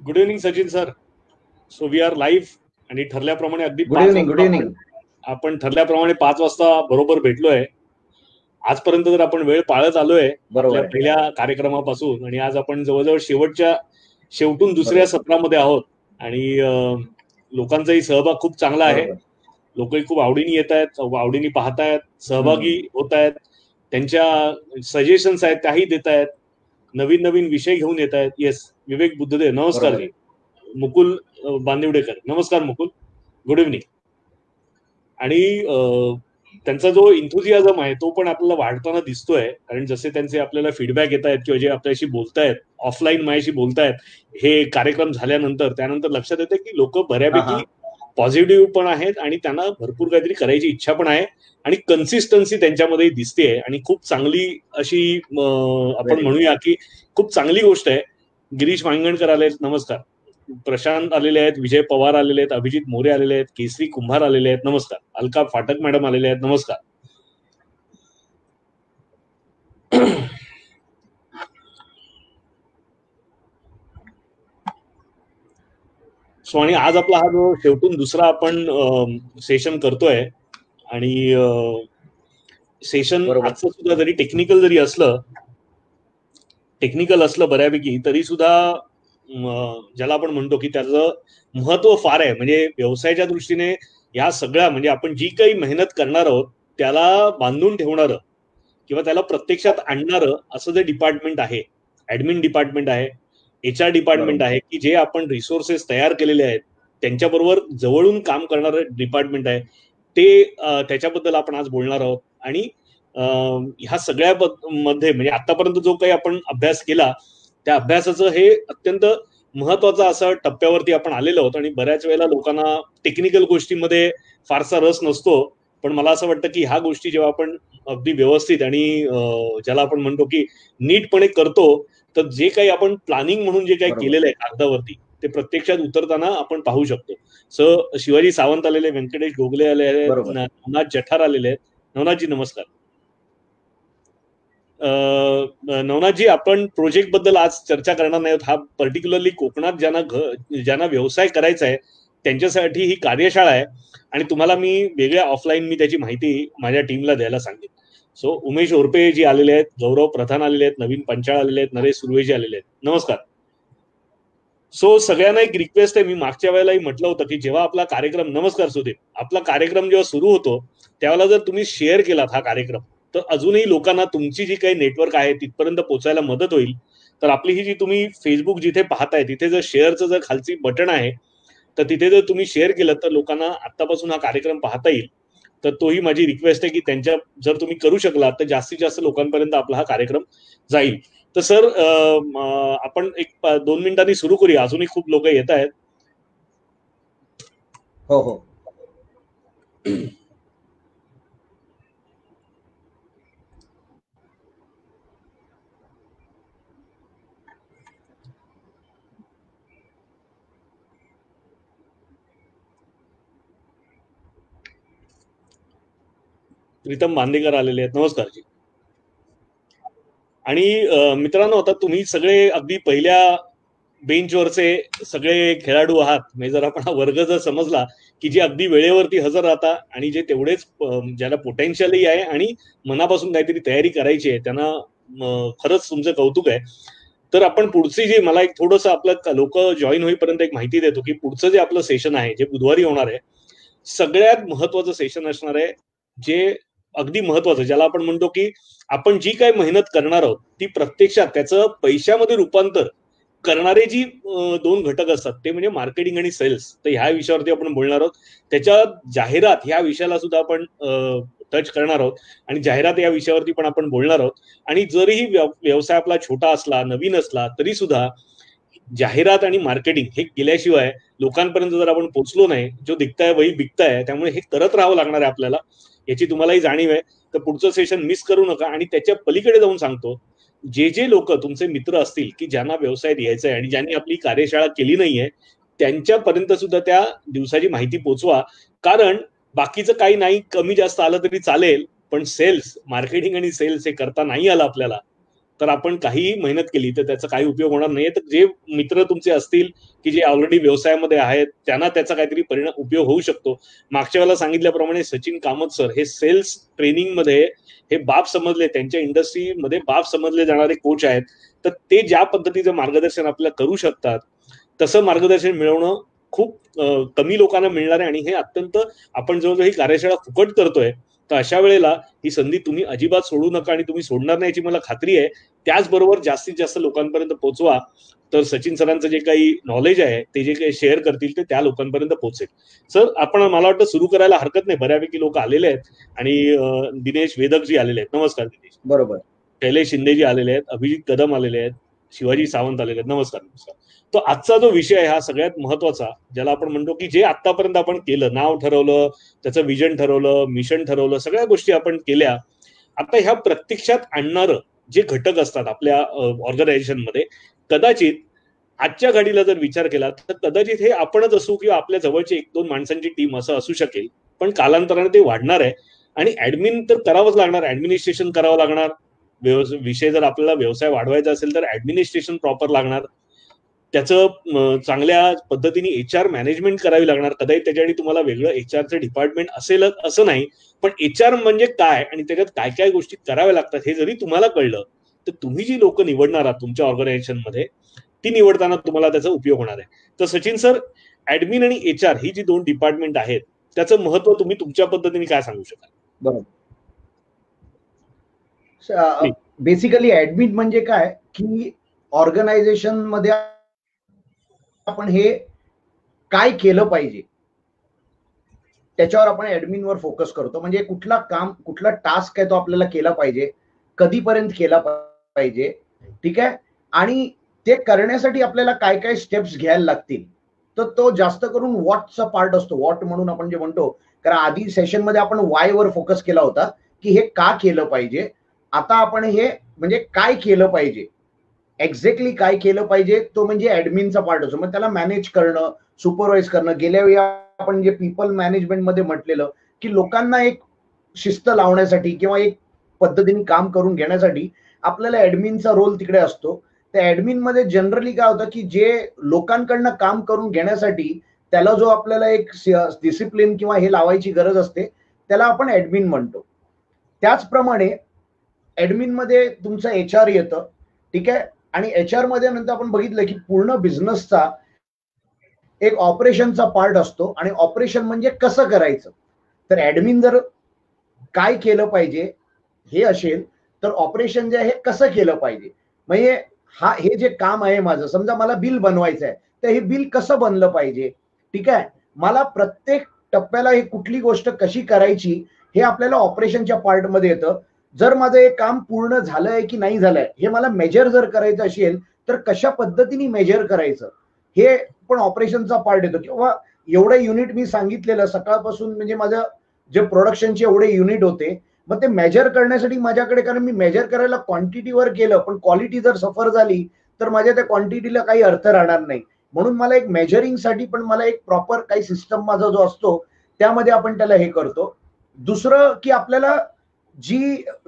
Good evening Sachin sir. So we are live आणि ठरल्याप्रमाणे अगदी गुड 5 इव्हनिंग. गुड वाजता इव्हनिंग. आपण ठरल्याप्रमाणे 5 वाजता बरोबर भेटलोय. आजपर्यंत तर आपण वेळ पाळत आलोय बरोबर आपल्या आहे. पहिल्या कार्यक्रमापासून, आणि आज आपण जवळजवळ शेवटून दुसऱ्या बरोबर सत्रामध्ये आहोत. आणि लोकांचाही सहभाग खूप चांगला आहे. बरोबर लोकही खूप आवडीने येत आहेत, आवडीने पाहतायत, सहभागी हम्म. होत आहेत. त्यांच्या सजेशन्स आहेत त्याही देत आहेत. नवीन नवीन विषय घेऊन येत आहेत. येस, विवेक बुद्धदेव, नमस्कार बरोबर जी. आहे. मुकुल बांदिवडेकर, नमस्कार मुकुल, गुड इव्हनिंग. आणि त्यांचा जो इंथुझियाझम आहे तो पण आपल्याला वाढताना दिसतोय, कारण जसे त्यांचे आपल्याला फीडबॅक येत आहेत किंवा जे आपल्याशी बोलतायत, ऑफलाईन माझ्याशी बोलतायत हे कार्यक्रम झाल्यानंतर, त्यानंतर लक्षात येते की लोक हा हा बऱ्यापैकी पॉझिटिव्ह पण आहेत आणि त्यांना भरपूर काहीतरी करायची इच्छा पण आहे आणि कन्सिस्टन्सी त्यांच्यामध्ये दिसते. आणि खूप चांगली अशी आपण व्हेरी गुड. म्हणूया की खूप चांगली गोष्ट आहे. गिरीश वांगणकर आले, नमस्कार. प्रशांत आलेले आहेत, विजय पवार आलेले आहेत, अभिजित मोरे आलेले आहेत, केसरी कुंभार आलेले आहेत, नमस्कार. अलका फाटक मॅडम आलेले आहेत, नमस्कार. सो आणि आज आपला हा जो शेवटून दुसरा आपण सेशन करतोय, आणि सेशन बरोबर. आजचं सुद्धा जरी टेक्निकल असलं बऱ्यापैकी, तरी सुद्धा ज्याला आपण म्हणतो की त्याचं महत्व फार आहे. म्हणजे व्यवसायाच्या दृष्टीने या सगळ्या, म्हणजे आपण जी काही मेहनत करणार आहोत त्याला बांधून ठेवणारं किंवा त्याला प्रत्यक्षात आणणारं असं जे डिपार्टमेंट आहे, ऍडमिन डिपार्टमेंट आहे, HR डिपार्टमेंट बरोबर. आहे, की जे आपण रिसोर्सेस तयार केलेले आहेत त्यांच्याबरोबर जवळून काम करणारं डिपार्टमेंट आहे, ते त्याच्याबद्दल आपण आज बोलणार आहोत. आणि ह्या सगळ्या मध्ये म्हणजे आतापर्यंत जो काही आपण अभ्यास केला त्या अभ्यासाचं हे अत्यंत महत्वाचं असं टप्प्यावरती आपण आलेलो आहोत. आणि बऱ्याच वेळेला लोकांना टेक्निकल गोष्टींमध्ये फारसा रस नसतो, पण मला असं वाटतं की ह्या गोष्टी जेव्हा आपण अगदी व्यवस्थित आणि ज्याला आपण म्हणतो की नीटपणे करतो, तर जे काही आपण प्लॅनिंग म्हणून जे काही बरोबर. केलेलं आहे कागदावरती ते प्रत्यक्षात उतरताना आपण पाहू शकतो. सो शिवाजी सावंत आलेले, व्यंकटेश गोगले आले आहेत, बरोबर. नवनाथ जठार आलेले आहेत. नवनाथजी नमस्कार. नवनाथजी, आपण प्रोजेक्ट बद्दल आज चर्चा करणार नाही आहोत. हा पर्टिक्युलरली कोकणात ज्यांना व्यवसाय करायचा आहे त्यांच्यासाठी ही कार्यशाळा आहे. आणि तुम्हाला मी वेगळ्या ऑफलाईन मी त्याची माहिती माझ्या टीमला द्यायला सांगेन. सो उमेश ओरपे जी आलेले आहेत, गौरव प्रधान आलेले आहेत, नवीन पंचाळ आलेले आहेत, नरेश सुर्वेजी आलेले आहेत, नमस्कार. सो सगळ्यांना एक रिक्वेस्ट आहे, मी मागच्या वेळेलाही म्हटलं होतं की जेव्हा आपला कार्यक्रम, नमस्कार सुदीप, आपला कार्यक्रम जेव्हा सुरू होतो त्यावेळेला जर तुम्ही शेअर केलात हा कार्यक्रम, तर अजूनही लोकांना तुमची जी काही नेटवर्क आहे तिथपर्यंत पोहोचायला मदत होईल. तर आपली ही जी तुम्ही फेसबुक जिथे पाहताय तिथे जर शेअरचं जर खालची बटन आहे, तर तिथे जर तुम्ही शेअर केलं तर लोकांना आतापासून हा कार्यक्रम पाहता येईल. तर तोही माझी रिक्वेस्ट आहे की त्यांच्या जर तुम्ही करू शकलात तर जास्तीत जास्त लोकांपर्यंत आपला हा कार्यक्रम जाईल. तर सर, आपण एक 2 मिनिटांनी सुरू करूया, अजूनही खूप लोक येत आहेत. हो हो. प्रीतम बांदेकर आलेले आहेत, नमस्कार जी. आणि मित्रांनो, आता तुम्ही सगळे अगदी पहिल्या बेंचवरचे सगळे खेळाडू आहात. म्हणजे जर आपण हा वर्ग जर समजला की जे अगदी वेळेवरती हजर राहता आणि जे तेवढेच ज्याला पोटेन्शियलही आहे आणि मनापासून काहीतरी तयारी करायची आहे, त्यांना खरंच तुमचं कौतुक आहे. तर आपण पुढची जी, मला एक थोडंसं आपलं लोक जॉईन होईपर्यंत एक माहिती देतो की पुढचं जे आपलं सेशन आहे जे बुधवारी होणार आहे, सगळ्यात महत्वाचं सेशन असणार आहे. जे अगदी महत्वाचं, ज्याला आपण म्हणतो की आपण जी काही मेहनत करणार आहोत ती प्रत्यक्षात त्याचं पैशामध्ये रूपांतर करणारे जी 2 घटक असतात ते म्हणजे मार्केटिंग आणि सेल्स. तर ह्या विषयावरती आपण बोलणार आहोत. त्याच्या जाहिरात ह्या विषयाला सुद्धा आपण टच करणार आहोत आणि जाहिरात या विषयावरती पण आपण बोलणार आहोत. आणि जरीही व्यवसाय आपला छोटा असला, नवीन असला, तरी सुद्धा जाहिरात आणि मार्केटिंग हे केल्याशिवाय लोकांपर्यंत जर आपण पोहोचलो नाही, जो दिखताय वही बिकताय, त्यामुळे हे करत राहावं लागणार आहे आपल्याला, याची तुम्हालाही जाणीव आहे. तर पुढचं सेशन मिस करू नका. आणि त्याच्या पलीकडे जाऊन सांगतो, जे लोक तुमचे मित्र असतील की ज्यांना व्यवसायात यायचं आहे आणि ज्यांनी आपली कार्यशाळा केली नाहीये, त्यांच्यापर्यंत सुद्धा त्या दिवसाची माहिती पोचवा. कारण बाकीचं काही नाही, कमी जास्त आलं तरी चालेल, पण सेल्स, मार्केटिंग आणि सेल्स हे करता नाही आलं आपल्याला, तर आपण काहीही मेहनत केली तर त्याचा काही उपयोग होणार नाही. तर जे मित्र तुमचे असतील की जे ऑलरेडी व्यवसायामध्ये आहेत त्यांना त्याचा काहीतरी परिणाम उपयोग होऊ शकतो. मागच्या वेळेला सांगितल्याप्रमाणे सचिन कामत सर हे सेल्स ट्रेनिंगमध्ये हे बाप समजले, त्यांच्या इंडस्ट्रीमध्ये बाप समजले जाणारे कोच आहेत. तर ते ज्या पद्धतीचं मार्गदर्शन आपल्याला करू शकतात तसं मार्गदर्शन मिळवणं खूप कमी लोकांना मिळणार आहे. आणि हे अत्यंत आपण जवळजवळ ही कार्यशाळा फुकट करतोय, तर अशा वेळेला ही संधी तुम्ही अजिबात सोडू नका आणि तुम्ही सोडणार नाही याची मला खात्री आहे. त्याचबरोबर जास्तीत जास्त लोकांपर्यंत पोहोचवा, तर सचिन सरांचं जे काही नॉलेज आहे ते जे काही शेअर करतील ते त्या लोकांपर्यंत पोहोचेल. सर आपण मला वाटतं सुरू करायला हरकत नाही, बऱ्यापैकी लोक आलेले आहेत. आणि दिनेश वेदकजी आलेले आहेत. नमस्कार दिनेश. बरोबर. शैलेश शिंदेजी आलेले आहेत, अभिजित कदम आलेले आहेत, शिवाजी सावंत आलेले आहेत. नमस्कार. नमस्कार. तो आजचा जो विषय आहे हा सगळ्यात महत्वाचा, ज्याला आपण म्हणतो की जे आतापर्यंत आपण केलं, नाव ठरवलं, त्याचं विजन ठरवलं, मिशन ठरवलं, सगळ्या गोष्टी आपण केल्या. आता ह्या प्रत्यक्षात आणणारं जे घटक असतात आपल्या ऑर्गनायझेशनमध्ये, कदाचित आजच्या घडीला जर विचार केला तर कदाचित हे आपणच असू किंवा आपल्या जवळची 1-2 माणसांची टीम असं असू शकेल. पण कालांतराने ते वाढणार आहे. आणि ऍडमिन तर करावंच लागणार, ऍडमिनिस्ट्रेशन करावं लागणार. विषय जर आपल्याला व्यवसाय वाढवायचा असेल तर ऍडमिनिस्ट्रेशन प्रॉपर लागणार. त्याचं चांगल्या पद्धतीने HR मॅनेजमेंट करावी लागणार. कदाचित त्याच्यासाठी तुम्हाला वेगळं HRचं डिपार्टमेंट असेलच असं नाही, पण HR म्हणजे काय आणि त्याच्यात काय काय गोष्टी कराव्या लागतात हे जरी तुम्हाला कळलं तर तुम्ही जी लोक निवडणार आहात तुमच्या ऑर्गनायझेशनमध्ये ती निवडताना तुम्हाला त्याचा उपयोग होणार आहे. तर सचिन सर, ऍडमिन आणि HR ही जी 2 डिपार्टमेंट आहेत त्याचं महत्व तुम्ही तुमच्या पद्धतीने काय सांगू शकाल? बरोबर. बेसिकली ऍडमिन म्हणजे काय की ऑर्गनायझेशन मध्ये आपण हे काय केलं पाहिजे त्याच्यावर आपण ऍडमिनवर फोकस करतो. म्हणजे कुठला टास्क आहे तो आपल्याला केला पाहिजे, कधीपर्यंत केला पाहिजे, ठीक आहे, आणि ते करण्यासाठी आपल्याला काय काय स्टेप्स घ्यायला लागतील. तर तो जास्त करून व्हॉटचा पार्ट असतो. व्हॉट म्हणून आपण जे म्हणतो, कारण आधी सेशन मध्ये आपण वाय वर फोकस केला होता की हे का केलं पाहिजे. आता आपण हे म्हणजे काय केलं पाहिजे, एक्झॅक्टली काय केलं पाहिजे तो म्हणजे ऍडमिनचा पार्ट असतो. मग त्याला मॅनेज करणं, सुपरवाइज करणं. गेल्या वेळी आपण जे पीपल मॅनेजमेंट मध्ये म्हटलेलं की लोकांना एक शिस्त लावण्यासाठी किंवा एक पद्धतीने काम करून घेण्यासाठी आपल्याला ऍडमिनचा रोल तिकडे असतो. त्या ऍडमिन मध्ये जनरली काय होतं की जे लोकांकडनं काम करून घेण्यासाठी त्याला जो आपल्याला एक डिसिप्लिन किंवा हे लावायची गरज असते त्याला आपण ऍडमिन म्हणतो. त्याचप्रमाणे ऍडमिन मध्ये तुमचं HR येतं, ठीक आहे, आणि HR मध्ये नंतर आपण बघितलं की पूर्ण बिझनेसचा एक ऑपरेशनचा पार्ट असतो. आणि ऑपरेशन म्हणजे कसं करायचं. तर ऍडमिन जर काय केलं पाहिजे हे असेल तर ऑपरेशन जे आहे कसं केलं पाहिजे. म्हणजे हे जे काम आहे माझं, समजा मला बिल बनवायचं आहे तर हे बिल कसं बनलं पाहिजे, ठीक आहे, मला प्रत्येक टप्प्याला हे कुठली गोष्ट कशी करायची हे आपल्याला ऑपरेशनच्या पार्ट मध्ये येतं. जर माझं हे काम पूर्ण झालंय की नाही झालंय हे मला मेजर जर करायचं असेल तर कशा पद्धतीने मेजर करायचं हे पण ऑपरेशनचा पार्ट येतो. किंवा एवढे युनिट मी सांगितलेलं सकाळपासून, म्हणजे माझं जे प्रोडक्शनचे एवढे युनिट होते, मग ते मेजर करण्यासाठी माझ्याकडे, कारण मी मेजर करायला क्वांटिटीवर केलं पण क्वालिटी जर सफर झाली तर माझ्या त्या क्वांटिटीला काही अर्थ राहणार नाही. म्हणून मला एक मेजरिंग साठी पण मला एक प्रॉपर काही सिस्टम माझा जो असतो त्यामध्ये आपण त्याला हे करतो. दुसरं की आपल्याला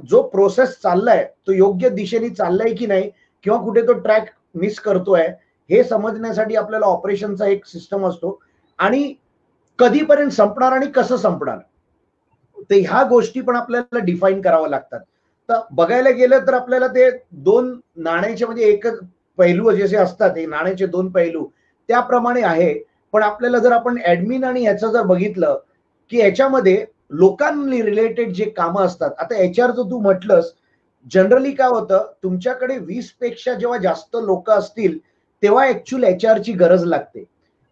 जो प्रोसेस चाललाय तो योग्य दिशेने चाललाय की नाही किंवा कुठे तो ट्रॅक मिस करतोय हे समजण्यासाठी आपल्याला ऑपरेशनचा एक सिस्टम असतो. आणि कधीपर्यंत संपणार आणि कसं संपणार ते ह्या गोष्टी पण आपल्याला डिफाईन कराव्या लागतात. तर बघायला गेलं तर आपल्याला ते 2 नाण्याचे म्हणजे एकच पैलू जसे असतात, हे नाण्याचे 2 पैलू त्याप्रमाणे आहे. पण आपल्याला जर आपण ऍडमिन आणि ह्याचं जर बघितलं की ह्याच्यामध्ये लोकांनी रिलेटेड जे कामं असतात. आता HRचं तू म्हटलंस, जनरली काय होतं तुमच्याकडे 20 पेक्षा जेव्हा जास्त लोक असतील तेव्हा ऍक्च्युअल HRची गरज लागते.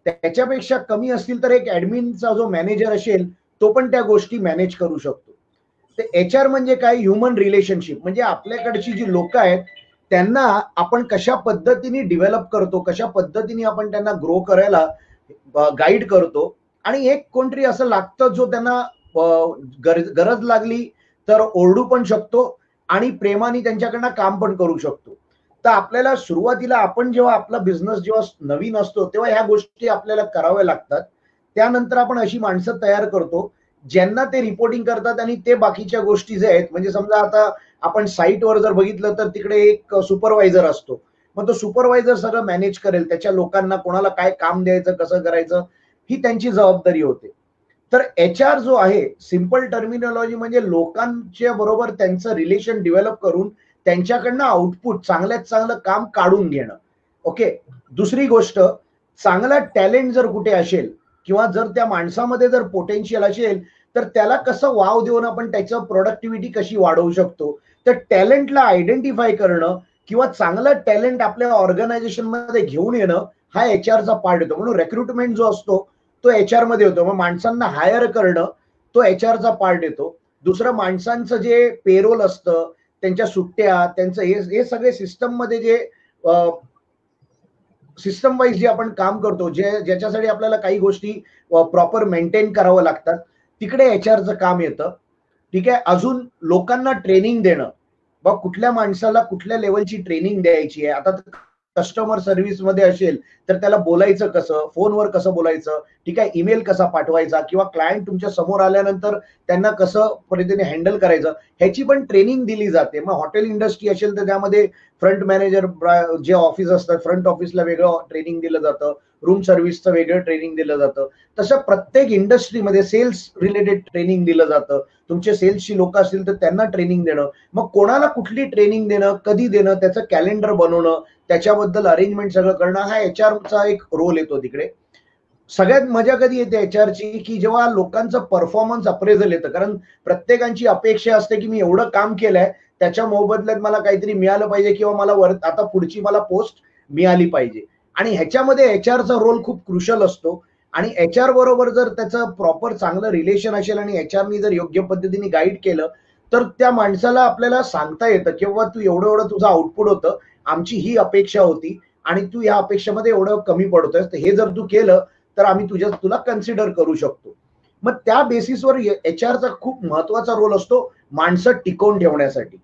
त्याच्यापेक्षा कमी असतील तर एक ऍडमिनचा जो मॅनेजर असेल तो पण त्या गोष्टी मॅनेज करू शकतो. तर HR म्हणजे काय, ह्युमन रिलेशनशिप. म्हणजे आपल्याकडची जी लोक आहेत त्यांना आपण कशा पद्धतीने डेव्हलप करतो, कशा पद्धतीने आपण त्यांना ग्रो करायला गाईड करतो. आणि एक कोणतरी असं लागतं जो त्यांना गरज लागली तर ओरडू पण शकतो आणि प्रेमाने त्यांच्याकडनं काम पण करू शकतो. तर आपल्याला सुरुवातीला आपण जेव्हा आपला बिझनेस जेव्हा नवीन असतो तेव्हा ह्या गोष्टी आपल्याला कराव्या लागतात. त्यानंतर आपण अशी माणसं तयार करतो ज्यांना ते रिपोर्टिंग करतात आणि ते बाकीच्या गोष्टी जे आहेत, म्हणजे समजा आता आपण साईटवर जर बघितलं तर तिकडे एक सुपरवायझर असतो, मग तो सुपरवायझर सगळं मॅनेज करेल, त्याच्या लोकांना कोणाला काय काम द्यायचं, कसं करायचं, ही त्यांची जबाबदारी होते. तर HR जो आहे, सिंपल टर्मिनॉलॉजी म्हणजे लोकांच्या बरोबर त्यांचं रिलेशन डेव्हलप करून त्यांच्याकडनं आउटपुट, चांगल्यात चांगलं काम काढून घेणं. ओके. दुसरी गोष्ट, चांगला टॅलेंट जर कुठे असेल किंवा जर त्या माणसामध्ये जर पोटेन्शियल असेल तर त्याला कसं वाव देऊन आपण त्याचं प्रोडक्टिव्हिटी कशी वाढवू शकतो, तर टॅलेंटला आयडेंटिफाय करणं किंवा चांगलं टॅलेंट आपल्या ऑर्गनायझेशन मध्ये घेऊन येणं हा HR चा पार्ट येतो. म्हणून रिक्रुटमेंट जो असतो तो HR मध्ये होतो. मग माणसांना हायर करणं तो HR चा पार्ट येतो. दुसरं, माणसांचं जे पेरोल असतं, त्यांच्या सुट्ट्या, त्यांचं हे सगळे सिस्टम मध्ये जे सिस्टम वाईज जे आपण काम करतो, ज्याच्यासाठी आपल्याला काही गोष्टी प्रॉपर मेंटेन करावं लागतात, तिकडे HR चं काम येतं. ठीक आहे. अजून लोकांना ट्रेनिंग देणं, बघ कुठल्या माणसाला कुठल्या लेवलची ट्रेनिंग द्यायची आहे. आता कस्टमर सर्व्हिस मध्ये असेल तर त्याला बोलायचं कसं, फोनवर कसं बोलायचं, ठीक आहे, ईमेल कसा पाठवायचा, किंवा क्लायंट तुमच्या समोर आल्यानंतर त्यांना कसं पद्धतीने हँडल करायचं, ह्याची पण ट्रेनिंग दिली जाते. मग हॉटेल इंडस्ट्री असेल तर त्यामध्ये फ्रंट मॅनेजर जे ऑफिस असतात, फ्रंट ऑफिसला वेगळं ट्रेनिंग दिलं जातं, रूम सर्व्हिसचं वेगळं ट्रेनिंग दिलं जातं. तसं प्रत्येक इंडस्ट्रीमध्ये सेल्स रिलेटेड ट्रेनिंग दिलं जातं. तुमचे सेल्सची लोक असतील तर त्यांना ट्रेनिंग देणं, मग कोणाला कुठली ट्रेनिंग देणं, कधी देणं, त्याचं कॅलेंडर बनवणं, त्याच्याबद्दल अरेंजमेंट सगळं करणं, हा HR चा एक रोल येतो तिकडे. सगळ्यात मजा कधी येते HR ची, की जेव्हा लोकांचं परफॉर्मन्स अप्रेझल येतं. कारण प्रत्येकाची अपेक्षा असते की मी एवढं काम केलंय, त्याच्या मोबदल्यात मला काहीतरी मिळालं पाहिजे, किंवा मला आता पुढची मला पोस्ट मिळाली पाहिजे. आणि ह्याच्यामध्ये HR चा रोल खूप क्रुशल असतो. आणि HR बरोबर जर त्याचं प्रॉपर चांगलं रिलेशन असेल आणि HR जर योग्य पद्धतीने गाईड केलं तर त्या माणसाला आपल्याला सांगता येतं किंवा तू एवढं एवढं तुझं आउटपुट होतं, आमची ही अपेक्षा होती आणि तू या अपेक्षेमध्ये एवढं कमी पडतोयस, तर हे जर तू केलं तर आम्ही तुला कन्सिडर करू शकतो. मग त्या बेसिसवर HR चा खूप महत्वाचा रोल असतो माणसं टिकवून ठेवण्यासाठी.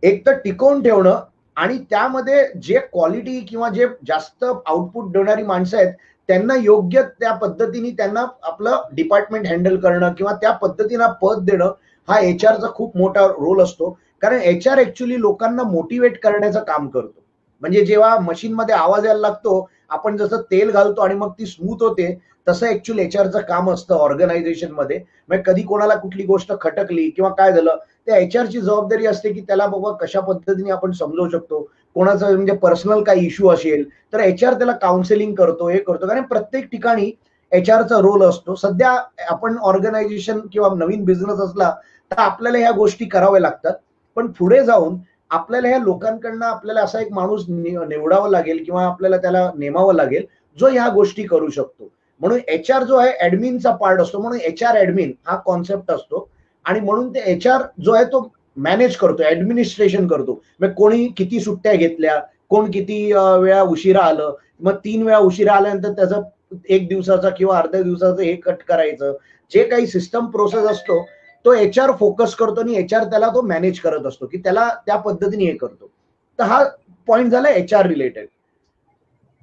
एक तर टिकवून ठेवणं, आणि त्यामध्ये जे क्वालिटी किंवा जे जास्त आउटपुट देणारी माणसं आहेत त्यांना योग्य त्या पद्धतीने त्यांना आपलं डिपार्टमेंट हँडल करणं किंवा त्या पद्धतीनं पद देणं, हा HR चा खूप मोठा रोल असतो. कारण HR ऍक्च्युली लोकांना मोटिवेट करण्याचं काम करतो. म्हणजे जेव्हा मशीनमध्ये आवाज यायला लागतो, आपण जसं तेल घालतो आणि मग ती स्मूथ होते, तसं ऍक्च्युअली HR चं काम असतं ऑर्गनायझेशन मध्ये. मग कधी कोणाला कुठली गोष्ट खटकली किंवा काय झालं, त्या HR ची जबाबदारी असते की त्याला बाबा कशा पद्धतीने आपण समजवू शकतो. कोणाचं म्हणजे पर्सनल काही इश्यू असेल तर HR त्याला काउन्सिलिंग करतो, हे करतो. कारण प्रत्येक ठिकाणी HR चा रोल असतो. सध्या आपण ऑर्गनायझेशन किंवा नवीन बिझनेस असला तर आपल्याला ह्या गोष्टी कराव्या लागतात. पण पुढे जाऊन आपल्याला ह्या लोकांकडनं आपल्याला असा एक माणूस निवडावा लागेल किंवा आपल्याला त्याला नेमावं लागेल जो ह्या गोष्टी करू शकतो. म्हणून HR जो आहे ऍडमिनचा पार्ट असतो. म्हणून HR ऍडमिन हा कॉन्सेप्ट असतो. आणि म्हणून ते HR जो आहे तो मॅनेज करतो, ऍडमिनिस्ट्रेशन करतो. मग कोणी किती सुट्ट्या घेतल्या, कोण किती वेळा उशिरा आलं, मग 3 वेळा उशिरा आल्यानंतर त्याचं 1 दिवसाचा किंवा अर्ध्या दिवसाचं हे कट करायचं, जे काही सिस्टम प्रोसेस असतो तो HR फोकस करतो आणि HR त्याला तो मॅनेज करत असतो की त्याला त्या पद्धतीने हे करतो. तर हा पॉइंट झाला HR रिलेटेड.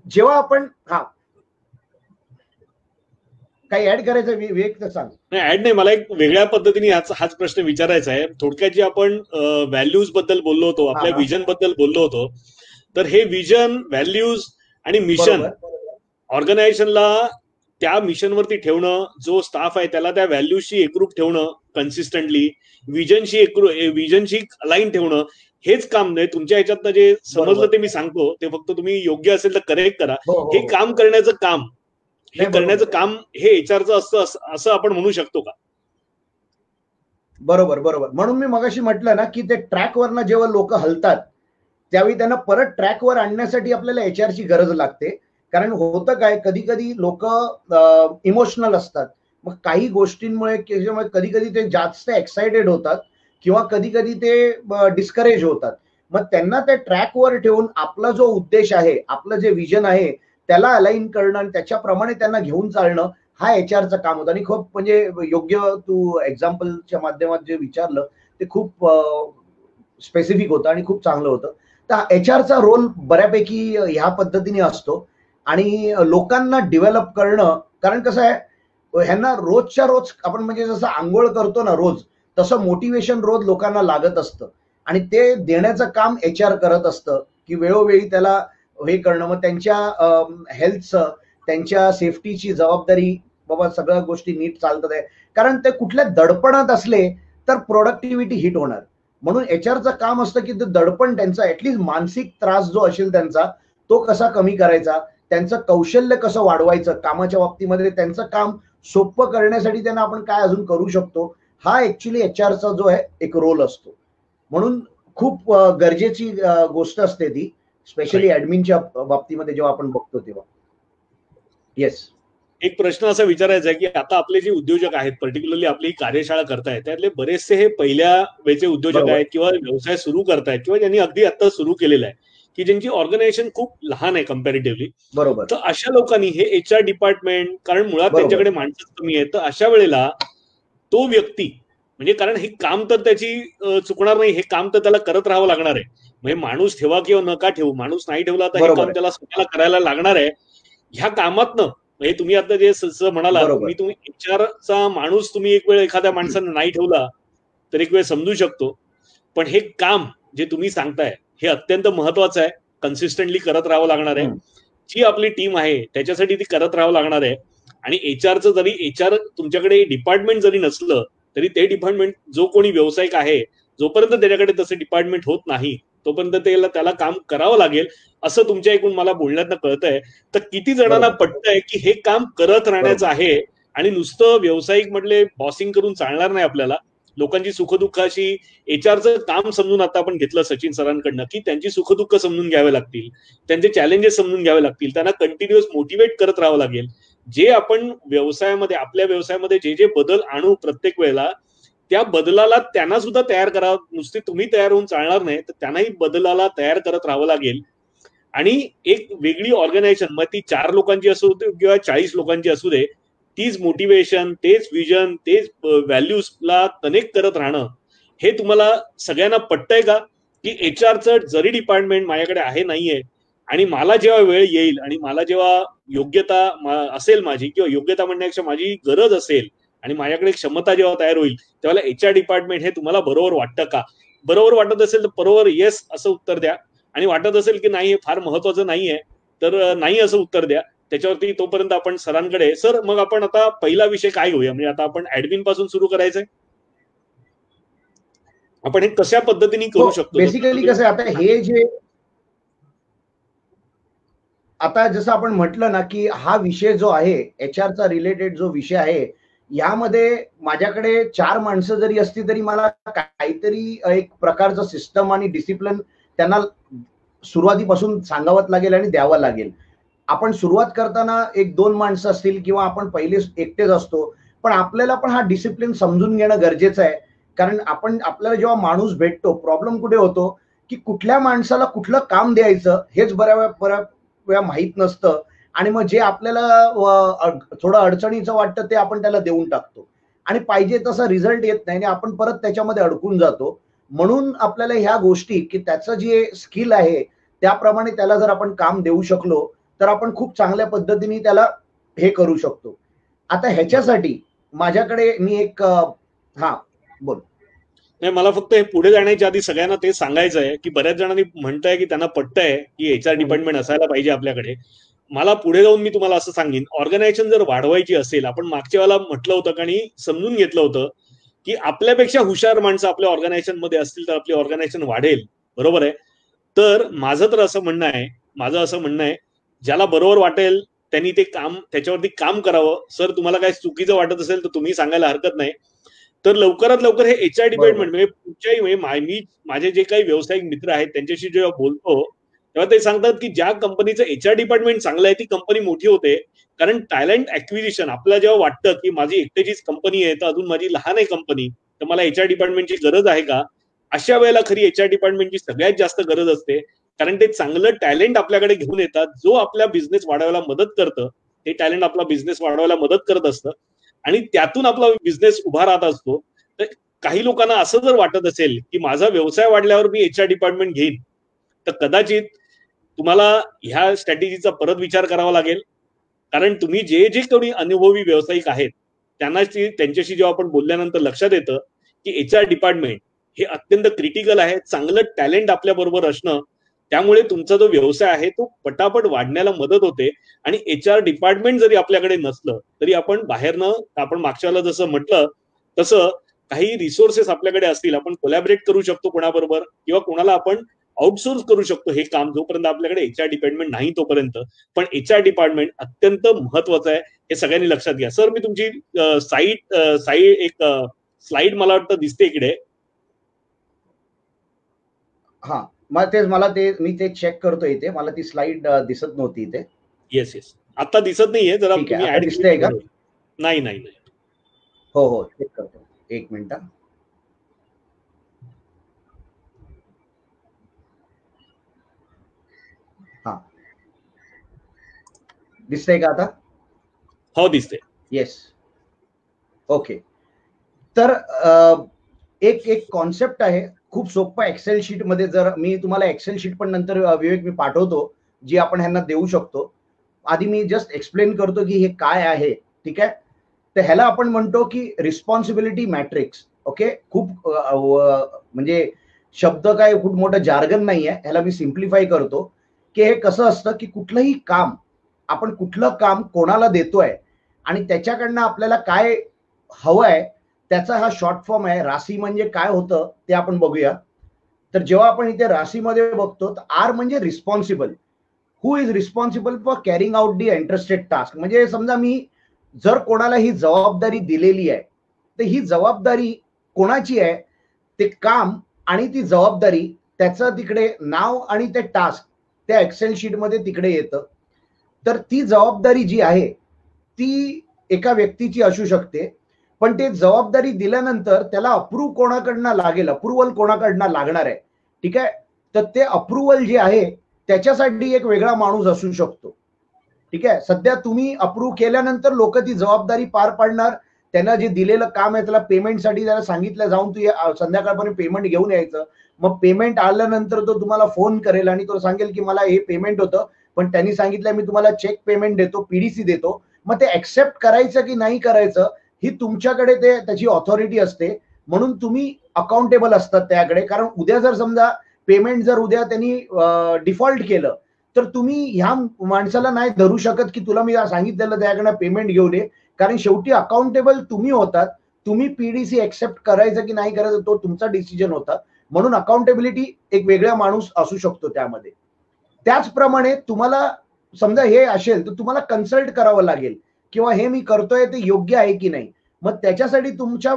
जेव्हा आपण काही ऍड करायचं विवेक तर सांग. नाही, ऍड नाही, मला एक वेगळ्या पद्धतीने हाच प्रश्न विचारायचा आहे. थोडक्यात जे आपण व्हॅल्यूज बद्दल बोललो होतो, आपल्या विजन बद्दल बोललो होतो, तर हे विजन, व्हॅल्यूज आणि मिशन ऑर्गनायझेशनला त्या मिशनवरती ठेवणं, जो स्टाफ आहे त्याला त्या व्हॅल्यूजशी एकरूप ठेवणं कन्सिस्टंटली, विजनशी अलाईन ठेवणं, हेच काम नाही. तुमच्या ह्याच्यातनं जे समजलं ते मी सांगतो, ते फक्त तुम्ही योग्य असेल तर करेक्ट करा. हे काम करण्याचं काम, हे करण्याचं काम हे HRचं असतं असं आपण म्हणू शकतो का? बरोबर बरोबर. म्हणून मी मगाशी म्हटलं ना की ते ट्रॅकवरनं जेव्हा लोक हलतात त्यावेळी त्यांना परत ट्रॅकवर आणण्यासाठी आपल्याला HRची गरज लागते. कारण होतं काय, कधी कधी लोक इमोशनल असतात. मग काही गोष्टींमुळे कधी कधी ते जास्त एक्साइटेड होतात किंवा कधी कधी ते डिस्करेज होतात. मग त्यांना त्या ट्रॅकवर ठेवून आपला जो उद्देश आहे, आपलं जे विजन आहे त्याला अलाइन करणं आणि त्याच्याप्रमाणे त्यांना घेऊन चालणं, हा HRचं काम होतं. आणि खूप म्हणजे योग्य तू एक्झाम्पलच्या माध्यमात जे विचारलं ते खूप स्पेसिफिक होतं आणि खूप चांगलं होतं. तर HRचा रोल बऱ्यापैकी ह्या पद्धतीने असतो. आणि लोकांना डेव्हलप करणं, कारण कसं आहे, ह्यांना रोजच्या रोज आपण म्हणजे जसं आंघोळ करतो ना रोज, तसं मोटिवेशन रोज लोकांना लागत असतं. आणि ते देण्याचं काम HR करत असतं, की वेळोवेळी त्याला हे करणं, मग त्यांच्या हेल्थचं, त्यांच्या सेफ्टीची जबाबदारी, बाबा सगळ्या गोष्टी नीट चालतात आहे. कारण ते कुठल्या दडपणात असले तर प्रोडक्टिव्हिटी हिट होणार. म्हणून HRचं काम असतं की ते दडपण त्यांचा, ऍटलीस्ट मानसिक त्रास जो असेल त्यांचा तो कसा कमी करायचा, त्यांचं कौशल्य कसं वाढवायचं, कामाच्या बाबतीमध्ये त्यांचं काम सोपं करण्यासाठी त्यांना आपण काय अजून करू शकतो, हा ऍक्च्युली HRचा जो आहे एक रोल असतो. म्हणून खूप गरजेची गोष्ट असते ती, स्पेशली ऍडमिनच्या बाबतीमध्ये जेव्हा आपण बघतो तेव्हा. येस. एक प्रश्न असा विचारायचा आहे की आता आपले जे उद्योजक आहेत, पर्टिक्युलरली आपली कार्यशाळा करतायत, त्यातले बरेचसे हे पहिल्या वेळचे उद्योजक आहेत किंवा व्यवसाय सुरू करतायत किंवा ज्यांनी अगदी आता सुरू केलेला आहे, की ज्यांची ऑर्गनायझेशन खूप लहान आहे कम्पॅरेटिव्हली. बरोबर. तर अशा लोकांनी हे HR डिपार्टमेंट, कारण मुळात त्यांच्याकडे माणसं कमी आहे, तर अशा वेळेला तो व्यक्ती, म्हणजे कारण हे काम तर त्याची चुकणार नाही, हे काम तर त्याला करत राहावं लागणार आहे. म्हणजे माणूस ठेवा किंवा नका ठेवू, माणूस नाही ठेवला तर हे काम त्याला स्वतःला करायला लागणार आहे. ह्या कामातनं म्हणजे तुम्ही आता जे म्हणाला, तुम्ही HRचा माणूस तुम्ही एक वेळ एखाद्या माणसानं नाही ठेवला तर एक वेळ समजू शकतो, पण हे काम जे तुम्ही सांगताय हे अत्यंत महत्वाचं आहे, कन्सिस्टंटली करत राहावं लागणार आहे. जी आपली टीम आहे त्याच्यासाठी ती करत राहावं लागणार आहे. आणि HRचं जरी HR तुमच्याकडे डिपार्टमेंट जरी नसलं तरी ते डिपार्टमेंट, जो कोणी व्यावसायिक आहे, जोपर्यंत त्याच्याकडे तसं डिपार्टमेंट होत नाही तोपर्यंत त्याला काम करावं लागेल, असं तुमच्या ऐकून मला बोलण्यातनं कळतंय. तर किती जणांना पटतंय की हे काम करत राहण्याचं आहे आणि नुसतं व्यावसायिक म्हटले बॉसिंग करून चालणार नाही आपल्याला, लोकांची सुखदुःखाशी HRचं काम समजून आता आपण घेतलं सचिन सरांकडनं, की त्यांची सुखदुःख समजून घ्यावे लागतील, त्यांचे चॅलेंजेस समजून घ्यावे लागतील, त्यांना कंटिन्युअस मोटिवेट करत राहावं लागेल. जे आपण व्यवसायामध्ये, आपल्या व्यवसायामध्ये जे जे बदल आणू प्रत्येक वेळेला, त्या बदलाला त्यांना सुद्धा तयार करावं. नुसते तुम्ही तयार होऊन चालणार नाही, तर त्यांनाही बदलाला तयार करत राहावं लागेल. आणि एक वेगळी ऑर्गनायझेशन, मग ती 4 लोकांची असू दे किंवा 40 लोकांची असू दे, तीच मोटिवेशन, तेच विजन, तेच व्हॅल्यूजला कनेक्ट करत राहणं, हे तुम्हाला सगळ्यांना पटतंय का? की HRचं जरी डिपार्टमेंट माझ्याकडे आहे नाहीये आणि मला जेव्हा वेळ येईल आणि मला जेव्हा योग्यता असेल माझी, किंवा योग्यता म्हणण्यापेक्षा माझी गरज असेल आणि माझ्याकडे क्षमता जेव्हा तयार होईल, तेव्हा HR डिपार्टमेंट हे तुम्हाला बरोबर वाटतं का? बरोबर वाटत असेल तर बरोबर येस असं उत्तर द्या, आणि वाटत असेल की नाही हे फार महत्वाचं नाहीये तर नाही असं उत्तर द्या. त्याच्यावरती तोपर्यंत आपण सरांकडे, सर मग आपण आता पहिला विषय काय घेऊया, म्हणजे आता आपण ऍडमिन पासून सुरू करायचंय, आपण हे कशा पद्धतीने करू शकतो? बेसिकली कसं आता हे जे आता जसं आपण म्हटलं ना की हा विषय जो आहे HRचा रिलेटेड जो विषय आहे, यामध्ये माझ्याकडे 4 माणसं जरी असती तरी मला काहीतरी एक प्रकारचं सिस्टम आणि डिसिप्लिन त्यांना सुरुवातीपासून सांगावं लागेल आणि द्यावं लागेल. आपण सुरुवात करताना 1-2 माणसं असतील किंवा आपण पहिले एकटेच असतो, पण आपल्याला पण हा डिसिप्लिन समजून घेणं गरजेचं आहे. कारण आपल्याला जेव्हा माणूस भेटतो, प्रॉब्लेम कुठे होतो की कुठल्या माणसाला कुठलं काम द्यायचं हेच बऱ्याच वेळा माहित नसतं, आणि मग जे आपल्याला थोडं अडचणीचं वाटतं ते आपण त्याला देऊन टाकतो आणि पाहिजे तसा रिझल्ट येत नाही आणि आपण परत त्याच्यामध्ये अडकून जातो. म्हणून आपल्याला ह्या गोष्टी की त्याचं जे स्किल आहे त्याप्रमाणे त्याला जर आपण काम देऊ शकलो तर आपण खूप चांगल्या पद्धतीने त्याला हे करू शकतो. आता ह्याच्यासाठी माझ्याकडे मी एक हा बोल. नाही, मला फक्त हे पुढे जाण्याच्या आधी सगळ्यांना ते सांगायचं आहे की बऱ्याच जणांनी म्हणताय की त्यांना पटतंय की HR डिपार्टमेंट असायला पाहिजे आपल्याकडे. मला पुढे जाऊन मी तुम्हाला असं सांगेन, ऑर्गनायझेशन जर वाढवायची असेल, आपण मागच्या वेळेला म्हटलं होतं आणि समजून घेतलं होतं की आपल्यापेक्षा हुशार माणसं आपल्या ऑर्गनायझेशन मध्ये असतील तर आपली ऑर्गनायझेशन वाढेल, बरोबर आहे. तर माझं तर असं म्हणणं आहे, ज्याला बरोबर वाटेल त्यांनी ते काम, त्याच्यावरती काम करावं. सर तुम्हाला काय चुकीचं वाटत असेल तर तुम्ही सांगायला हरकत नाही. तर लवकरात लवकर हे HR डिपार्टमेंट, म्हणजे कुठच्याही, मी माझे जे काही व्यावसायिक मित्र आहेत त्यांच्याशी जेव्हा बोलतो तेव्हा ते सांगतात की ज्या कंपनीचं HR डिपार्टमेंट चांगलं आहे ती कंपनी मोठी होते. कारण टॅलेंट ऍक्विजिशन, आपल्याला जेव्हा वाटतं की माझी एकट्याचीच कंपनी आहे तर अजून माझी लहान आहे कंपनी, तर मला HR डिपार्टमेंटची गरज आहे का, अशा वेळेला खरी HR डिपार्टमेंटची सगळ्यात जास्त गरज असते. कारण ते चांगलं टॅलेंट आपल्याकडे घेऊन येतात, जो आपला बिझनेस वाढवायला मदत करतं. ते टॅलेंट आपला बिझनेस वाढवायला मदत करत असतं आणि त्यातून आपला बिझनेस उभा राहत असतो. तर काही लोकांना असं जर वाटत असेल की माझा व्यवसाय वाढल्यावर मी HR डिपार्टमेंट घेईन, तर कदाचित तुम्हाला ह्या स्ट्रॅटेजीचा परत विचार करावा लागेल. कारण तुम्ही जे जे कोणी अनुभवी व्यावसायिक आहेत त्यांच्याशी जेव्हा आपण बोलल्यानंतर लक्षात येतं की HR डिपार्टमेंट हे अत्यंत क्रिटिकल आहे. चांगलं टॅलेंट आपल्या बरोबर असणं, त्यामुळे तुमचा जो व्यवसाय आहे तो पटापट वाढण्याला मदत होते. आणि HR डिपार्टमेंट जरी आपल्याकडे नसलं तरी आपण बाहेरनं, आपण मागच्याला जसं म्हटलं तसं काही रिसोर्सेस आपल्याकडे असतील, आपण कोलॅबरेट करू शकतो कोणाबरोबर, किंवा कोणाला आपण आउटसोर्स करू शकतो हे काम, जोपर्यंत आपल्याकडे HR डिपार्टमेंट नाही तोपर्यंत. पण HR डिपार्टमेंट अत्यंत महत्वाचं आहे, हे सगळ्यांनी लक्षात घ्या. सर, मी तुमची एक स्लाइड मला वाटतं दिसते इकडे. हा, मग तेच मला मी ते चेक करतो इथे, मला ती स्लाइड दिसत नव्हती इथे. येस येस, आता दिसत नाहीये, जरा तुम्ही ऍड दिसतंय का? नाही नाही नाही. हो हो, चेक करतो, एक मिनिट. हा, दिसतंय का आता? हो, दिसते. Yes, okay. तर एक कॉन्सेप्ट आहे, खूप सोपं. एक्सेल शीट मध्ये, जर मी तुम्हाला एक्सेल शीट पण नंतर विवेक मी पाठवतो, जी आपण ह्यांना देऊ शकतो. आधी मी जस्ट एक्सप्लेन करतो की हे काय आहे. ठीक आहे, तर ह्याला आपण म्हणतो की रिस्पॉन्सिबिलिटी मॅट्रिक्स. ओके, खूप म्हणजे शब्द काय खूप मोठं जार्गन नाही आहे, ह्याला मी सिम्प्लिफाय करतो की हे कसं असतं की कुठलंही काम, आपण कुठलं काम कोणाला देतोय आणि त्याच्याकडनं आपल्याला काय हवंय, त्याचा हा शॉर्ट फॉर्म आहे. राशी म्हणजे काय होतं ते आपण बघूया. तर जेव्हा आपण इथे राशीमध्ये बघतो, तर आर म्हणजे responsible. Who is responsible for carrying out the interested task. म्हणजे समजा मी जर कोणाला ही जबाबदारी दिलेली आहे, तर ही जबाबदारी कोणाची आहे, ते काम आणि ती जबाबदारी, त्याचं तिकडे नाव आणि ते टास्क त्या एक्सेल शीट मध्ये तिकडे येतं. तर ती जबाबदारी जी आहे ती एका व्यक्तीची असू शकते, पण ते जबाबदारी दिल्यानंतर त्याला अप्रूव्ह कोणाकडनं लागेल, अप्रुव्हल कोणाकडनं लागणार आहे. ठीक आहे, तर ते अप्रुव्हल जे आहे त्याच्यासाठी एक वेगळा माणूस असू शकतो. ठीक आहे, सध्या तुम्ही अप्रूव्ह केल्यानंतर लोक ती जबाबदारी पार पाडणार. त्यांना जे दिलेलं काम आहे त्याला पेमेंटसाठी त्याला सांगितलं, जाऊन तू संध्याकाळपर्यंत पेमेंट घेऊन यायचं. मग पेमेंट आल्यानंतर तो तुम्हाला फोन करेल आणि तो सांगेल की मला हे पेमेंट होतं, पण त्यांनी सांगितलं मी तुम्हाला चेक पेमेंट देतो, पीडीसी देतो. मग ते ऍक्सेप्ट करायचं की नाही करायचं ही तुमच्याकडे त्याची ऑथॉरिटी असते. म्हणून तुम्ही अकाउंटेबल असतात त्याकडे. कारण उद्या जर समजा पेमेंट जर उद्या त्यांनी डिफॉल्ट केलं, तर तुम्ही ह्या माणसाला नाही धरू शकत की तुला मी सांगितलेलं त्याकडनं पेमेंट घेऊन ये. कारण शेवटी अकाउंटेबल तुम्ही होतात. तुम्ही पीडीसी एक्सेप्ट करायचं की नाही करायचं तो तुमचा डिसिजन होता. म्हणून अकाउंटेबिलिटी एक वेगळा माणूस असू शकतो त्यामध्ये. त्याचप्रमाणे तुम्हाला समजा हे असेल तर तुम्हाला कन्सल्ट करावं लागेल किंवा हे मी करतोय ते योग्य आहे की नाही. मग त्याच्यासाठी तुमच्या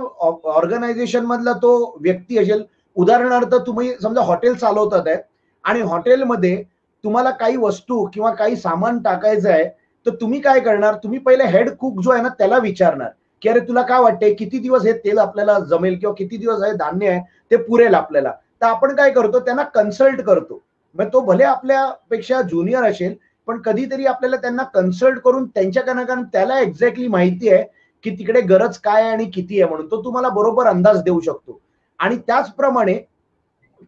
ऑर्गनायझेशन मधला तो व्यक्ती असेल. उदाहरणार्थ तुम्ही समजा हॉटेल चालवतात आहे आणि हॉटेलमध्ये तुम्हाला काही वस्तू किंवा काही सामान टाकायचं आहे, तर तुम्ही काय करणार, तुम्ही पहिले हेड कुक जो आहे ना त्याला विचारणार की अरे तुला काय वाटतंय, किती दिवस हे तेल आपल्याला जमेल किंवा किती दिवस हे धान्य आहे ते पुरेल आपल्याला. तर आपण काय करतो, त्यांना कन्सल्ट करतो. मग तो भले आपल्यापेक्षा ज्युनियर असेल, पण कधीतरी आपल्याला त्यांना कन्सल्ट करून त्यांच्याकडनं, कारण त्याला एक्झॅक्टली माहिती आहे की तिकडे गरज काय आहे आणि किती आहे, म्हणून तो तुम्हाला बरोबर अंदाज देऊ शकतो. आणि त्याचप्रमाणे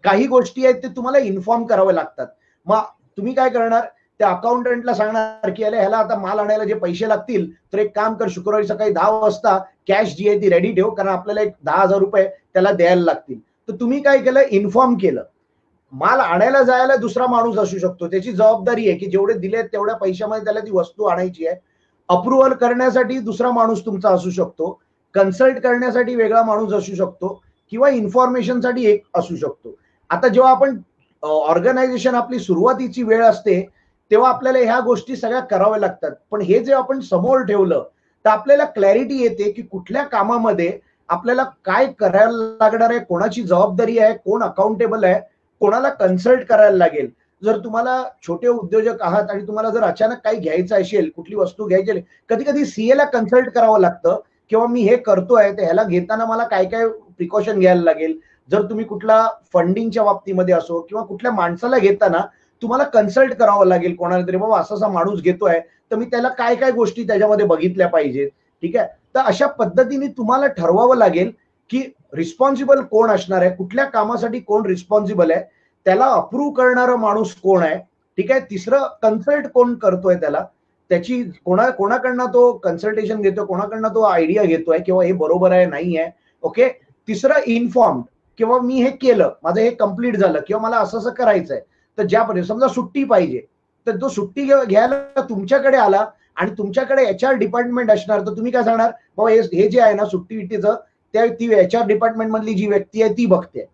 काही गोष्टी आहेत ते तुम्हाला इन्फॉर्म करावे लागतात. मग तुम्ही काय करणार, त्या अकाउंटंटला सांगणार की ह्याला आता माल आणायला जे पैसे लागतील, तर एक काम कर, शुक्रवारी सकाळी 10 वाजता कॅश जी आहे ती रेडी ठेव, कारण आपल्याला एक 10,000 रुपये त्याला द्यायला लागतील. तर तुम्ही काय केलं, इन्फॉर्म केलं. माल आणायला जायला दुसरा माणूस असू शकतो, त्याची जबाबदारी आहे की जेवढे दिले तेवढ्या पैशामध्ये त्याला ती वस्तू आणायची आहे. अप्रुव्हल करण्यासाठी दुसरा माणूस तुमचा असू शकतो, कन्सल्ट करण्यासाठी वेगळा माणूस असू शकतो, किंवा इन्फॉर्मेशनसाठी एक असू शकतो. आता जेव्हा आपण ऑर्गनायझेशन आपली सुरुवातीची वेळ असते तेव्हा आपल्याला ह्या गोष्टी सगळ्या कराव्या लागतात. पण हे जे आपण समोर ठेवलं तर आपल्याला क्लॅरिटी येते की कुठल्या कामामध्ये आपल्याला काय करायला लागणार आहे, कोणाची जबाबदारी आहे, कोण अकाउंटेबल आहे, कोणाला कन्सल्ट करायला लागेल. जर तुम्हाला छोटे उद्योजक आहात आणि तुम्हाला जर अचानक काही घ्यायचं असेल, कुठली वस्तू घ्यायची असेल, कधी कधी सीए ला कन्सल्ट करावं लागतं किंवा मी हे करतोय तर ह्याला घेताना मला काय काय प्रिकॉशन घ्यायला लागेल. जर तुम्ही कुठला फंडिंगच्या बाबतीमध्ये असो किंवा कुठल्या माणसाला घेताना तुम्हाला कन्सल्ट करावं लागेल कोणाला तरी, बाबा असा असा माणूस घेतोय तर मी त्याला काय काय गोष्टी त्याच्यामध्ये बघितल्या पाहिजेत. ठीक आहे, तर अशा पद्धतीने तुम्हाला ठरवावं लागेल की रिस्पॉन्सिबल कोण असणार आहे, कुठल्या कामासाठी कोण रिस्पॉन्सिबल आहे, त्याला अप्रूव्ह करणारा माणूस कोण आहे. ठीक आहे, तिसरं कन्सल्ट कोण करतोय त्याला, त्याची कोणाकडनं तो कन्सल्टेशन घेतोय, कोणाकडनं तो आयडिया घेतोय किंवा हे बरोबर आहे नाही आहे. ओके, तिसरं इन्फॉर्म्ड किंवा मी हे केलं, माझं हे कम्प्लीट झालं, किंवा मला असं असं करायचंय, तर ज्यापर्यंत समजा सुट्टी पाहिजे, तर तो सुट्टी घ्यायला तुमच्याकडे आला आणि तुमच्याकडे HR डिपार्टमेंट असणार, तर तुम्ही काय सांगणार, बाबा हे जे आहे ना सुट्टी विट्टीचं, ती HR डिपार्टमेंट मधली जी व्यक्ती आहे ती बघते.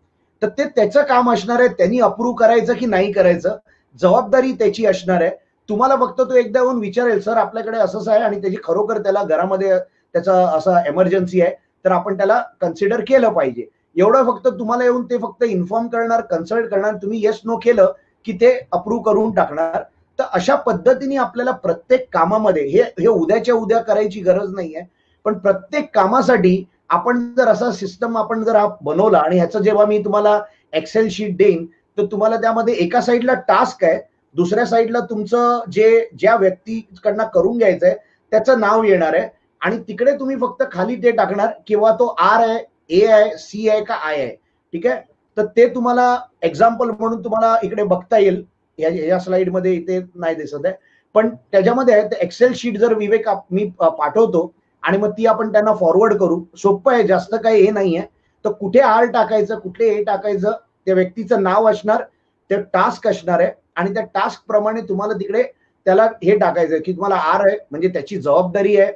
तर ते त्याचं काम असणार आहे, त्यांनी अप्रूव्ह करायचं की नाही करायचं, जबाबदारी त्याची असणार आहे. तुम्हाला फक्त तो एकदा येऊन विचारेल, सर आपल्याकडे असंच आहे आणि त्याची खरोखर त्याला घरामध्ये त्याचा असं एमर्जन्सी आहे, तर आपण त्याला कन्सिडर केलं पाहिजे. एवढं फक्त तुम्हाला येऊन ते फक्त इन्फॉर्म करणार, कन्सल्ट करणार, तुम्ही येस नो केलं की ते अप्रूव्ह करून टाकणार. तर अशा पद्धतीने आपल्याला प्रत्येक कामामध्ये हे उद्याच्या उद्या करायची गरज नाहीये, पण प्रत्येक कामासाठी आपण जर असा सिस्टम आपण जर बनवला, आणि ह्याचं जेव्हा मी तुम्हाला एक्सेल शीट देईन, तर तुम्हाला त्यामध्ये एका साईडला टास्क आहे, दुसऱ्या साईडला तुमचं ज्या व्यक्तीकडनं करून घ्यायचंय त्याचं नाव येणार आहे, आणि तिकडे तुम्ही फक्त खाली ते टाकणार, किंवा तो R आहे, A आहे, C आहे का I आहे. ठीक आहे, तर ते तुम्हाला एक्झाम्पल म्हणून तुम्हाला इकडे बघता येईल, या स्लाइड मध्ये इथे नाही दिसत आहे, पण त्याच्यामध्ये एक्सेल शीट जर विवेक मी पाठवतो आणि मग ती आपण त्यांना फॉरवर्ड करू, सोपं आहे, जास्त काही हे नाहीये. तर कुठे R टाकायचं, कुठे A टाकायचं, त्या व्यक्तीचं नाव असणार, ते टास्क असणार आहे, आणि त्या टास्क प्रमाणे तुम्हाला तिकडे त्याला हे टाकायचं की तुम्हाला R आहे म्हणजे त्याची जबाबदारी आहे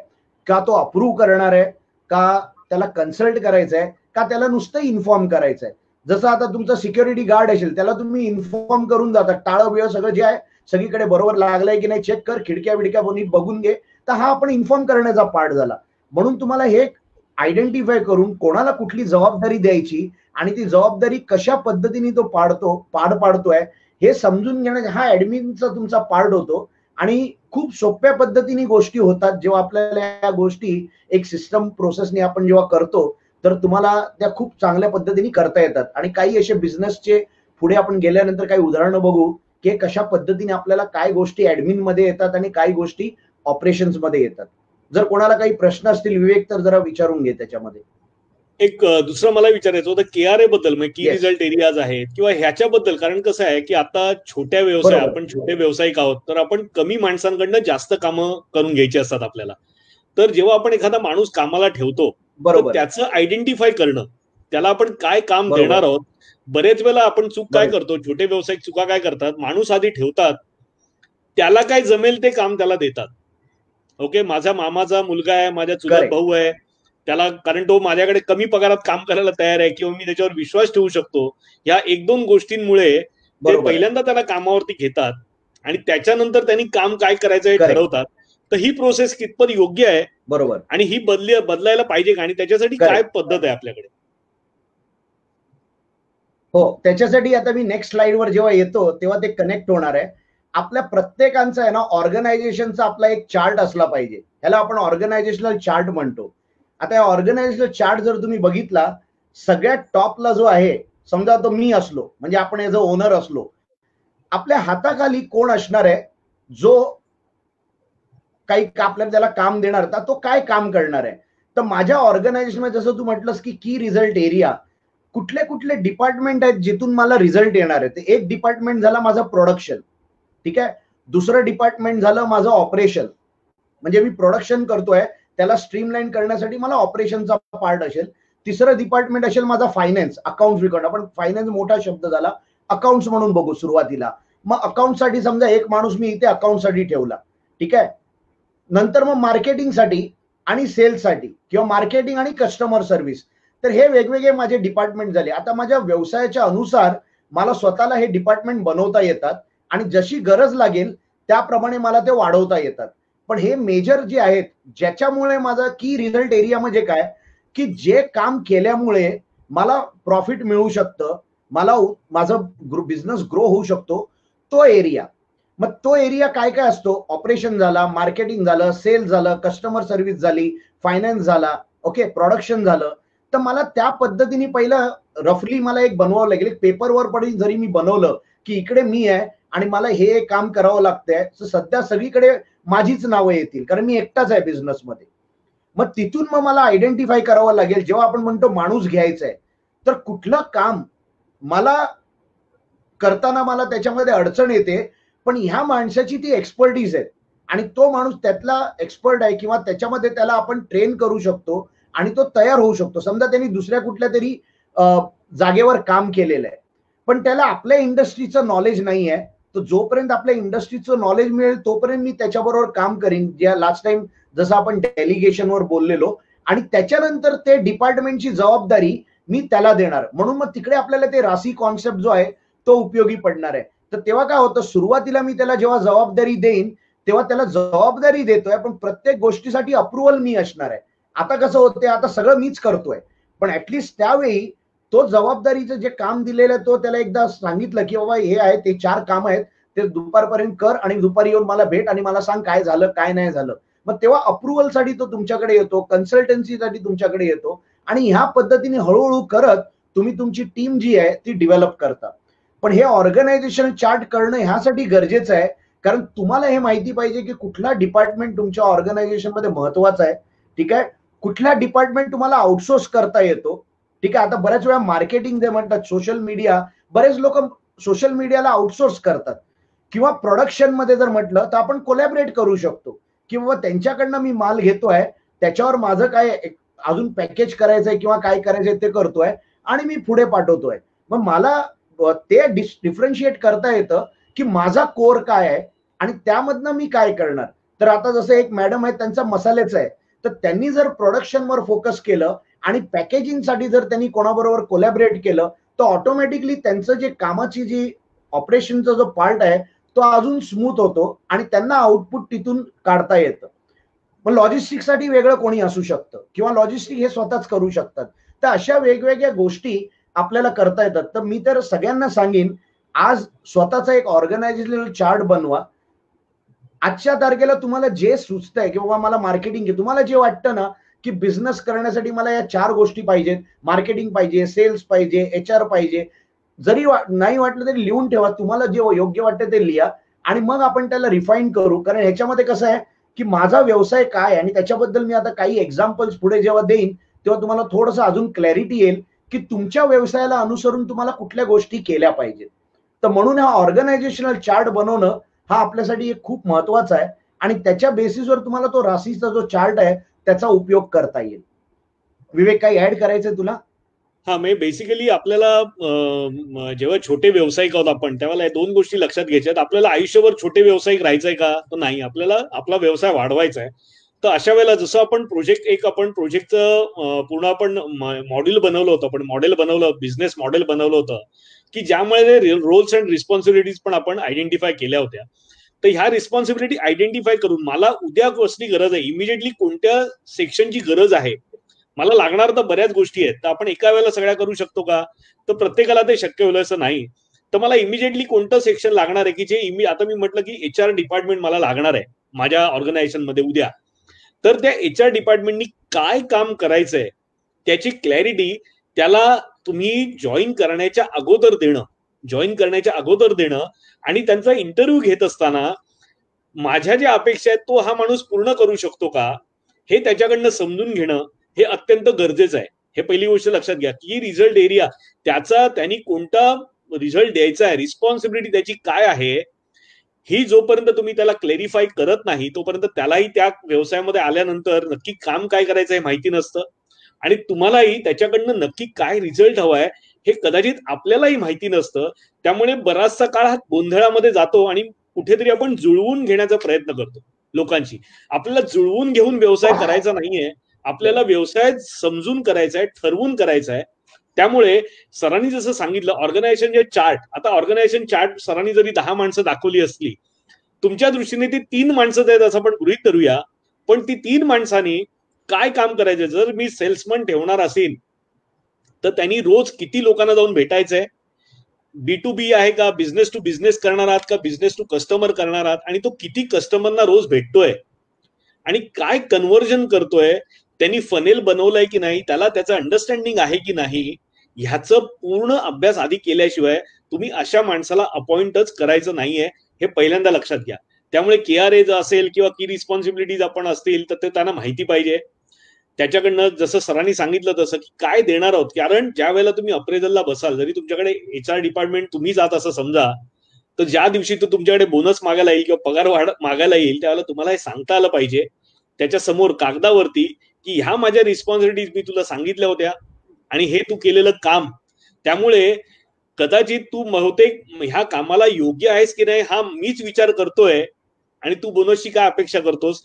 का, तो अप्रूव्ह करणार आहे का, त्याला कन्सल्ट करायचं आहे का, त्याला नुसतं इन्फॉर्म करायचं आहे. जसं आता तुमचा सिक्युरिटी गार्ड असेल, त्याला तुम्ही इन्फॉर्म करून जातात, टाळं बिळं सगळं जे आहे सगळीकडे बरोबर लागलंय की नाही चेक कर, खिडक्या बिडक्या बघून घे. तर हा आपण इन्फॉर्म करण्याचा पार्ट झाला. म्हणून तुम्हाला हे आयडेंटिफाय करून कोणाला कुठली जबाबदारी द्यायची आणि ती जबाबदारी कशा पद्धतीने तो पार पाडतोय हे समजून घेण्याचा हा ऍडमिनचा तुमचा पार्ट होतो. आणि खूप सोप्या पद्धतीने गोष्टी होतात जेव्हा आपल्याला या गोष्टी एक सिस्टम प्रोसेसने आपण जेव्हा करतो, तर तुम्हाला त्या खूप चांगल्या पद्धतीने करता येतात. आणि काही असे बिझनेसचे पुढे आपण गेल्यानंतर काही उदाहरणं बघू की कशा पद्धतीने आपल्याला काय गोष्टी ऍडमिन मध्ये येतात आणि काय गोष्टी ऑपरेशन्स मध्ये येतात. जर कोणाला काही प्रश्न असतील विवेक, तर जरा विचारून घे त्याच्यामध्ये. एक दुसरं मला विचारायचं होतं KRA बद्दल, म्हणजे की रिझल्ट एरियाज आहेत किंवा ह्याच्याबद्दल. कारण कसं आहे की आता छोट्या व्यवसाय, आपण छोटे व्यावसायिक आहोत, तर आपण कमी माणसांकडनं जास्त कामं करून घ्यायची असतात आपल्याला. तर जेव्हा आपण एखादा माणूस कामाला ठेवतो, तर त्याचं आयडेंटिफाय करणं, त्याला आपण काय काम देणार आहोत. बरेच वेळेला आपण चूक काय करतो, छोटे व्यावसायिक चुका काय करतात, माणूस आधी ठेवतात, त्याला काय जमेल ते काम त्याला देतात. ओके, माझ्या मामाचा मुलगा आहे, माझ्या चुलत भाऊ आहे, त्याला, कारण तो माझ्याकडे कमी पगारात काम करायला तयार आहे किंवा मी त्याच्यावर विश्वास ठेवू शकतो, या एक दोन गोष्टींमुळे ते पहिल्यांदा त्याला कामावरती घेतात आणि त्याच्यानंतर त्यांनी काम काय करायचं हे ठरवतात. तर ही प्रोसेस कितपत योग्य आहे, बरोबर, आणि ही बदलायला पाहिजे का, आणि त्याच्यासाठी काय पद्धत आहे आपल्याकडे. हो, त्याच्यासाठी आता मी नेक्स्ट स्लाइडवर जेव्हा येतो तेव्हा ते कनेक्ट होणार आहे. आपल्या प्रत्येकांचा आहे ना ऑर्गनायझेशनचा आपला एक चार्ट असला पाहिजे, ह्याला आपण ऑर्गनायझेशनल चार्ट म्हणतो. आता या ऑर्गनायझेशनल चार्ट जर तुम्ही बघितला, सगळ्यात टॉपला जो आहे, समजा तो मी असलो, म्हणजे आपण एज अ ओनर असलो, आपल्या हाताखाली कोण असणार आहे जो काही आपल्याला त्याला काम देणार, तर तो काय काम करणार आहे. तर माझ्या ऑर्गनायझेशनमध्ये जसं तू म्हटलंस की की रिझल्ट एरिया, कुठले कुठले डिपार्टमेंट आहेत जिथून मला रिझल्ट येणार आहे. एक डिपार्टमेंट झाला माझं प्रोडक्शन, ठीक आहे. दुसरं डिपार्टमेंट झालं माझं ऑपरेशन, म्हणजे मी प्रोडक्शन करतोय त्याला स्ट्रीमलाईन करण्यासाठी मला ऑपरेशनचा पार्ट असेल. तिसरं डिपार्टमेंट असेल माझा फायनान्स, अकाउंट्स बिकॉन्ट, आपण फायनान्स मोठा शब्द झाला, अकाउंट्स म्हणून बघू सुरुवातीला. मग अकाउंटसाठी समजा एक माणूस मी इथे अकाउंटसाठी ठेवला, ठीक आहे. नंतर मग मार्केटिंगसाठी आणि सेल्ससाठी, किंवा मार्केटिंग आणि कस्टमर सर्व्हिस. तर हे वेगवेगळे माझे डिपार्टमेंट झाले. आता माझ्या व्यवसायाच्या अनुसार मला स्वतःला हे डिपार्टमेंट बनवता येतात आणि जशी गरज लागेल त्याप्रमाणे मला ते वाढवता येतात. पण हे मेजर जे आहेत ज्याच्यामुळे माझा की रिझल्ट एरिया म्हणजे काय, की जे काम केल्यामुळे मला प्रॉफिट मिळू शकतं, मला माझं बिझनेस ग्रो होऊ शकतो, तो एरिया. मग तो एरिया काय काय असतो, ऑपरेशन झाला, मार्केटिंग झालं, सेल्स झालं, कस्टमर सर्व्हिस झाली, फायनान्स झाला, ओके, प्रोडक्शन झालं. तर मला त्या पद्धतीने पहिलं रफली मला एक बनवावं लागेल, पेपरवर पण जरी मी बनवलं की इकडे मी आहे आणि मला हे काम करावं लागतंय, तर सध्या सगळीकडे माझीच नावं येतील कारण मी एकटाच आहे बिझनेसमध्ये. मग तिथून मग मला आयडेंटिफाय करावं लागेल, जेव्हा आपण म्हणतो माणूस घ्यायचा आहे, तर कुठलं काम मला करताना मला त्याच्यामध्ये अडचण येते, पण ह्या माणसाची ती एक्सपर्टीज आहे आणि तो माणूस त्यातला एक्सपर्ट आहे किंवा त्याच्यामध्ये त्याला आपण ट्रेन करू शकतो आणि तो तयार होऊ शकतो. समजा त्यांनी दुसऱ्या कुठल्या तरी जागेवर काम केलेलं आहे, पण त्याला आपल्या इंडस्ट्रीचं नॉलेज नाही आहे. तर जोपर्यंत आपल्या इंडस्ट्रीचं नॉलेज मिळेल तोपर्यंत मी त्याच्याबरोबर काम करीन, ज्या लास्ट टाइम जसं आपण डेलिगेशनवर बोललेलो, आणि त्याच्यानंतर ते डिपार्टमेंटची जबाबदारी मी त्याला देणार. म्हणून मग तिकडे आपल्याला ते राशी कॉन्सेप्ट जो आहे तो उपयोगी पडणार आहे. तर तेव्हा काय होतं, सुरुवातीला मी त्याला जेव्हा जबाबदारी देईन तेव्हा त्याला जबाबदारी देतोय, पण प्रत्येक गोष्टीसाठी अप्रुव्हल मी असणार आहे. आता कसं होते, आता सगळं मीच करतोय, पण ऍटलिस्ट त्यावेळी तो जबाबदारीचं जे काम दिलेलं आहे तो त्याला एकदा सांगितलं की बाबा हे आहे, ते 4 काम आहेत, ते दुपारपर्यंत कर आणि दुपारी येऊन मला भेट आणि मला सांग काय झालं काय नाही झालं. मग तेव्हा अप्रुव्हलसाठी तो तुमच्याकडे येतो, कन्सल्टन्सीसाठी तुमच्याकडे येतो, आणि ह्या पद्धतीने हळूहळू करत तुम्ही तुमची टीम जी आहे ती डेव्हलप करता. पण हे ऑर्गनायझेशन चार्ट करणं ह्यासाठी गरजेचं आहे, कारण तुम्हाला हे माहिती पाहिजे की कुठला डिपार्टमेंट तुमच्या ऑर्गनायझेशन मध्ये महत्वाचा आहे. ठीक आहे, कुठला डिपार्टमेंट तुम्हाला आउटसोर्स करता येतो. ठीक आहे, आता बऱ्याच वेळा मार्केटिंग जे म्हणतात, सोशल मीडिया, बरेच लोक सोशल मीडियाला आउटसोर्स करतात. किंवा प्रोडक्शन मध्ये जर म्हटलं तर आपण कोलॅबरेट करू शकतो, किंवा त्यांच्याकडनं मी माल घेतोय, त्याच्यावर माझं काय अजून पॅकेज करायचंय किंवा काय करायचंय ते करतोय आणि मी पुढे पाठवतोय. मग मला ते डिफरन्शिएट करता येतं की माझा कोर काय आहे आणि त्यामधनं मी काय करणार. तर आता जसं एक मॅडम आहे, त्यांचा मसाल्याचं आहे, तर त्यांनी जर प्रोडक्शनवर फोकस केलं आणि पॅकेजिंगसाठी जर त्यांनी कोणाबरोबर कोलॅबरेट केलं तर ऑटोमॅटिकली त्यांचं जे कामाची जी ऑपरेशनचा जो पार्ट आहे तो अजून स्मूथ होतो आणि त्यांना आउटपुट तिथून काढता येतं. मग लॉजिस्टिकसाठी वेगळं कोणी असू शकतं किंवा लॉजिस्टिक हे स्वतःच करू शकतात. तर अशा वेगवेगळ्या गोष्टी आपल्याला करता येतात. तर मी तर सगळ्यांना सांगेन, आज स्वतःचा एक ऑर्गनायझेशनल चार्ट बनवा. आजच्या तारखेला तुम्हाला जे सुचतंय की बाबा मला मार्केटिंग, तुम्हाला जे वाटतं ना की बिझनेस करण्यासाठी मला या 4 गोष्टी पाहिजेत, मार्केटिंग पाहिजे, सेल्स पाहिजे, HR पाहिजे, जरी नाही वाटलं तरी लिहून ठेवा. तुम्हाला जे योग्य वाटतं ते लिहा आणि मग आपण त्याला रिफाईन करू. कारण ह्याच्यामध्ये कसं आहे की माझा व्यवसाय काय आणि त्याच्याबद्दल मी आता काही एक्झाम्पल्स पुढे जेव्हा देईन तेव्हा तुम्हाला थोडंसं अजून क्लॅरिटी येईल की तुमच्या व्यवसायाला अनुसरून तुम्हाला कुठल्या गोष्टी केल्या पाहिजेत. तर म्हणून हा ऑर्गनायझेशनल चार्ट बनवणं हा आपल्यासाठी एक खूप महत्वाचा आहे आणि त्याच्या बेसिसवर तुम्हाला तो राशीचा जो चार्ट आहे त्याचा उपयोग करता येईल. विवेक, काही ऍड करायचंय तुला? हा, म्हणजे बेसिकली आपल्याला जेव्हा छोटे व्यावसायिक आहोत आपण, तेव्हा 2 गोष्टी लक्षात घ्यायच्यात. आपल्याला आयुष्यभर छोटे व्यावसायिक राहायचंय का? तर नाही, आपल्याला आपला व्यवसाय वाढवायचा आहे. तर अशा वेळेला जसं आपण प्रोजेक्टचं पूर्ण आपण मॉड्यूल बनवलं होतं, आपण मॉडेल बनवलं, बिझनेस मॉडेल बनवलं होतं की ज्यामुळे रोल्स अँड रिस्पॉन्सिबिलिटीज पण आपण आयडेंटिफाय केल्या होत्या. तर ह्या रिस्पॉन्सिबिलिटी आयडेंटिफाय करून मला उद्या कसली गरज आहे, इमिडिएटली कोणत्या सेक्शनची गरज आहे, मला लागणार तर बऱ्याच गोष्टी आहेत, तर आपण एका वेळेला सगळ्या करू शकतो का? तर प्रत्येकाला ते शक्य होईल असं नाही. तर मला इमिडिएटली कोणतं सेक्शन लागणार आहे की जे आता मी म्हटलं की HR डिपार्टमेंट मला लागणार आहे माझ्या ऑर्गनायझेशन मध्ये उद्या. तर त्या HR डिपार्टमेंटनी काय काम करायचंय त्याची क्लॅरिटी त्याला तुम्ही जॉईन करण्याच्या अगोदर देणं आणि त्यांचा इंटरव्ह्यू घेत असताना माझ्या ज्या अपेक्षा आहेत तो हा माणूस पूर्ण करू शकतो का हे त्याच्याकडनं समजून घेणं हे अत्यंत गरजेचं आहे. हे पहिली गोष्ट लक्षात घ्या की रिझल्ट एरिया त्यांनी कोणता रिझल्ट द्यायचा आहे, रिस्पॉन्सिबिलिटी त्याची काय आहे, ही जोपर्यंत तुम्ही त्याला क्लेरिफाय करत नाही तोपर्यंत त्यालाही त्या व्यवसायामध्ये आल्यानंतर नक्की काम काय करायचं हे माहिती नसतं आणि तुम्हालाही त्याच्याकडनं नक्की काय रिझल्ट हवाय हे कदाचित आपल्यालाही माहिती नसतं. त्यामुळे बराचसा काळ हा गोंधळामध्ये जातो आणि कुठेतरी आपण जुळवून घेण्याचा प्रयत्न करतो लोकांची. आपल्याला जुळवून घेऊन व्यवसाय करायचा नाहीये, आपल्याला व्यवसाय समजून करायचा आहे, ठरवून करायचा आहे. त्यामुळे सरांनी जसं सांगितलं ऑर्गनायझेशन जे चार्ट, आता ऑर्गनायझेशन चार्ट सरांनी जरी 10 माणसं दाखवली असली, तुमच्या दृष्टीने ती 3 माणसं आहेत असं आपण गृहीत धरूया, पण ती 3 माणसांनी काय काम करायचं? जर मी सेल्समन ठेवणार असेल तर त्यांनी रोज किती लोकांना जाऊन भेटायचंय, B2B आहे का, बिझनेस टू बिझनेस करणार आहात का बिझनेस टू कस्टमर करणार आहात, आणि तो किती कस्टमरना रोज भेटतोय आणि काय कन्व्हर्जन करतोय, त्यांनी फनेल बनवलंय की नाही, त्याला त्याचं अंडरस्टँडिंग आहे की नाही, ह्याचं पूर्ण अभ्यास आधी केल्याशिवाय तुम्ही अशा माणसाला अपॉइंटच करायचं नाहीये, हे पहिल्यांदा लक्षात घ्या. त्यामुळे KRA जर असेल किंवा की रिस्पॉन्सिबिलिटीज आपण असतील तर ते त्यांना माहिती पाहिजे. त्याच्याकडनं जसं सरांनी सांगितलं तसं की काय देणार आहोत, कारण ज्या वेळेला तुम्ही अप्रेझलला बसाल, जरी तुमच्याकडे HR डिपार्टमेंट तुम्ही जात असं समजा, तर ज्या दिवशी तो तुमच्याकडे बोनस मागायला येईल किंवा पगार वाढ मागायला येईल त्यावेळेला तुम्हाला हे सांगता आलं पाहिजे त्याच्या समोर कागदावरती की ह्या माझ्या रिस्पॉन्सिबिलिटीज मी तुला सांगितल्या होत्या आणि हे तू केलेलं काम त्यामुळे कदाचित तू बहुतेक ह्या कामाला योग्य आहेस की नाही हा मीच विचार करतोय आणि तू बोनसची काय अपेक्षा करतोस,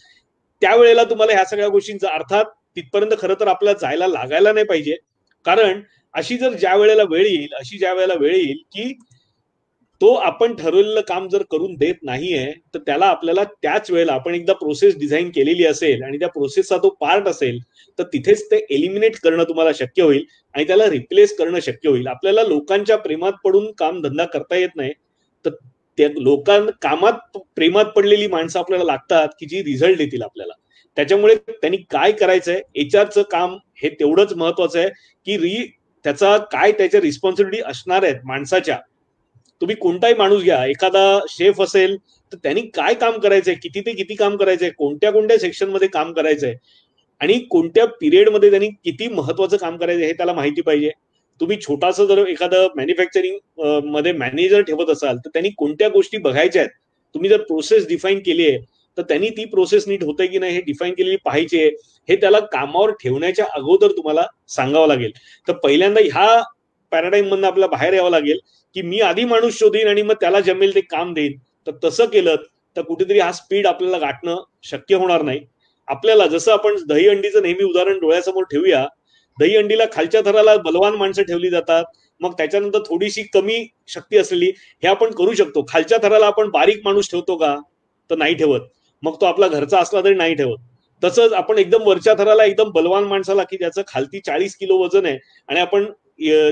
त्यावेळेला तुम्हाला ह्या सगळ्या गोष्टींचा अर्थात तिथपर्यंत खरं तर आपल्याला जायला लागायला नाही पाहिजे. कारण अशी जर ज्या वेळेला वेळ येईल की तो आपण ठरवलेलं काम जर करून देत नाहीये तर त्याला आपल्याला त्याच वेळेला आपण एकदा प्रोसेस डिझाईन केलेली असेल आणि त्या प्रोसेसचा तो पार्ट असेल तर तिथेच ते एलिमिनेट करणं तुम्हाला शक्य होईल आणि त्याला रिप्लेस करणं शक्य होईल. आपल्याला लोकांच्या प्रेमात पडून काम धंदा करता येत नाही, तर त्या कामात प्रेमात पडलेली माणसं आपल्याला लागतात की जी रिझल्ट देतील आपल्याला. त्याच्यामुळे त्यांनी काय करायचंय, एचआरचं काम हे तेवढंच महत्वाचं आहे की त्याचा काय त्याच्या रिस्पॉन्सिबिलिटी असणार आहेत माणसाच्या. तुम्ही कोणताही माणूस घ्या, एखादा शेफ असेल तर त्यांनी काय काम करायचंय, किती ते किती काम करायचंय, कोणत्या कोणत्या सेक्शन मध्ये काम करायचंय आणि कोणत्या पिरियडमध्ये त्यांनी किती महत्वाचं काम करायचं हे त्याला माहिती पाहिजे. तुम्ही छोटासा जर एखादं मॅन्युफॅक्चरिंग मध्ये मॅनेजर ठेवत असाल तर त्यांनी कोणत्या गोष्टी बघायच्या आहेत, तुम्ही जर प्रोसेस डिफाईन केली आहे तर त्यांनी ती प्रोसेस नीट होते की नाही हे डिफाईन केलेली पाहिजे, हे त्याला कामावर ठेवण्याच्या अगोदर तुम्हाला सांगावं लागेल. तर पहिल्यांदा ह्या पॅराडाईम मधून आपल्याला बाहेर यावं लागेल की मी आधी माणूस शोधीन आणि मग त्याला जमेल ते काम देईन. तर तसं केलं तर कुठेतरी हा स्पीड आपल्याला गाठणं शक्य होणार नाही. आपल्याला जसं आपण दही अंडीचं नेहमी उदाहरण डोळ्यासमोर ठेवूया, दही अंडीला खालच्या थराला बलवान माणसं ठेवली जातात, मग त्याच्यानंतर थोडीशी कमी शक्ती असलेली, हे आपण करू शकतो. खालच्या थराला आपण बारीक माणूस ठेवतो का, तर नाही ठेवत, मग तो आपला घरचा असला तरी नाही ठेवत. तसंच आपण एकदम वरच्या थराला एकदम बलवान माणसाला की ज्याचं खालती 40 किलो वजन आहे आणि आपण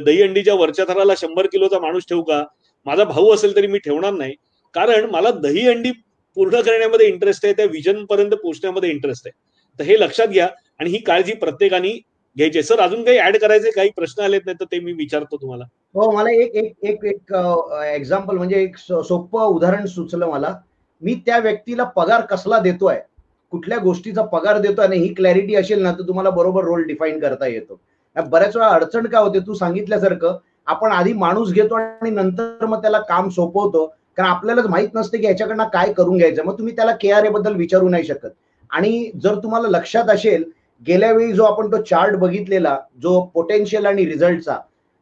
दही अंडीच्या वरच्या थराला 100 किलोचा माणूस ठेवू का, माझा भाऊ असेल तरी मी ठेवणार नाही. कारण मला दही अंडी पूर्ण करण्यामध्ये इंटरेस्ट आहे, त्या विजन पर्यंत पोहोचण्यामध्ये इंटरेस्ट आहे. तर हे लक्षात घ्या आणि ही काळजी प्रत्येकाने घ्यायची. सर अजून काही ऍड करायचे, काही प्रश्न आलेत नाही तर ते मी विचारतो तुम्हाला. हो, मला एक एक एक एक एक्झाम्पल म्हणजे एक सोपं उदाहरण सुचलं मला. मी त्या व्यक्तीला पगार कसला देतोय, कुठल्या गोष्टीचा पगार देतोय आणि ही क्लॅरिटी असेल ना तर तुम्हाला बरोबर रोल डिफाईन करता येतो. बऱ्याच वेळा अडचण काय होते, तू सांगितल्यासारखं आपण आधी माणूस घेतो आणि नंतर मग त्याला काम सोपवतो, कारण आपल्यालाच माहित नसते की याच्याकडनं काय करून घ्यायचं. मग तुम्ही त्याला KRA बद्दल विचारू नाही शकत. आणि जर तुम्हाला लक्षात असेल, गेल्या वेळी जो आपण तो चार्ट बघितलेला, जो पोटेन्शियल आणि रिझल्टचा,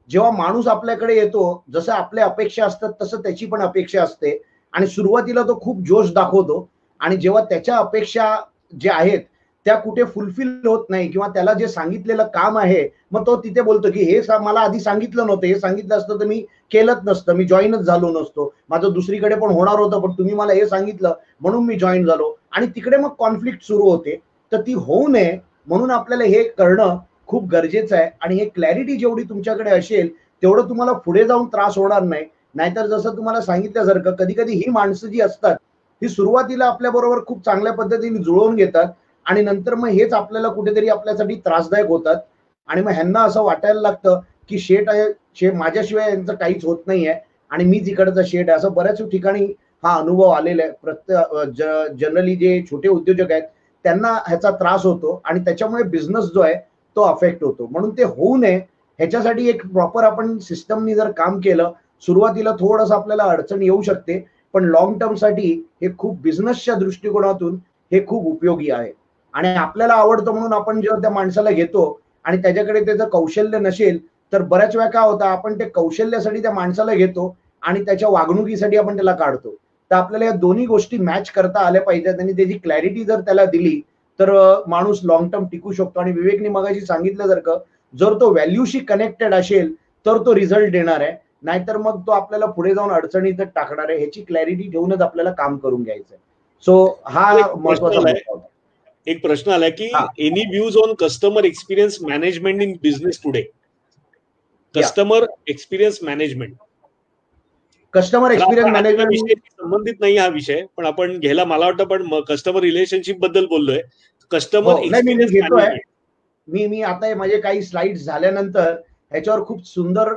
जेव्हा माणूस आपल्याकडे येतो, जसं आपल्या अपेक्षा असतात तसं त्याची पण अपेक्षा असते आणि सुरुवातीला तो खूप जोश दाखवतो आणि जेव्हा त्याच्या अपेक्षा जे आहेत त्या कुठे फुलफिल होत नाही किंवा त्याला जे सांगितलेलं काम आहे मग तो तिथे बोलतो की हे मला आधी सांगितलं नव्हतं, हे सांगितलं असतं तर मी केलंच नसतं, मी जॉईनच झालो नसतो, माझं दुसरीकडे पण होणार होतं पण तुम्ही मला हे सांगितलं म्हणून मी जॉईन झालो. आणि तिकडे मग कॉन्फ्लिक्ट सुरू होते. तर ती होऊ नये म्हणून आपल्याला हे करणं खूप गरजेचं आहे आणि हे क्लॅरिटी जेवढी तुमच्याकडे असेल तेवढं तुम्हाला पुढे जाऊन त्रास होणार नाही. नाहीतर जसं तुम्हाला सांगितल्यासारखं कधी कधी ही माणसं जी असतात ही सुरुवातीला आपल्या बरोबर खूप चांगल्या पद्धतीने जुळवून घेतात आणि नंतर मग हेच आपल्याला कुठेतरी आपल्यासाठी त्रासदायक होतात आणि मग ह्यांना असं वाटायला लागतं की शेट आहे, शेट माझ्याशिवाय यांचं काहीच होत नाहीये आणि मीच इकडचा शेट आहे. असं बऱ्याच ठिकाणी हा अनुभव आलेला आहे. प्रत्येक जनरली जे छोटे उद्योजक आहेत त्यांना ह्याचा त्रास होतो आणि त्याच्यामुळे बिझनेस जो आहे तो अफेक्ट होतो. म्हणून ते होऊ नये ह्याच्यासाठी एक प्रॉपर आपण सिस्टमनी जर काम केलं, सुरुवातीला थोडंसं आपल्याला अडचण येऊ शकते पण लॉंग टर्म साठी हे खूप बिझनेसच्या दृष्टिकोनातून हे खूप उपयोगी आहे. आणि आपल्याला आवडतं म्हणून आपण जेव्हा त्या माणसाला घेतो आणि त्याच्याकडे त्याचं कौशल्य नसेल तर बऱ्याच वेळा काय होतं, आपण ते कौशल्यासाठी त्या माणसाला घेतो आणि त्याच्या वागणुकीसाठी आपण त्याला काढतो. तर आपल्याला या दोन्ही गोष्टी मॅच करता आल्या पाहिजेत आणि त्याची क्लॅरिटी जर त्याला दिली तर माणूस लॉंग टर्म टिकू शकतो. आणि विवेकने मगाशी सांगितल्यासारखं जर तो व्हॅल्यूशी कनेक्टेड असेल तर तो रिझल्ट देणार आहे, नाहीतर मग तो आपल्याला पुढे जाऊन अडचणीत टाकणार आहे. ह्याची क्लॅरिटी ठेवूनच आपल्याला काम करून घ्यायचं आहे. सो हा महत्वाचा मुद्दा होता. एक प्रश्न आला की any views on customer experience management in business today. Customer experience management, customer experience management संबंधित नाही हा विषय, पण आपण घ्यायला मला वाटतं पण कस्टमर रिलेशनशिप बद्दल बोललोय. कस्टमर एक्सपिरियन्स मॅनेजमेंट मी आता माझे काही स्लाइड्स झाल्यानंतर ह्याच्यावर खूप सुंदर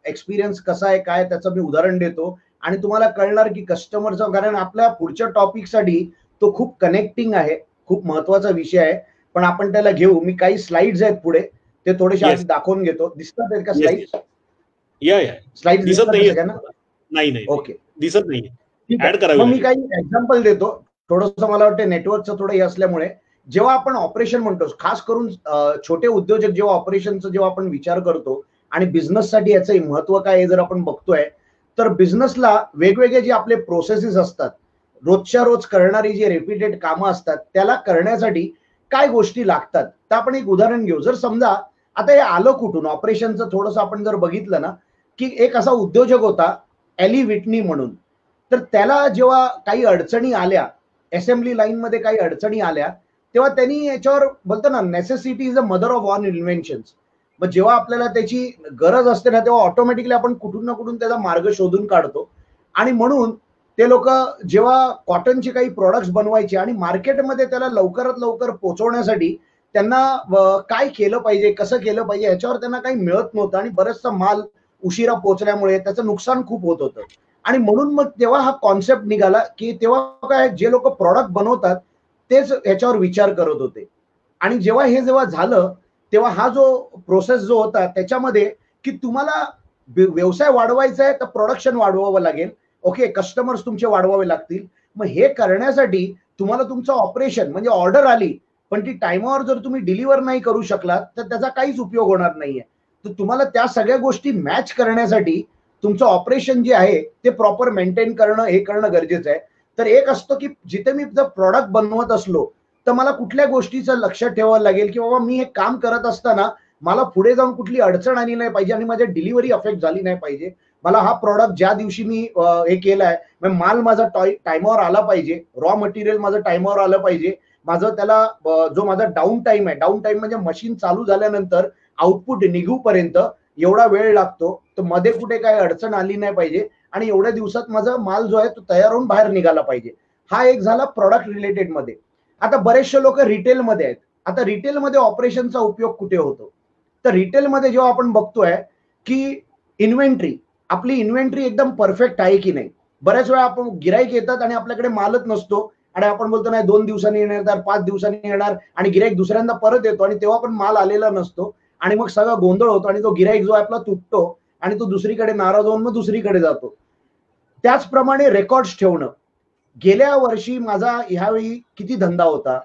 एक्सपिरियन्स कसा आहे काय त्याचं मी उदाहरण देतो आणि तुम्हाला कळणार की कस्टमरचं, कारण आपल्या पुढच्या टॉपिकसाठी तो खूप कनेक्टिंग आहे, खूप महत्वाचा विषय आहे. पण आपण त्याला घेऊ. मी काही स्लाइड्स आहेत पुढे, ते थोडेसे आधी दाखवून घेतो. दिसतात आहेत का स्लाइड्स? स्लाइड्स दिसत नाही. ओके, दिसत नाही. मग मी काही एक्झाम्पल देतो. थोडंसं मला वाटतं नेटवर्कचं थोडं हे असल्यामुळे जेव्हा आपण ऑपरेशन म्हणतो, खास करून छोटे उद्योजक जेव्हा ऑपरेशनचा जेव्हा आपण विचार करतो आणि बिझनेससाठी याचं महत्व काय हे जर आपण बघतोय तर बिझनेसला वेगवेगळे जे आपले प्रोसेसेस असतात, रोजच्या रोज करणारी जी रिपीटेड कामं असतात, त्याला करण्यासाठी काय गोष्टी लागतात. तर आपण एक उदाहरण घेऊ. जर समजा आता हे आलं कुठून ऑपरेशनचं, थोडंसं आपण जर बघितलं ना, की एक असा उद्योजक होता एली विटनी म्हणून. तर त्याला जेव्हा काही अडचणी आल्या, असेंब्ली लाईन मध्ये काही अडचणी आल्या, तेव्हा त्यांनी याच्यावर बोलतो ना, necessity is a mother of all इन्व्हेन्शन्स. मग जेव्हा आपल्याला त्याची गरज असते ना, तेव्हा ऑटोमॅटिकली आपण कुठून ना कुठून त्याचा मार्ग शोधून काढतो. आणि म्हणून ते लोक जेव्हा कॉटनचे काही प्रोडक्ट्स बनवायचे आणि मार्केटमध्ये त्याला लवकरात लवकर पोहोचवण्यासाठी त्यांना काय केलं पाहिजे, कसं केलं पाहिजे, याच्यावर त्यांना काही मिळत नव्हतं आणि बरेचसा माल उशिरा पोहोचल्यामुळे त्याचं नुकसान खूप होत होतं. आणि म्हणून मग तेव्हा हा कॉन्सेप्ट निघाला की तेव्हा काय, जे लोक प्रॉडक्ट बनवतात तेच याच्यावर विचार करत होते. आणि जेव्हा झालं तेव्हा हा जो प्रोसेस जो होता त्याच्यामध्ये की तुम्हाला व्यवसाय वाढवायचा आहे तर प्रोडक्शन वाढवावं लागेल. ओके, कस्टमर्स तुमचे वाढवावे लागतील. मग हे करण्यासाठी तुम्हाला तुमचं ऑपरेशन म्हणजे ऑर्डर आली पण ती टाइमावर जर तुम्ही डिलिव्हर नाही करू शकलात तर त्याचा काहीच उपयोग होणार नाहीये. तर तुम्हाला त्या सगळ्या गोष्टी मॅच करण्यासाठी तुमचं ऑपरेशन जे आहे ते प्रॉपर मेंटेन करणं, हे करणं गरजेचं आहे. तर एक असतं की जिथे मी जर प्रॉडक्ट बनवत असलो तर मला कुठल्या गोष्टीचं लक्ष ठेवावं लागेल की बाबा मी हे काम करत असताना मला पुढे जाऊन कुठली अडचण आली नाही पाहिजे आणि माझ्या डिलिव्हरी अफेक्ट झाली नाही पाहिजे. मला हा प्रॉडक्ट ज्या दिवशी मी हे केलाय, माल माझा टाइमावर आला पाहिजे, रॉ मटेरियल माझं टाइमावर आलं पाहिजे, माझं त्याला जो माझा डाऊन टाइम आहे, डाऊन टाइम म्हणजे मशीन चालू झाल्यानंतर आउटपुट निघूपर्यंत एवढा वेळ लागतो, तर मध्ये कुठे काही अडचण आली नाही पाहिजे आणि एवढ्या दिवसात माझा माल जो आहे तो तयार होऊन बाहेर निघाला पाहिजे. हा एक झाला प्रॉडक्ट रिलेटेड मध्ये. आता बरेचसे लोक रिटेलमध्ये आहेत. आता रिटेलमध्ये ऑपरेशनचा उपयोग कुठे होतो, तर रिटेलमध्ये जेव्हा आपण बघतोय की इन्व्हेंटरी, आपली इन्व्हेंटरी एकदम परफेक्ट आहे की नाही. बऱ्याच वेळा आपण गिराईक येतात आणि आपल्याकडे मालच नसतो आणि आपण बोलतो नाही 2 दिवसांनी येणार, 5 दिवसांनी येणार आणि गिराईक दुसऱ्यांदा परत येतो आणि तेव्हा पण माल आलेला नसतो आणि मग सगळा गोंधळ होतो आणि तो गिराईक जो आपला तुटतो आणि तो दुसरीकडे नाराज होऊन मग दुसरीकडे जातो. त्याचप्रमाणे रेकॉर्ड्स ठेवणं, गेल्या वर्षी माझा ह्यावेळी किती धंदा होता,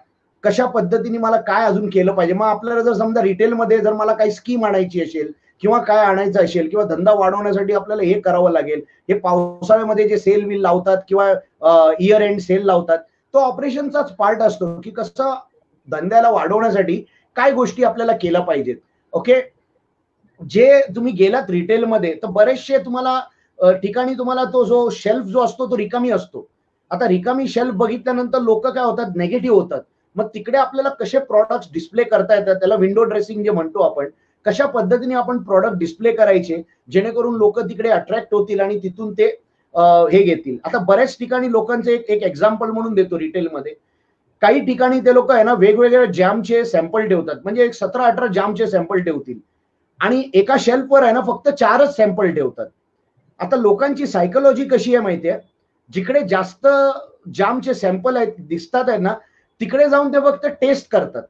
कशा पद्धतीने मला काय अजून केलं पाहिजे. मग आपल्याला जर समजा रिटेलमध्ये जर मला काही स्कीम आणायची असेल किंवा काय आणायचं असेल किंवा धंदा वाढवण्यासाठी आपल्याला हे करावं लागेल. हे पावसाळ्यामध्ये जे सेल विल लावतात किंवा इयर एंड सेल लावतात, तो ऑपरेशनचाच पार्ट असतो की कसं धंद्याला वाढवण्यासाठी काय गोष्टी आपल्याला केल्या पाहिजेत. ओके, जे तुम्ही गेलात रिटेलमध्ये तर बरेचसे तुम्हाला ठिकाणी तुम्हाला तो जो शेल्फ जो असतो तो रिकामी असतो. आता रिकामी शेल्फ बघितल्यानंतर लोक काय होतात, नेगेटिव्ह होतात. मग तिकडे आपल्याला कसे प्रॉडक्ट डिस्प्ले करता येतात, त्याला विंडो ड्रेसिंग जे म्हणतो आपण, कशा पद्धतीने आपण प्रॉडक्ट डिस्प्ले करायचे जेणेकरून लोक तिकडे अट्रॅक्ट होतील आणि तिथून ते हे घेतील. आता बऱ्याच ठिकाणी लोकांचे एक एक्झाम्पल म्हणून देतो, रिटेलमध्ये काही ठिकाणी ते लोक आहे ना वेगवेगळ्या जॅमचे सॅम्पल ठेवतात, म्हणजे एक 17-18 जॅमचे सॅम्पल ठेवतील आणि एका शेल्फवर आहे ना फक्त 4च सॅम्पल ठेवतात. आता लोकांची सायकोलॉजी कशी आहे माहितीये, जिकडे जास्त जामचे सॅम्पल आहेत दिसतात आहे ना तिकडे जाऊन ते फक्त टेस्ट करतात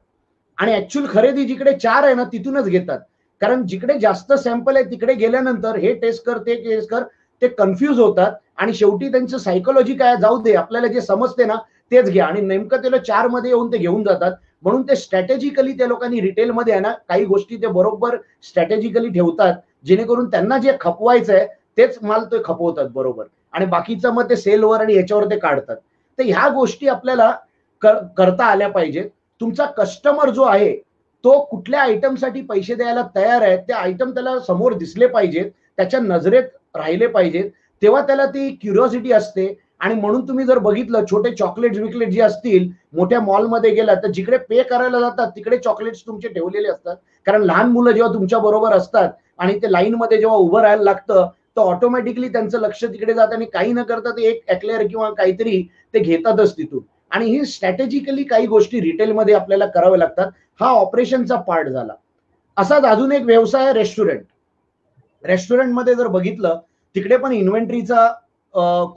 आणि ऍक्च्युअल खरेदी जिकडे 4 आहे ना तिथूनच घेतात. कारण जिकडे जास्त सॅम्पल आहे तिकडे गेल्यानंतर हे टेस्ट कर ते टेस्ट कर, ते कन्फ्युज होतात आणि शेवटी त्यांचं सायकोलॉजी काय, जाऊ दे आपल्याला जे समजते ना तेच घ्या, आणि नेमकं त्याला 4 मध्ये येऊन ते घेऊन जातात. म्हणून ते स्ट्रॅटेजिकली त्या लोकांनी रिटेलमध्ये आहे ना काही गोष्टी ते बरोबर स्ट्रॅटेजिकली ठेवतात जेणेकरून त्यांना जे खपवायचं आहे तेच माल ते खपवतात बरोबर आणि बाकीचं मग ते सेलवर आणि याच्यावर ते काढतात. तर ह्या गोष्टी आपल्याला करता आल्या पाहिजेत. तुमचा कस्टमर जो आहे तो कुठल्या आयटमसाठी पैसे द्यायला तयार आहे ते आयटम त्याला समोर दिसले पाहिजेत, त्याच्या नजरेत राहिले पाहिजेत, तेव्हा त्याला ती क्युरिओसिटी असते. आणि म्हणून तुम्ही जर बघितलं छोटे चॉकलेट्स विकलेट जे असतील मोठ्या मॉलमध्ये गेला तर जिकडे पे करायला जातात तिकडे चॉकलेट्स तुमचे ठेवलेले असतात. कारण लहान मुलं जेव्हा तुमच्या बरोबर असतात आणि ते लाईन मध्ये जेव्हा उभं राहायला लागतं तर ऑटोमॅटिकली त्यांचं लक्ष तिकडे जातं आणि काही न करता ते एक एक्लेअर किंवा काहीतरी ते घेतातच तिथून. आणि ही स्ट्रॅटेजिकली काही गोष्टी रिटेलमध्ये आपल्याला कराव्या लागतात. हा ऑपरेशनचा पार्ट झाला. असाच अजून एक व्यवसाय आहे रेस्टॉरंट. रेस्टॉरंटमध्ये जर बघितलं तिकडे पण इन्व्हेंटरीचा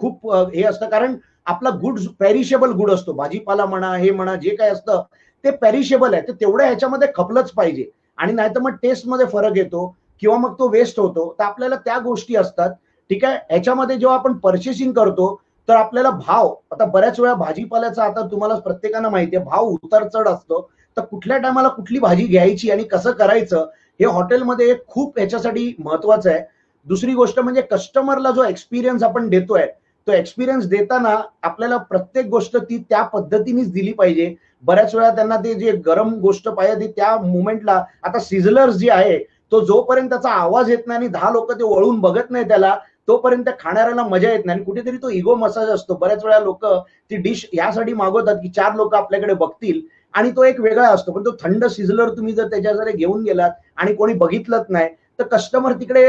खूप हे असतं, कारण आपला गुड पेरिशेबल गुड असतो, भाजीपाला म्हणा हे म्हणा जे काय असतं ते पेरिशेबल आहे, तर तेवढ्या ह्याच्यामध्ये खपलंच पाहिजे आणि नाही तर मग टेस्ट मध्ये फरक येतो किंवा मग तो वेस्ट होतो. तर आपल्याला त्या गोष्टी असतात. ठीक आहे, ह्याच्यामध्ये जेव्हा आपण पर्चेसिंग करतो तर आपल्याला भाव, आता बऱ्याच वेळा भाजीपाल्याचा आता तुम्हाला प्रत्येकाला माहिती आहे भाव उतार चढ असतो. तर कुठल्या टायमाला कुठली भाजी घ्यायची आणि कसं करायचं हे हॉटेलमध्ये खूप याच्यासाठी महत्वाचं आहे. दुसरी गोष्ट म्हणजे कस्टमरला जो एक्सपिरियन्स आपण देतोय तो एक्सपिरियन्स देताना आपल्याला प्रत्येक गोष्ट ती त्या पद्धतीनेच दिली पाहिजे. बऱ्याच वेळा त्यांना ते जे गरम गोष्ट पाहिजे ती त्या मुवमेंटला, आता सिझलर्स जी आहे तो जोपर्यंत त्याचा आवाज येत नाही आणि 10 लोक ते वळून बघत नाही त्याला, तोपर्यंत खाणाऱ्याला मजा येत नाही. आणि कुठेतरी तो इगो मसाज असतो. बऱ्याच वेळा लोक ती डिश यासाठी मागवतात की 4 लोक आपल्याकडे बघतील, आणि तो एक वेगळा असतो. पण तो थंड सिझलर तुम्ही जर त्याच्याकडे घेऊन गेलात आणि कोणी बघितलंच नाही तर कस्टमर तिकडे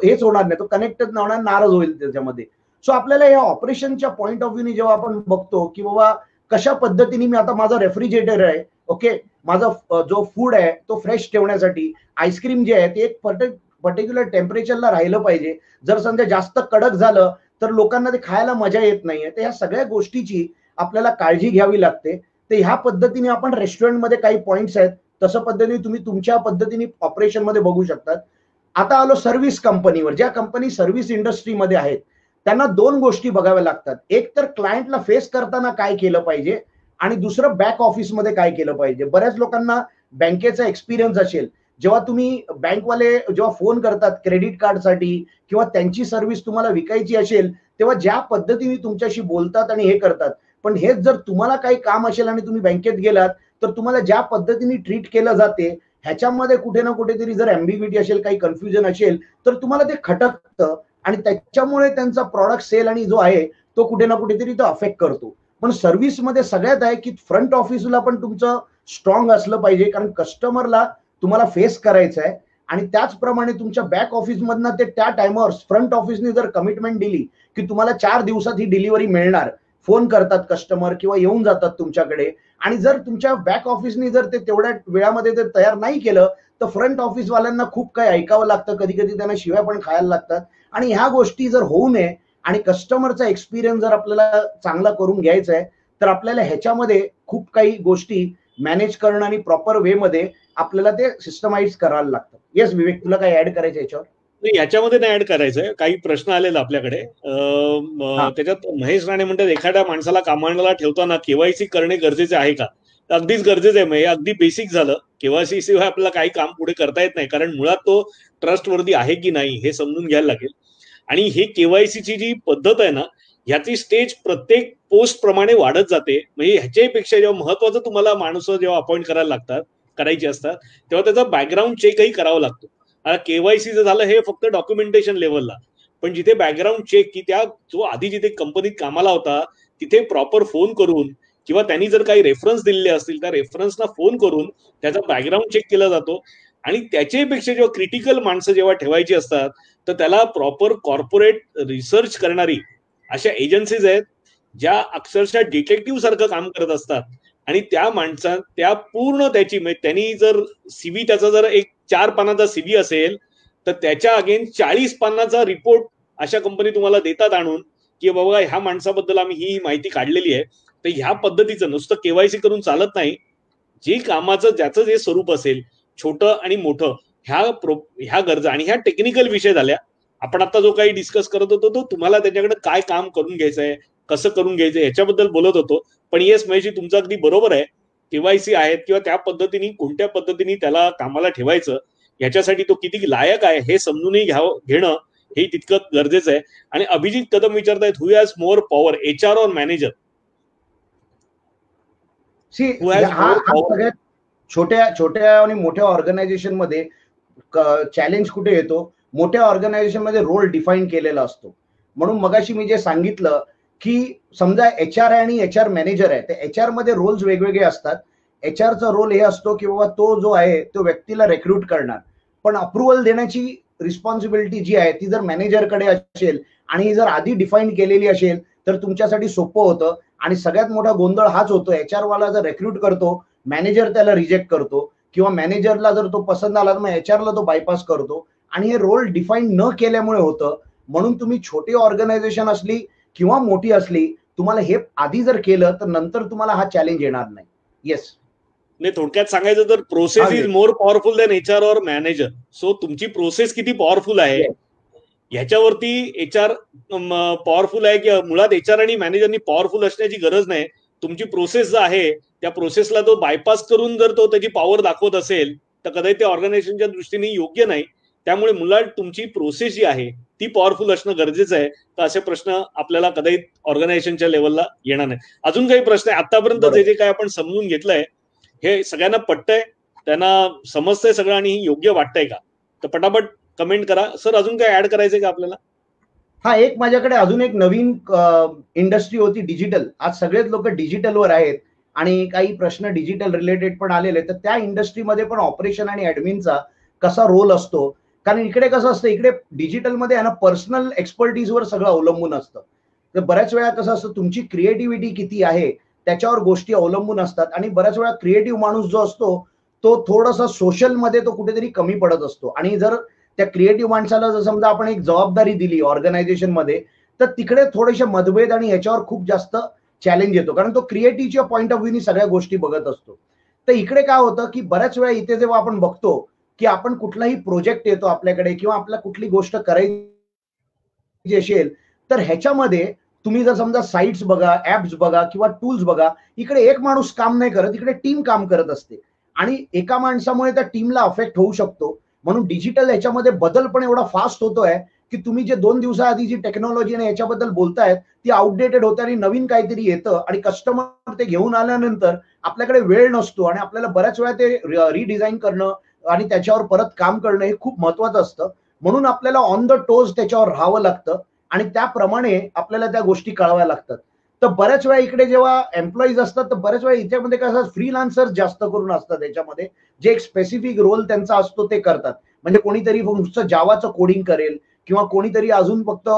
हेच होणार नाही, तो कनेक्टच नाही होणार, नाराज होईल त्याच्यामध्ये. सो आपल्याला या ऑपरेशनच्या पॉईंट ऑफ व्ह्यूने जेव्हा आपण बघतो की बाबा कशा पद्धतीने मी, आता माझा रेफ्रिजरेटर आहे, ओके, माझा जो फूड आहे तो फ्रेश ठेवण्यासाठी आईस्क्रीम जे आहे ते एक पर्टिक्युलर टेम्परेचरला राहिलं पाहिजे. जर समजा जास्त कडक झालं तर लोकांना ते खायला मजा येत नाहीये. तर ह्या सगळ्या गोष्टीची आपल्याला काळजी घ्यावी लागते. तर ह्या पद्धतीने आपण रेस्टॉरंटमध्ये काही पॉइंट्स आहेत, तसं पद्धतीने तुम्ही तुमच्या पद्धतीने ऑपरेशन मध्ये बघू शकतात. आता आलो सर्व्हिस कंपनीवर. ज्या कंपनी सर्व्हिस इंडस्ट्रीमध्ये आहेत त्यांना 2 गोष्टी बघाव्या लागतात. एक तर क्लायंटला फेस करताना काय केलं पाहिजे, आणि दुसरं बॅक ऑफिसमध्ये काय केलं पाहिजे. बऱ्याच लोकांना बँकेचा एक्सपिरियन्स असेल, जेव्हा तुम्ही बँकवाले जेव्हा फोन करतात क्रेडिट कार्डसाठी किंवा त्यांची सर्व्हिस तुम्हाला विकायची असेल, तेव्हा ज्या पद्धतीने तुमच्याशी बोलतात आणि हे करतात, पण हेच जर तुम्हाला काही काम असेल आणि तुम्ही बँकेत गेलात तर तुम्हाला ज्या पद्धतीने ट्रीट केलं जाते ह्याच्यामध्ये कुठे ना कुठेतरी जर एम्बिग्युटी असेल, काही कन्फ्युजन असेल तर तुम्हाला ते खटकतं आणि त्याच्यामुळे त्यांचा प्रॉडक्ट सेल आणि जो आहे तो कुठे ना कुठेतरी तो अफेक्ट करतो. पण सर्व्हिसमध्ये सगळ्यात आहे की फ्रंट ऑफिसला पण तुमचं स्ट्रॉंग असलं पाहिजे, कारण कस्टमरला तुम्हाला फेस करायचं आहे. आणि त्याचप्रमाणे तुमच्या बॅक ऑफिस मधनं ते त्या टाइमवर फ्रंट ऑफिसने जर कमिटमेंट दिली की तुम्हाला 4 दिवसात ही डिलिव्हरी मिळणार, फोन करतात कस्टमर किंवा येऊन जातात तुमच्याकडे, आणि जर तुमच्या बॅक ऑफिसने जर ते तेवढ्या वेळामध्ये ते तयार नाही केलं तर फ्रंट ऑफिस वाल्यांना खूप काही ऐकावं लागतं, कधी कधी त्यांना शिव्या पण खायला लागतात. आणि ह्या गोष्टी जर होऊ नये आणि कस्टमरचा एक्सपिरियन्स जर आपल्याला चांगला करून घ्यायचा आहे तर आपल्याला ह्याच्यामध्ये खूप काही गोष्टी मॅनेज करणं आणि प्रॉपर वे मध्ये आपल्याला ते सिस्टमाइज करायला लागतं. येस विवेक, तुला काय ऍड करायचं याच्यावर? याच्यामध्ये नाही ऍड करायचंय. काही प्रश्न आलेला आपल्याकडे. हा, त्याच्यात महेश राणे म्हणतात एखाद्या माणसाला कामाला ठेवताना केवायसी करणे गरजेचे आहे का? अगदीच गरजेचं आहे. हे अगदी बेसिक झालं. केवायसी शिवाय आपल्याला काही काम पुढे करता येत नाही, कारण मुळात तो ट्रस्टवर्दी आहे की नाही हे समजून घ्यायला लागेल. आणि हे केवायसीची जी पद्धत आहे ना, ह्याची स्टेज प्रत्येक पोस्ट प्रमाणे वाढत जाते. म्हणजे ह्याच्यापेक्षा जेव्हा महत्वाचं तुम्हाला माणसं जेव्हा अपॉइंट करायची असतात तेव्हा त्याचा बॅकग्राऊंड चेकही करावा लागतो. केवायसी जर झालं हे फक्त डॉक्युमेंटेशन लेवलला, पण जिथे बॅकग्राऊंड चेक की त्या जो आधी जिथे कंपनीत कामाला होता तिथे प्रॉपर फोन करून किंवा त्यांनी जर काही रेफरन्स दिलेले असतील त्या रेफरन्सला फोन करून त्याचा बॅकग्राऊंड चेक केला जातो. आणि त्याच्यापेक्षा जेव्हा क्रिटिकल माणसं जेव्हा ठेवायची असतात तर त्याला प्रॉपर कॉर्पोरेट रिसर्च करणारी अशा एजन्सीज आहेत ज्या अक्षरशः डिटेक्टिव्ह सारखं काम करत असतात. आणि त्या माणसात त्या पूर्ण त्याची त्यांनी जर सीव्ही त्याचा जर एक 4 पानाचा सीव्ही असेल तर त्याच्या अगेन्स्ट 40 पानाचा रिपोर्ट अशा कंपनी तुम्हाला देतात आणून की बाबा ह्या माणसाबद्दल आम्ही ही माहिती काढलेली आहे. तर ह्या पद्धतीचं नुसतं केवायसी करून चालत नाही. जे कामाचं ज्याचं जे स्वरूप असेल छोटं आणि मोठं, ह्या गरजा आणि ह्या टेक्निकल विषय झाल्या. आपण आता जो काही डिस्कस करत होतो तो तुम्हाला त्याच्याकडे काय काम करून घ्यायचंय, कसं करून घ्यायचंय ह्याच्याबद्दल बोलत होतो. पण येस महेशजी तुमचं अगदी बरोबर आहे. केवायसी आहेत किंवा त्या पद्धतीने कोणत्या पद्धतीने त्याला कामाला ठेवायचं याच्यासाठी तो किती लायक आहे हे समजूनही घेणं हे तितकं गरजेचं आहे. आणि अभिजित कदम विचारतायत हु हॅज मोर पॉवर, HR और मॅनेजर? हु हॅज हा मोर पॉवर? सगळ्यात छोट्या आणि मोठ्या ऑर्गनायझेशन मध्ये चॅलेंज कुठे येतो, मोठ्या ऑर्गनायझेशन मध्ये रोल डिफाईन केलेला असतो. म्हणून मगाशी मी जे सांगितलं की समजा HR आहे आणि HR मॅनेजर आहे, तर HR मध्ये रोल्स वेगवेगळे असतात. HRचा रोल हे असतो की बाबा तो जो आहे तो व्यक्तीला रिक्रूट करणार, पण अप्रुव्हल देण्याची रिस्पॉन्सिबिलिटी जी आहे ती जर मॅनेजरकडे असेल आणि जर आधी डिफाईन केलेली असेल तर तुमच्यासाठी सोपं होतं. आणि सगळ्यात मोठा गोंधळ हाच होतो, HR वाला जर रिक्रूट करतो, मॅनेजर त्याला रिजेक्ट करतो, किंवा मॅनेजरला जर तो पसंत आला तर मग HR ला तो बायपास करतो. आणि हे रोल डिफाईन न केल्यामुळे होतं. म्हणून तुम्ही छोटी ऑर्गनायझेशन असली किंवा मोठी असली, तुम्हाला हे आधी जर केलं तर नंतर तुम्हाला हा चॅलेंज येणार नाही. येस, नाही थोडक्यात सांगायचं तर process is more powerful than HR और मॅनेजर. सो तुमची प्रोसेस किती पॉवरफुल आहे ह्याच्यावरती HR पॉवरफुल आहे की मुळात HR आणि मॅनेजरनी पॉवरफुल असण्याची गरज नाही. तुमची प्रोसेस जो आहे त्या प्रोसेसला तो बायपास करून जर तो त्याची पॉवर दाखवत असेल तर कदाचित ते ऑर्गनायझेशनच्या दृष्टीने योग्य नाही. त्यामुळे मुळात तुमची प्रोसेस जी आहे ती पॉवरफुल असणं गरजेचं आहे. तर असे प्रश्न आपल्याला कदाचित ऑर्गनायझेशनच्या लेवलला येणार नाही. अजून काही प्रश्न आहे? आतापर्यंत जे जे काय आपण समजून घेतलंय हे सगळ्यांना पटतंय, त्यांना समजतंय सगळं आणि योग्य वाटतंय का? तर पटापट कमेंट करा. सर अजून काय ऍड करायचंय का आपल्याला? हा, एक माझ्याकडे अजून एक नवीन इंडस्ट्री होती डिजिटल. आज सगळेच लोक डिजिटलवर आहेत आणि काही प्रश्न डिजिटल रिलेटेड पण आलेले. तर त्या इंडस्ट्रीमध्ये पण ऑपरेशन आणि ऍडमिनचा कसा रोल असतो, कारण इकडे कसं असतं, इकडे डिजिटलमध्ये आहे ना पर्सनल एक्सपर्टीजवर सगळं अवलंबून असतं. तर बऱ्याच वेळा कसं असतं, तुमची क्रिएटिव्हिटी किती आहे त्याच्यावर गोष्टी अवलंबून असतात. आणि बऱ्याच वेळा क्रिएटिव्ह माणूस जो असतो तो थोडासा सोशल मध्ये तो कुठेतरी कमी पडत असतो. आणि जर त्या क्रिएटिव्ह माणसाला जर समजा आपण एक जबाबदारी दिली ऑर्गनायझेशन मध्ये, तर तिकडे थोडेसे मतभेद आणि ह्याच्यावर खूप जास्त चॅलेंज येतो, कारण तो क्रिएटिव्हच्या पॉईंट ऑफ व्ह्यूनी सगळ्या गोष्टी बघत असतो. तर इकडे काय होतं की बऱ्याच वेळा इथे जेव्हा आपण बघतो की आपण कुठलाही प्रोजेक्ट येतो आपल्याकडे किंवा आपल्याला कुठली गोष्ट करायची असेल, तर ह्याच्यामध्ये तुम्ही जर समजा साईट्स बघा, ऍप्स बघा किंवा टूल्स बघा, इकडे एक माणूस काम नाही करत, इकडे टीम काम करत असते आणि एका माणसामुळे त्या टीमला अफेक्ट होऊ शकतो. म्हणून डिजिटल याच्यामध्ये बदल पण एवढा फास्ट होतोय की तुम्ही जे 2 दिवसाआधी जी टेक्नॉलॉजी याच्याबद्दल बोलतायत ती आउटडेटेड होते आणि नवीन काहीतरी येतं आणि कस्टमर ते घेऊन आल्यानंतर आपल्याकडे वेळ नसतो आणि आपल्याला बऱ्याच वेळा ते रिडिझाईन करणं आणि त्याच्यावर परत काम करणं हे खूप महत्वाचं असतं. म्हणून आपल्याला ऑन द टोज त्याच्यावर राहावं लागतं आणि त्याप्रमाणे आपल्याला त्या गोष्टी कळाव्या लागतात. तर बऱ्याच वेळा इकडे जेव्हा एम्प्लॉईज असतात तर बऱ्याच वेळा इथे कसं फ्रीलान्सर जास्त करून असतात याच्यामध्ये, जे एक स्पेसिफिक रोल त्यांचा असतो ते करतात. म्हणजे कोणीतरी नुसतं जावाचं कोडिंग करेल किंवा कोणीतरी अजून फक्त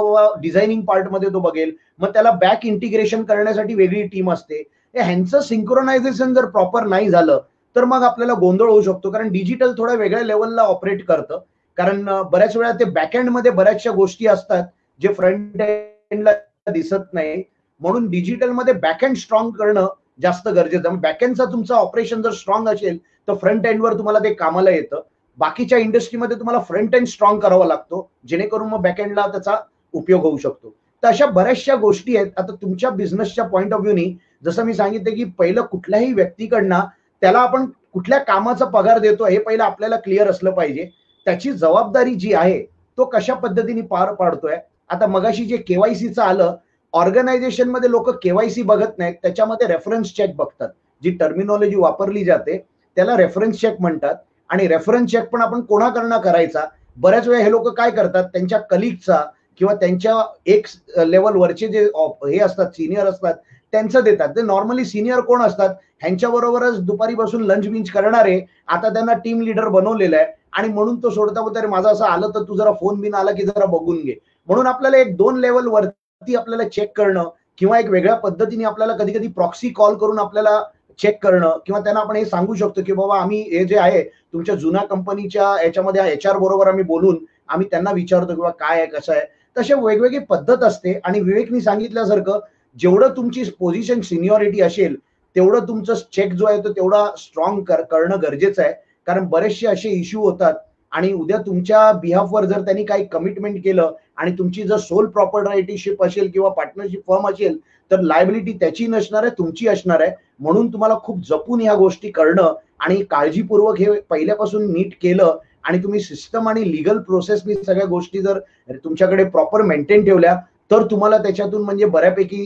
डिझायनिंग पार्टमध्ये तो बघेल, मग त्याला बॅक इंटिग्रेशन करण्यासाठी वेगळी टीम असते. ह्यांचं सिंक्रोनायझेशन जर प्रॉपर नाही झालं तर मग आपल्याला गोंधळ होऊ शकतो, कारण डिजिटल थोड्या वेगळ्या लेवलला ऑपरेट करतं. कारण बऱ्याच वेळा ते बॅकएंड मध्ये बऱ्याचशा गोष्टी असतात जे फ्रंट एंडला दिसत नाही. म्हणून डिजिटलमध्ये बॅकएंड स्ट्रॉंग करणं जास्त गरजेचं आहे. बॅकएंडचा तुमचं ऑपरेशन जर स्ट्रॉंग असेल तर फ्रंट एंडवर तुम्हाला ते कामाला येतं. बाकीच्या इंडस्ट्रीमध्ये तुम्हाला फ्रंट एंड स्ट्रॉंग करावा लागतो, जेणेकरून मग बॅकएंडला त्याचा उपयोग होऊ शकतो. तर अशा बऱ्याचशा गोष्टी आहेत. आता तुमच्या बिझनेसच्या पॉईंट ऑफ व्ह्यूनी जसं मी सांगितलं की पहिलं कुठल्याही व्यक्तीकडनं त्याला आपण कुठल्या कामाचा पगार देतो हे पहिलं आपल्याला क्लिअर असलं पाहिजे. त्याची जबाबदारी जी आहे तो कशा पद्धतीने पार पाडतोय. आता मगाशी जे केवायसीचं आलं, ऑर्गनायझेशन मध्ये लोक केवायसी बघत नाहीत, त्याच्यामध्ये रेफरन्स चेक बघतात. जी टर्मिनॉलॉजी वापरली जाते त्याला रेफरन्स चेक म्हणतात. आणि रेफरन्स चेक पण आपण कोणाकडनं करायचा? बऱ्याच वेळा हे लोक काय करतात, त्यांच्या कलिगचा किंवा त्यांच्या एक लेवल वरचे जे हे असतात सिनियर असतात त्यांचं देतात. ते नॉर्मली सिनियर कोण असतात, ह्यांच्या बरोबरच दुपारी बसून लंच बिंच करणारे आता त्यांना टीम लीडर बनवलेलं आहे आणि म्हणून तो सोडता बोलता माझं असं आलं तर तू जरा फोन बिन आला की जरा बघून घे. म्हणून आपल्याला एक 2 लेवल वरती आपल्याला चेक करणं किंवा एक वेगळ्या पद्धतीने आपल्याला कधी कधी प्रॉक्सी कॉल करून आपल्याला चेक करणं किंवा त्यांना आपण हे सांगू शकतो की बाबा आम्ही हे जे आहे तुमच्या जुन्या कंपनीच्या याच्यामध्ये HR बरोबर आम्ही बोलून आम्ही त्यांना विचारतो किंवा काय आहे कसं आहे. तसे वेगवेगळी पद्धत असते. आणि विवेकनी सांगितल्यासारखं जेवढं तुमची पोझिशन सिनियरिटी असेल तेवढं तुमचं चेक जो आहे तो तेवढा स्ट्रॉंग करणं गरजेचं आहे. कारण बरेचसे असे इश्यू होतात आणि उद्या तुमच्या बिहाफवर जर त्यांनी काही कमिटमेंट केलं आणि तुमची जर सोल प्रॉपर्टायरशिप असेल किंवा पार्टनरशिप फर्म असेल तर लायबिलिटी त्याची नसणार आहे, तुमची असणार आहे. म्हणून तुम्हाला खूप जपून ह्या गोष्टी करणं आणि काळजीपूर्वक हे पहिल्यापासून नीट केलं आणि तुम्ही सिस्टम आणि लिगल प्रोसेसनी सगळ्या गोष्टी जर तुमच्याकडे प्रॉपर मेंटेन ठेवल्या तर तुम्हाला त्याच्यातून म्हणजे बऱ्यापैकी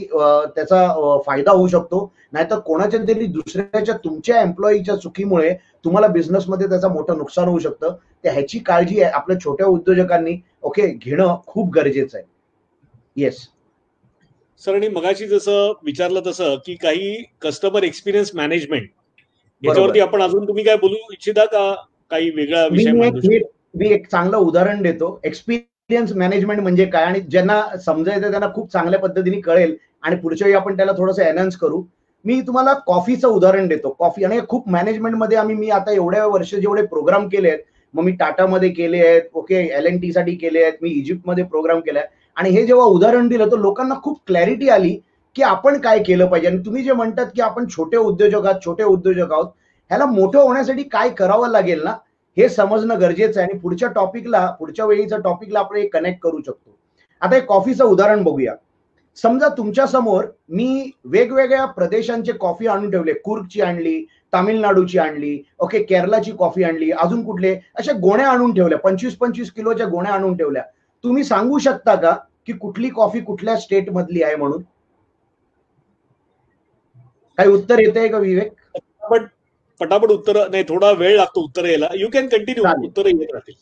त्याचा फायदा होऊ शकतो. नाहीतर कोणाच्या तरी दुसऱ्याच्या तुमच्या एम्प्लॉईच्या चुकीमुळे तुम्हाला बिझनेसमध्ये त्याचा मोठं नुकसान होऊ शकतं. तर ह्याची काळजी आहे आपल्या छोट्या उद्योजकांनी घेणं खूप गरजेचं आहे. येस सर, आणि मगाशी जसं विचारलं तसं की काही कस्टमर एक्सपिरियन्स मॅनेजमेंट याच्यावरती आपण अजून तुम्ही काय बोलू इच्छिता का? काही वेगळा विषय मांडू शकतो? मी एक चांगलं उदाहरण देतो. एक्सपिरियन्स मॅनेजमेंट म्हणजे काय आणि ज्यांना समजायचं त्यांना खूप चांगल्या पद्धतीने कळेल आणि पुढच्या वेळी आपण त्याला थोडंसं एनहान्स करू. मी तुम्हाला कॉफीचं उदाहरण देतो. कॉफी आणि खूप मॅनेजमेंटमध्ये मी आता एवढ्या वर्ष जेवढे प्रोग्राम केले आहेत, मग मी टाटामध्ये केले आहेत, L&T साठी केले आहेत, मी इजिप्तमध्ये प्रोग्राम केलाय. आणि हे जेव्हा उदाहरण दिलं तर लोकांना खूप क्लॅरिटी आली की आपण काय केलं पाहिजे. आणि तुम्ही जे म्हणतात की आपण छोटे उद्योजक आहोत, ह्याला मोठं होण्यासाठी काय करावं लागेल ना हे समजणं गरजेचं आहे. आणि पुढच्या वेळीच्या टॉपिकला आपण कनेक्ट करू शकतो. आता एक कॉफीचं उदाहरण बघूया. समजा तुमच्या समोर मी वेगवेगळ्या प्रदेशांचे कॉफी आणून ठेवले, कुर्गची आणली, तामिळनाडूची आणली, ओके, केरलाची कॉफी आणली, अजून कुठले अशा गोण्या आणून ठेवल्या, 25-25 किलोच्या गोण्या आणून ठेवल्या. तुम्ही सांगू शकता का की कुठली कॉफी कुठल्या स्टेट मधली आहे म्हणून? काही उत्तर येते का विवेक? पटापट उत्तर नाही, थोडा वेळ लागतो उत्तर यायला. यू कॅन कंटिन्यू, उत्तर येत राहतील.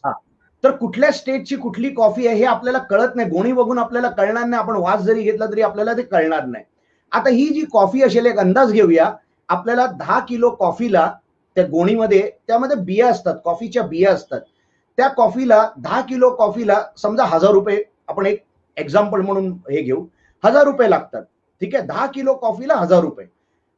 तर कुठल्या स्टेटची कुठली कॉफी आहे हे आपल्याला कळत नाही, गोणी बघून आपल्याला कळणार नाही, आपण वास जरी घेतला तरी आपल्याला ते कळणार नाही. आता ही जी कॉफी असेल, एक अंदाज घेऊया, आपल्याला 10 किलो कॉफीला त्या गोणीमध्ये त्यामध्ये बिया असतात, कॉफीच्या बिया असतात, त्या कॉफीला 10 किलो कॉफीला समजा 1000 रुपये, आपण एक एक्झाम्पल म्हणून हे घेऊ, 1000 रुपये लागतात. ठीक आहे, 10 किलो कॉफीला 1000 रुपये.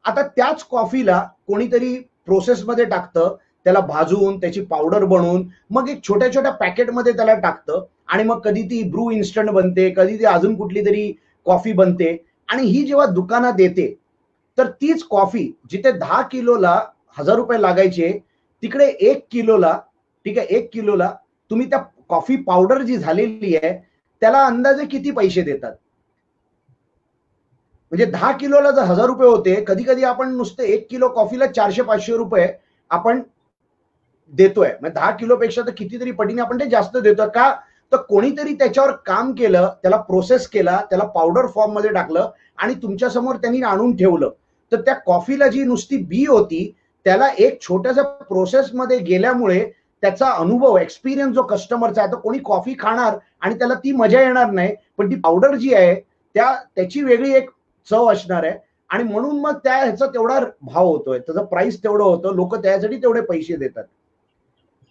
आता त्याच कॉफीला कोणीतरी प्रोसेसमध्ये टाकतं, त्याला भाजून त्याची पावडर बनवून मग एक छोट्या छोट्या पॅकेटमध्ये त्याला टाकतं आणि मग कधी ती ब्रू इन्स्टंट बनते, कधी ती अजून कुठली तरी कॉफी बनते. आणि ही जेव्हा दुकानात येते तर तीच कॉफी जिथे 10 किलोला 1000 रुपये लागायचे, तिकडे 1 किलोला, ठीक आहे, 1 किलोला तुम्ही त्या कॉफी पावडर जी झालेली आहे त्याला अंदाजे किती पैसे देतात? म्हणजे 10 किलोला जर 1000 रुपये होते, कधी कधी आपण नुसते 1 किलो कॉफीला 400-500 रुपये आपण देतोय. म्हणजे 10 किलो पेक्षा तर कितीतरी पटीने आपण ते जास्त देतोय. का? तर कोणीतरी त्याच्यावर काम केलं, त्याला प्रोसेस केला, त्याला पावडर फॉर्म मध्ये टाकलं आणि तुमच्या समोर त्यांनी आणून ठेवलं. तर त्या कॉफीला जी नुसती बी होती त्याला एक छोट्याशा प्रोसेस मध्ये गेल्यामुळे त्याचा अनुभव, एक्सपिरियन्स जो कस्टमरचा आहे, तर कोणी कॉफी खाणार आणि त्याला ती मजा येणार नाही, पण ती पावडर जी आहे त्याची वेगळी एक चव असणार आहे आणि म्हणून मग त्या ह्याचा तेवढा भाव होतोय, त्याचं प्राइस तेवढं होतं, लोक त्यासाठी तेवढे पैसे देतात.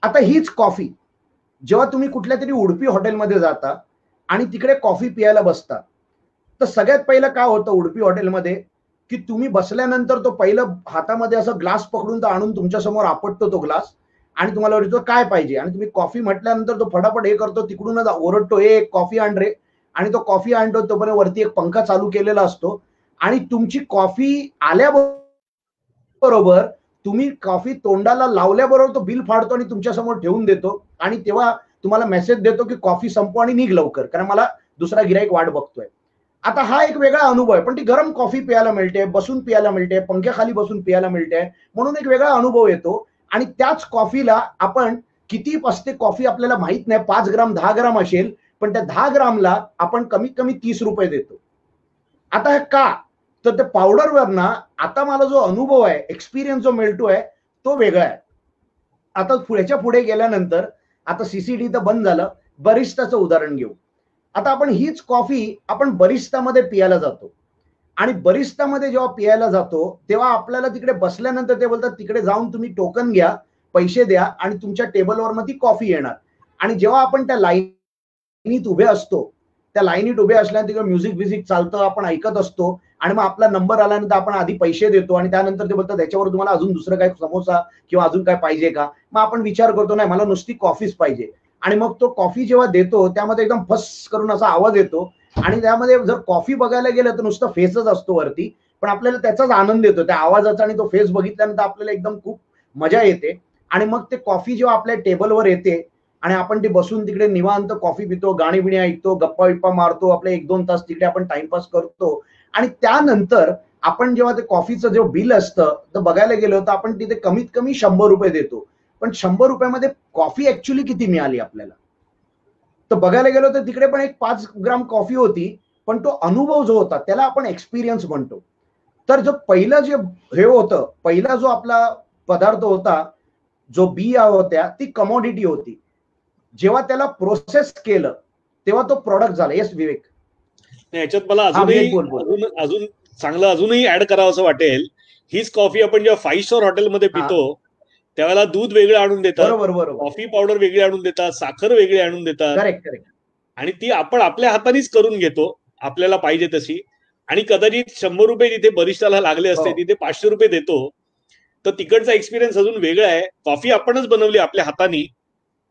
आता हीच कॉफी जेव्हा तुम्ही कुठल्या तरी उडपी हॉटेलमध्ये जाता आणि तिकडे कॉफी पियाला बसता, तर सगळ्यात पहिलं काय होतं उडपी हॉटेलमध्ये की तुम्ही बसल्यानंतर तो पहिलं हातामध्ये असं ग्लास पकडून तर आणून तुमच्या समोर आपटतो तो ग्लास आणि तुम्हाला विचारतो काय पाहिजे, आणि तुम्ही कॉफी म्हटल्यानंतर तो फटाफट हे करतो, तिकडूनच ओरडतो, ए कॉफी आण रे, आणि तो कॉफी आणतो, तोपर्यंत वरती एक पंखा चालू केलेला असतो आणि तुमची कॉफी आल्याबरोबर तुम्ही कॉफी तोंडाला लावल्याबरोबर तो बिल फाडतो आणि तुमच्या समोर ठेवून देतो आणि तेव्हा तुम्हाला मेसेज देतो की कॉफी संपव आणि निघ लवकर, कारण मला दुसरा गिराईक वाट बघतोय. आता हा एक वेगळा अनुभव आहे, पण ती गरम कॉफी प्यायला मिळते, बसून प्यायला मिळते, पंख्याखाली बसून प्यायला मिळते, म्हणून एक वेगळा अनुभव येतो. आणि त्याच कॉफीला आपण किती पसते कॉफी आपल्याला माहित नाही, 5 ग्राम 10 ग्राम असेल, पण त्या 10 ग्रामला आपण कमीत कमी 30 रुपये देतो. आता हे का? तर त्या पावडरवर ना आता मला जो अनुभव आहे, एक्सपिरियन्स जो मिळतोय तो वेगळा आहे. आता पुढच्या पुढे गेल्यानंतर आता सीसीडी तर बंद झालं, बरिस्ताचं उदाहरण घेऊ. आता आपण हीच कॉफी आपण बरिस्तामध्ये पियाला जातो आणि बरिस्तामध्ये जेव्हा पियाला जातो तेव्हा आपल्याला तिकडे बसल्यानंतर ते बोलतात तिकडे जाऊन तुम्ही टोकन घ्या, पैसे द्या आणि तुमच्या टेबलवर मग ती कॉफी येणार. आणि जेव्हा आपण त्या लाईनीत उभे असतो, त्या लाईनीत उभे असल्यानंतर म्युझिक व्हिजिक चालतं, आपण ऐकत असतो आणि मग आपला नंबर आल्यानंतर आपण आधी पैसे देतो आणि त्यानंतर ते बोलतात त्याच्यावर तुम्हाला अजून दुसरं काय समोसा किंवा अजून काय पाहिजे का? मग आपण विचार करतो नाही मला नुसती कॉफीच पाहिजे, आणि मग तो कॉफी जेव्हा देतो त्यामध्ये एकदम फस करून असा आवाज येतो आणि त्यामध्ये जर कॉफी बघायला गेलं तर नुसतं फेसच असतो वरती, पण आपल्याला त्याचाच आनंद येतो त्या आवाजाचा आणि तो फेस बघितल्यानंतर आपल्याला एकदम खूप मजा येते. आणि मग ते कॉफी जेव्हा आपल्या टेबलवर येते आणि आपण ते बसून तिकडे निवांत कॉफी पितो, गाणी बिणी ऐकतो, गप्पा बिप्पा मारतो, आपले 1-2 तास तिकडे आपण टाइमपास करतो आणि त्यानंतर आपण जेव्हा ते कॉफीचं जे बिल असतं तर बघायला गेलो तर आपण तिथे कमीत कमी 100 रुपये देतो, पण 100 रुपयामध्ये कॉफी ऍक्च्युली किती मिळाली आपल्याला? तर बघायला गेलो तर तिकडे पण एक 5 ग्राम कॉफी होती, पण तो अनुभव जो होता त्याला आपण एक्सपिरियन्स म्हणतो. तर जो पहिलं जे हे होतं, पहिला जो आपला पदार्थ होता, जो बिया होत्या, ती कमोडिटी होती. जेव्हा त्याला प्रोसेस केलं तेव्हा तो प्रोडक्ट झाला. येस विवेक? याच्यात मला अजून चांगलं अजूनही ऍड करावं असं वाटेल. हीच कॉफी आपण जेव्हा 5 स्टार हॉटेलमध्ये पितो त्यावेळेला दूध वेगळं आणून देतात, कॉफी पावडर वेगळी आणून देतात, साखर वेगळी आणून देतात, करेक्ट, आणि ती आपण आपल्या हातानेच करून घेतो आपल्याला पाहिजे तशी. आणि कदाचित 100 रुपये जिथे बरिस्ताला लागले असते तिथे 500 रुपये देतो. तर तिकडचा एक्सपिरियन्स अजून वेगळा आहे. कॉफी आपणच बनवली आपल्या हाताने,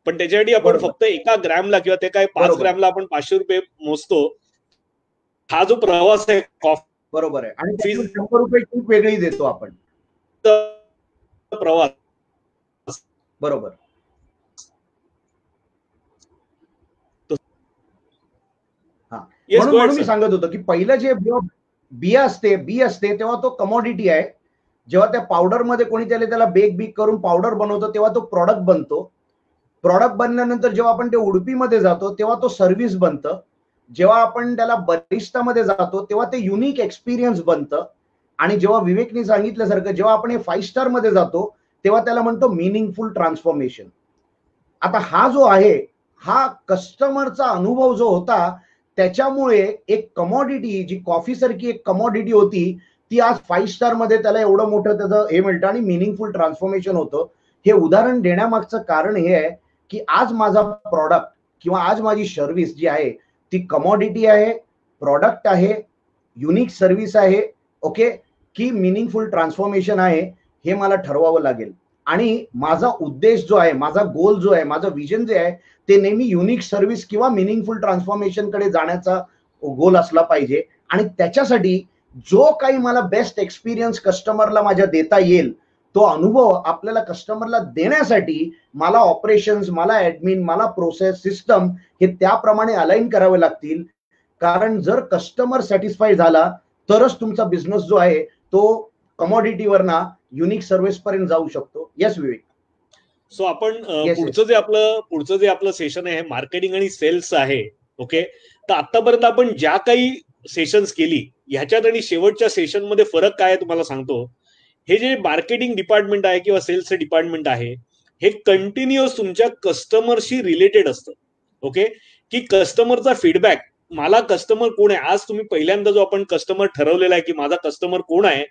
पण त्याच्यासाठी आपण फक्त 1 ग्रॅमला किंवा ते काय 5 ग्रॅमला आपण 500 रुपये मोजतो. हा जो प्रवास आहे कॉफी, बरोबर आहे, आणि 100 रुपये खूप वेगळी देतो आपण प्रवास. बरोबर. हा, येस, गो अहेड म्हणून मी सर. सांगत होतो की पहिलं जे बी असते तेव्हा तो कमॉडिटी आहे. जेव्हा त्या पावडरमध्ये कोणी त्याला बेक करून पावडर बनवतो तेव्हा तो प्रॉडक्ट बनतो. प्रॉडक्ट बनल्यानंतर जेव्हा आपण ते उडपीमध्ये जातो तेव्हा तो सर्व्हिस बनतं. जेव्हा आपण त्याला बरिस्टामध्ये जातो तेव्हा ते युनिक एक्सपिरियन्स बनतं. आणि जेव्हा विवेकने सांगितल्यासारखं जेव्हा आपण हे 5 स्टार मध्ये जातो तेव्हा त्याला म्हणतो मिनिंगफुल ट्रान्सफॉर्मेशन. आता हा जो आहे हा कस्टमरचा अनुभव जो होता त्याच्यामुळे एक कमॉडिटी जी कॉफी सारखी एक कमॉडिटी होती ती आज 5 स्टार मध्ये त्याला एवढं मोठं त्याचं हे मिळतं आणि मिनिंगफुल ट्रान्सफॉर्मेशन होतं. हे उदाहरण देण्यामागचं कारण हे आहे की आज माझा प्रॉडक्ट किंवा आज माझी सर्व्हिस जी आहे ती कमॉडिटी आहे, प्रॉडक्ट आहे, युनिक सर्व्हिस आहे, ओके, की मिनिंगफुल ट्रान्सफॉर्मेशन आहे, हे मला ठरवावं लागेल. आणि माझा उद्देश जो आहे, माझा गोल जो आहे, माझं विजन जे आहे ते नेहमी युनिक सर्व्हिस किंवा मिनिंगफुल ट्रान्सफॉर्मेशन कडे जाण्याचा गोल असला पाहिजे. आणि त्याच्यासाठी जो काही मला बेस्ट एक्सपिरियन्स कस्टमरला माझ्या देता येईल तो अनुभव आपल्याला कस्टमरला देण्यासाठी मला ऑपरेशन्स, मला ऍडमिन, मला प्रोसेस, सिस्टम हे त्याप्रमाणे अलाइन करावे लागतील. कारण जर कस्टमर सॅटिस्फाईड झाला तरच तुमचा बिझनेस जो आहे तो कमॉडिटीवर ना युनिक सर्व्हिस पर्यंत जाऊ शकतो. येस विवेक. सो आपण पुढचं जे आपलं सेशन आहे मार्केटिंग आणि सेल्स आहे. ओके, तर आतापर्यंत आपण ज्या काही सेशन्स केली ह्याच्यात आणि शेवटच्या सेशन मध्ये फरक काय आहे तुम्हाला सांगतो. हे जे मार्केटिंग डिपार्टमेंट आहे किंवा सेल्सचं डिपार्टमेंट आहे हे कंटिन्युअस तुमच्या कस्टमरशी रिलेटेड असतं. ओके, की कस्टमरचा फीडबॅक, मला कस्टमर कोण आहे, आज तुम्ही पहिल्यांदा जो आपण कस्टमर ठरवलेला आहे की माझा कस्टमर कोण आहे,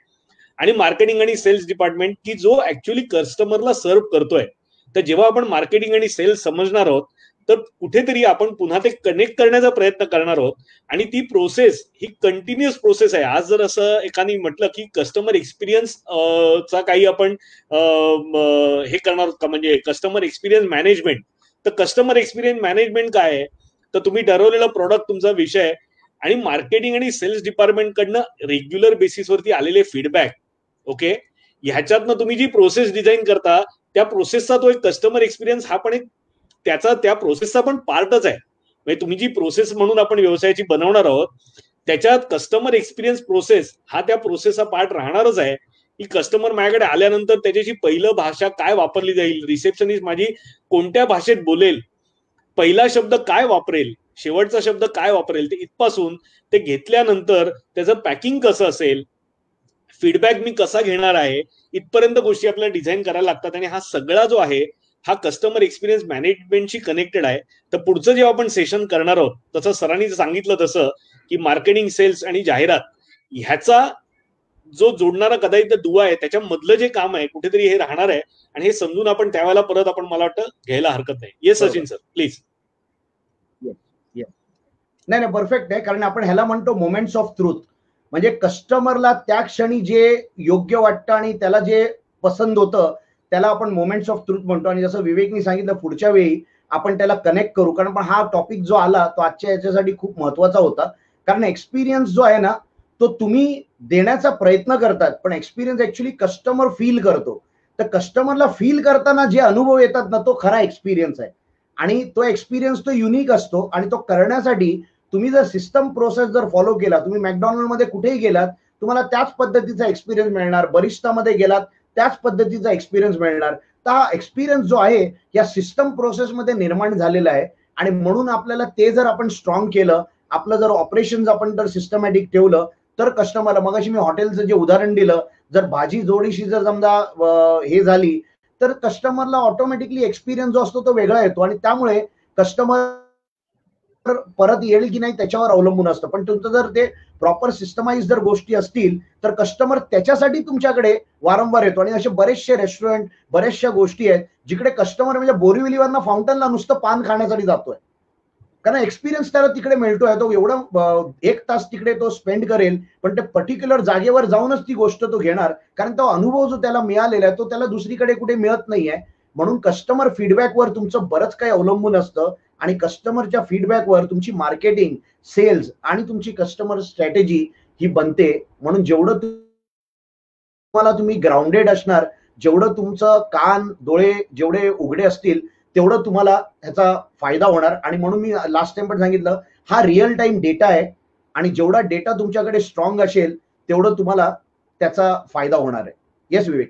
आणि मार्केटिंग आणि सेल्स डिपार्टमेंट की जो ऍक्च्युअली कस्टमरला सर्व्ह करतोय. तर जेव्हा आपण मार्केटिंग आणि सेल्स समजणार आहोत तर कुठेतरी आपण पुन्हा ते कनेक्ट करण्याचा प्रयत्न करणार आहोत. आणि ती प्रोसेस ही कंटिन्युअस प्रोसेस आहे. आज जर असं एकाने म्हटलं की कस्टमर एक्सपिरियन्स चा काही आपण हे करणार आहोत का, म्हणजे कस्टमर एक्सपिरियन्स मॅनेजमेंट, तर कस्टमर एक्सपिरियन्स मॅनेजमेंट काय आहे, तर तुम्ही ठरवलेला प्रोडक्ट तुमचा विषय आणि मार्केटिंग आणि सेल्स डिपार्टमेंट कडनं रेग्युलर बेसिसवरती आलेले फीडबॅक. ओके, ह्याच्यातनं तुम्ही जी प्रोसेस डिझाईन करता त्या प्रोसेसचा तो एक कस्टमर एक्सपिरियन्स हा पण एक त्या प्रोसेसचा पण पार्टच आहे. म्हणजे तुम्ही जी प्रोसेस म्हणून आपण व्यवसायाची बनवणार आहोत त्याच्यात कस्टमर एक्सपिरियन्स प्रोसेस हा त्या प्रोसेसचा पार्ट राहणारच आहे. की कस्टमर माझ्याकडे आल्यानंतर त्याच्याशी पहिलं भाषा काय वापरली जाईल, रिसेप्शनिस्ट माझी कोणत्या भाषेत बोलेल, पहिला शब्द काय वापरेल, शेवटचा शब्द काय वापरेल, ते इथपासून ते घेतल्यानंतर त्याचं पॅकिंग कसं असेल, फीडबॅक मी कसा घेणार आहे, इथपर्यंत गोष्टी आपल्याला डिझाईन करायला लागतात. आणि हा सगळा जो आहे हा कस्टमर एक्सपिरियन्स मॅनेजमेंटशी कनेक्टेड आहे. तर पुढचं जेव्हा आपण सेशन करणार आहोत तसं सरांनी सांगितलं तसं की मार्केटिंग, सेल्स आणि जाहिरात ह्याचा जो जोडणारा कदाचित दुवा आहे त्याच्यामधलं जे काम आहे कुठेतरी हे राहणार आहे. आणि हे समजून आपण त्यावेळेला परत आपण मला वाटतं घ्यायला हरकत नाही. Yes Sachin sir please. नाही परफेक्ट आहे. कारण आपण ह्याला म्हणतो मोमेंट्स ऑफ ट्रूथ. म्हणजे कस्टमरला त्या क्षणी जे योग्य वाटतं आणि त्याला जे पसंत होतं त्याला आपण मोमेंट्स ऑफ ट्रूथ म्हणतो. आणि जसं विवेकनी सांगितलं पुढच्या वेळी आपण त्याला कनेक्ट करू. कारण पण हा टॉपिक जो आला तो आजच्या याच्यासाठी खूप महत्वाचा होता. कारण एक्सपिरियन्स जो आहे ना तो तुम्ही देण्याचा प्रयत्न करतात पण एक्सपिरियन्स ऍक्च्युली कस्टमर फील करतो. तर कस्टमरला फील करताना जे अनुभव येतात ना तो खरा एक्सपिरियन्स आहे. आणि तो एक्सपिरियन्स तो युनिक असतो. आणि तो करण्यासाठी तुम्ही जर सिस्टम प्रोसेस जर फॉलो केला, तुम्ही मॅकडॉनल्ड मध्ये कुठेही गेलात तुम्हाला त्याच पद्धतीचा एक्सपिरियन्स मिळणार, बरिस्टामध्ये गेलात त्याच पद्धतीचा एक्सपिरियन्स मिळणार. तर हा एक्सपिरियन्स जो आहे या सिस्टम प्रोसेसमध्ये निर्माण झालेला आहे. आणि म्हणून आपल्याला ते जर आपण स्ट्रॉंग केलं, आपलं जर ऑपरेशन आपण जर सिस्टमॅटिक ठेवलं तर कस्टमरला, मगाशी मी हॉटेलचं जे उदाहरण दिलं, जर भाजी जोडीशी जर समजा हे झाली तर कस्टमरला ऑटोमॅटिकली एक्सपिरियन्स जो असतो तो वेगळा येतो. आणि त्यामुळे कस्टमर परत येईल की नाही त्याच्यावर अवलंबून असतं. पण तुमचं जर ते प्रॉपर सिस्टमाइज जर गोष्टी असतील तर कस्टमर त्याच्यासाठी तुमच्याकडे वारंवार येतो. आणि असे बरेचसे रेस्टॉरंट, बऱ्याचशा गोष्टी आहेत जिकडे कस्टमर म्हणजे बोरिवलीवरनं फाउंटनला नुसतं पान खाण्यासाठी जातोय. कारण एक्सपिरियन्स त्याला तिकडे मिळतोय. तो एवढं 1 तास तिकडे तो स्पेंड करेल पण ते पर्टिक्युलर जागेवर जाऊनच ती गोष्ट तो घेणार. कारण तो अनुभव जो त्याला मिळालेला आहे तो त्याला दुसरीकडे कुठे मिळत नाहीये. म्हणून कस्टमर फीडबॅकवर तुमचं बरंच काही अवलंबून असतं. आणि कस्टमरच्या फीडबॅकवर तुमची मार्केटिंग, सेल्स आणि तुमची कस्टमर स्ट्रॅटेजी ही बनते. म्हणून जेवढं तुम्हाला तुम्ही ग्राउंडेड असणार, जेवढं तुमचं कान डोळे जेवढे उघडे असतील तेवढं तुम्हाला ह्याचा फायदा होणार. आणि म्हणून मी लास्ट टाइम पण सांगितलं हा रिअल टाइम डेटा आहे आणि जेवढा डेटा तुमच्याकडे स्ट्रॉंग असेल तेवढं तुम्हाला त्याचा फायदा होणार आहे. येस विवेक,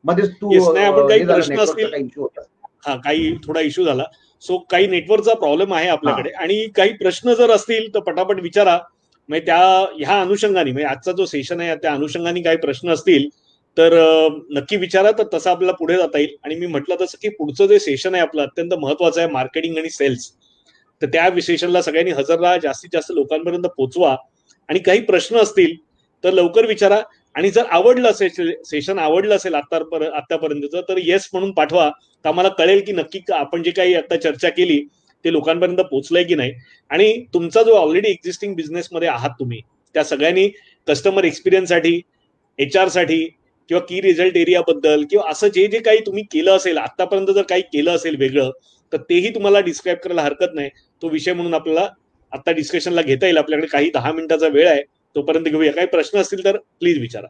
मध्येच तू नाही, आपण काही हे झालं, प्रश्न नेटवर्कचा असतील, काही इश्यू होता. हा काही थोडा इश्यू झाला. सो काही नेटवर्कचा प्रॉब्लेम आहे आपल्याकडे, आणि काही प्रश्न जर असतील तर पटापट विचारा. म्हणजे ह्या अनुषंगाने, म्हणजे आजचा जो सेशन आहे त्या अनुषंगाने काही प्रश्न असतील तर नक्की विचारा, तर तसं आपल्याला पुढे जाता येईल. आणि मी म्हटलं तसं की पुढचं जे सेशन आहे आपलं अत्यंत महत्वाचं आहे, मार्केटिंग आणि सेल्स. तर त्या सेशनला सगळ्यांनी हजर राहा, जास्तीत जास्त लोकांपर्यंत पोहोचवा, आणि काही प्रश्न असतील तर लवकर विचारा. आणि जर आवडलं असेल, सेशन आवडलं असेल आतापर्यंतचं, तर येस म्हणून पाठवा, तर आम्हाला कळेल की नक्की आपण जे काही आता चर्चा केली ते लोकांपर्यंत पोहोचलंय की नाही. आणि तुमचा जो ऑलरेडी एक्झिस्टिंग बिझनेसमध्ये आहात तुम्ही, त्या सगळ्यांनी कस्टमर एक्सपिरियन्ससाठी, HR साठी, किंवा की रिझल्ट एरियाबद्दल, किंवा असं जे जे काही तुम्ही केलं असेल आतापर्यंत, जर काही केलं असेल वेगळं, तर तेही तुम्हाला डिस्क्राईब करायला हरकत नाही. तो विषय म्हणून आपल्याला आता डिस्कशनला घेता येईल. आपल्याकडे काही 10 मिनिटाचा वेळ आहे, तोपर्यंत घेऊया. काही प्रश्न असतील तर प्लीज विचारा.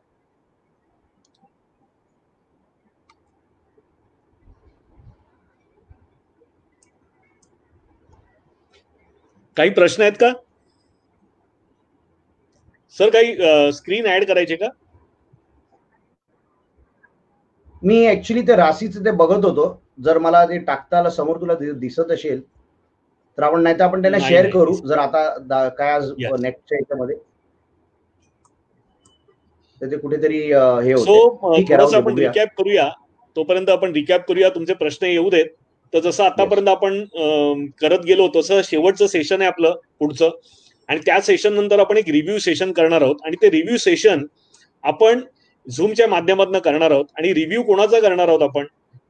काही प्रश्न आहेत का सर? काही स्क्रीन ऍड करायचे का? मी ऍक्च्युली ते राशीचं ते बघत होतो, जर मला ते टाकता आलं समोर तुला दिसत असेल तर आपण, नाही तर आपण त्यांना शेअर करू जर आता काय आज नेटच्या याच्यामध्ये ते कुठेतरी हे होते. थोडंसं आपण रिकॅप करूया, तोपर्यंत आपण रिकॅप करूया. तुमचे प्रश्न येऊ देत. तर जसं आतापर्यंत आपण करत गेलो तसं शेवटचं सेशन आहे आपलं पुढचं, आणि त्या सेशन नंतर आपण एक रिव्ह्यू सेशन करणार आहोत. आणि ते रिव्ह्यू सेशन आपण झूमच्या माध्यमातून करणार आहोत. आणि रिव्ह्यू कोणाचा करणार आहोत आपण,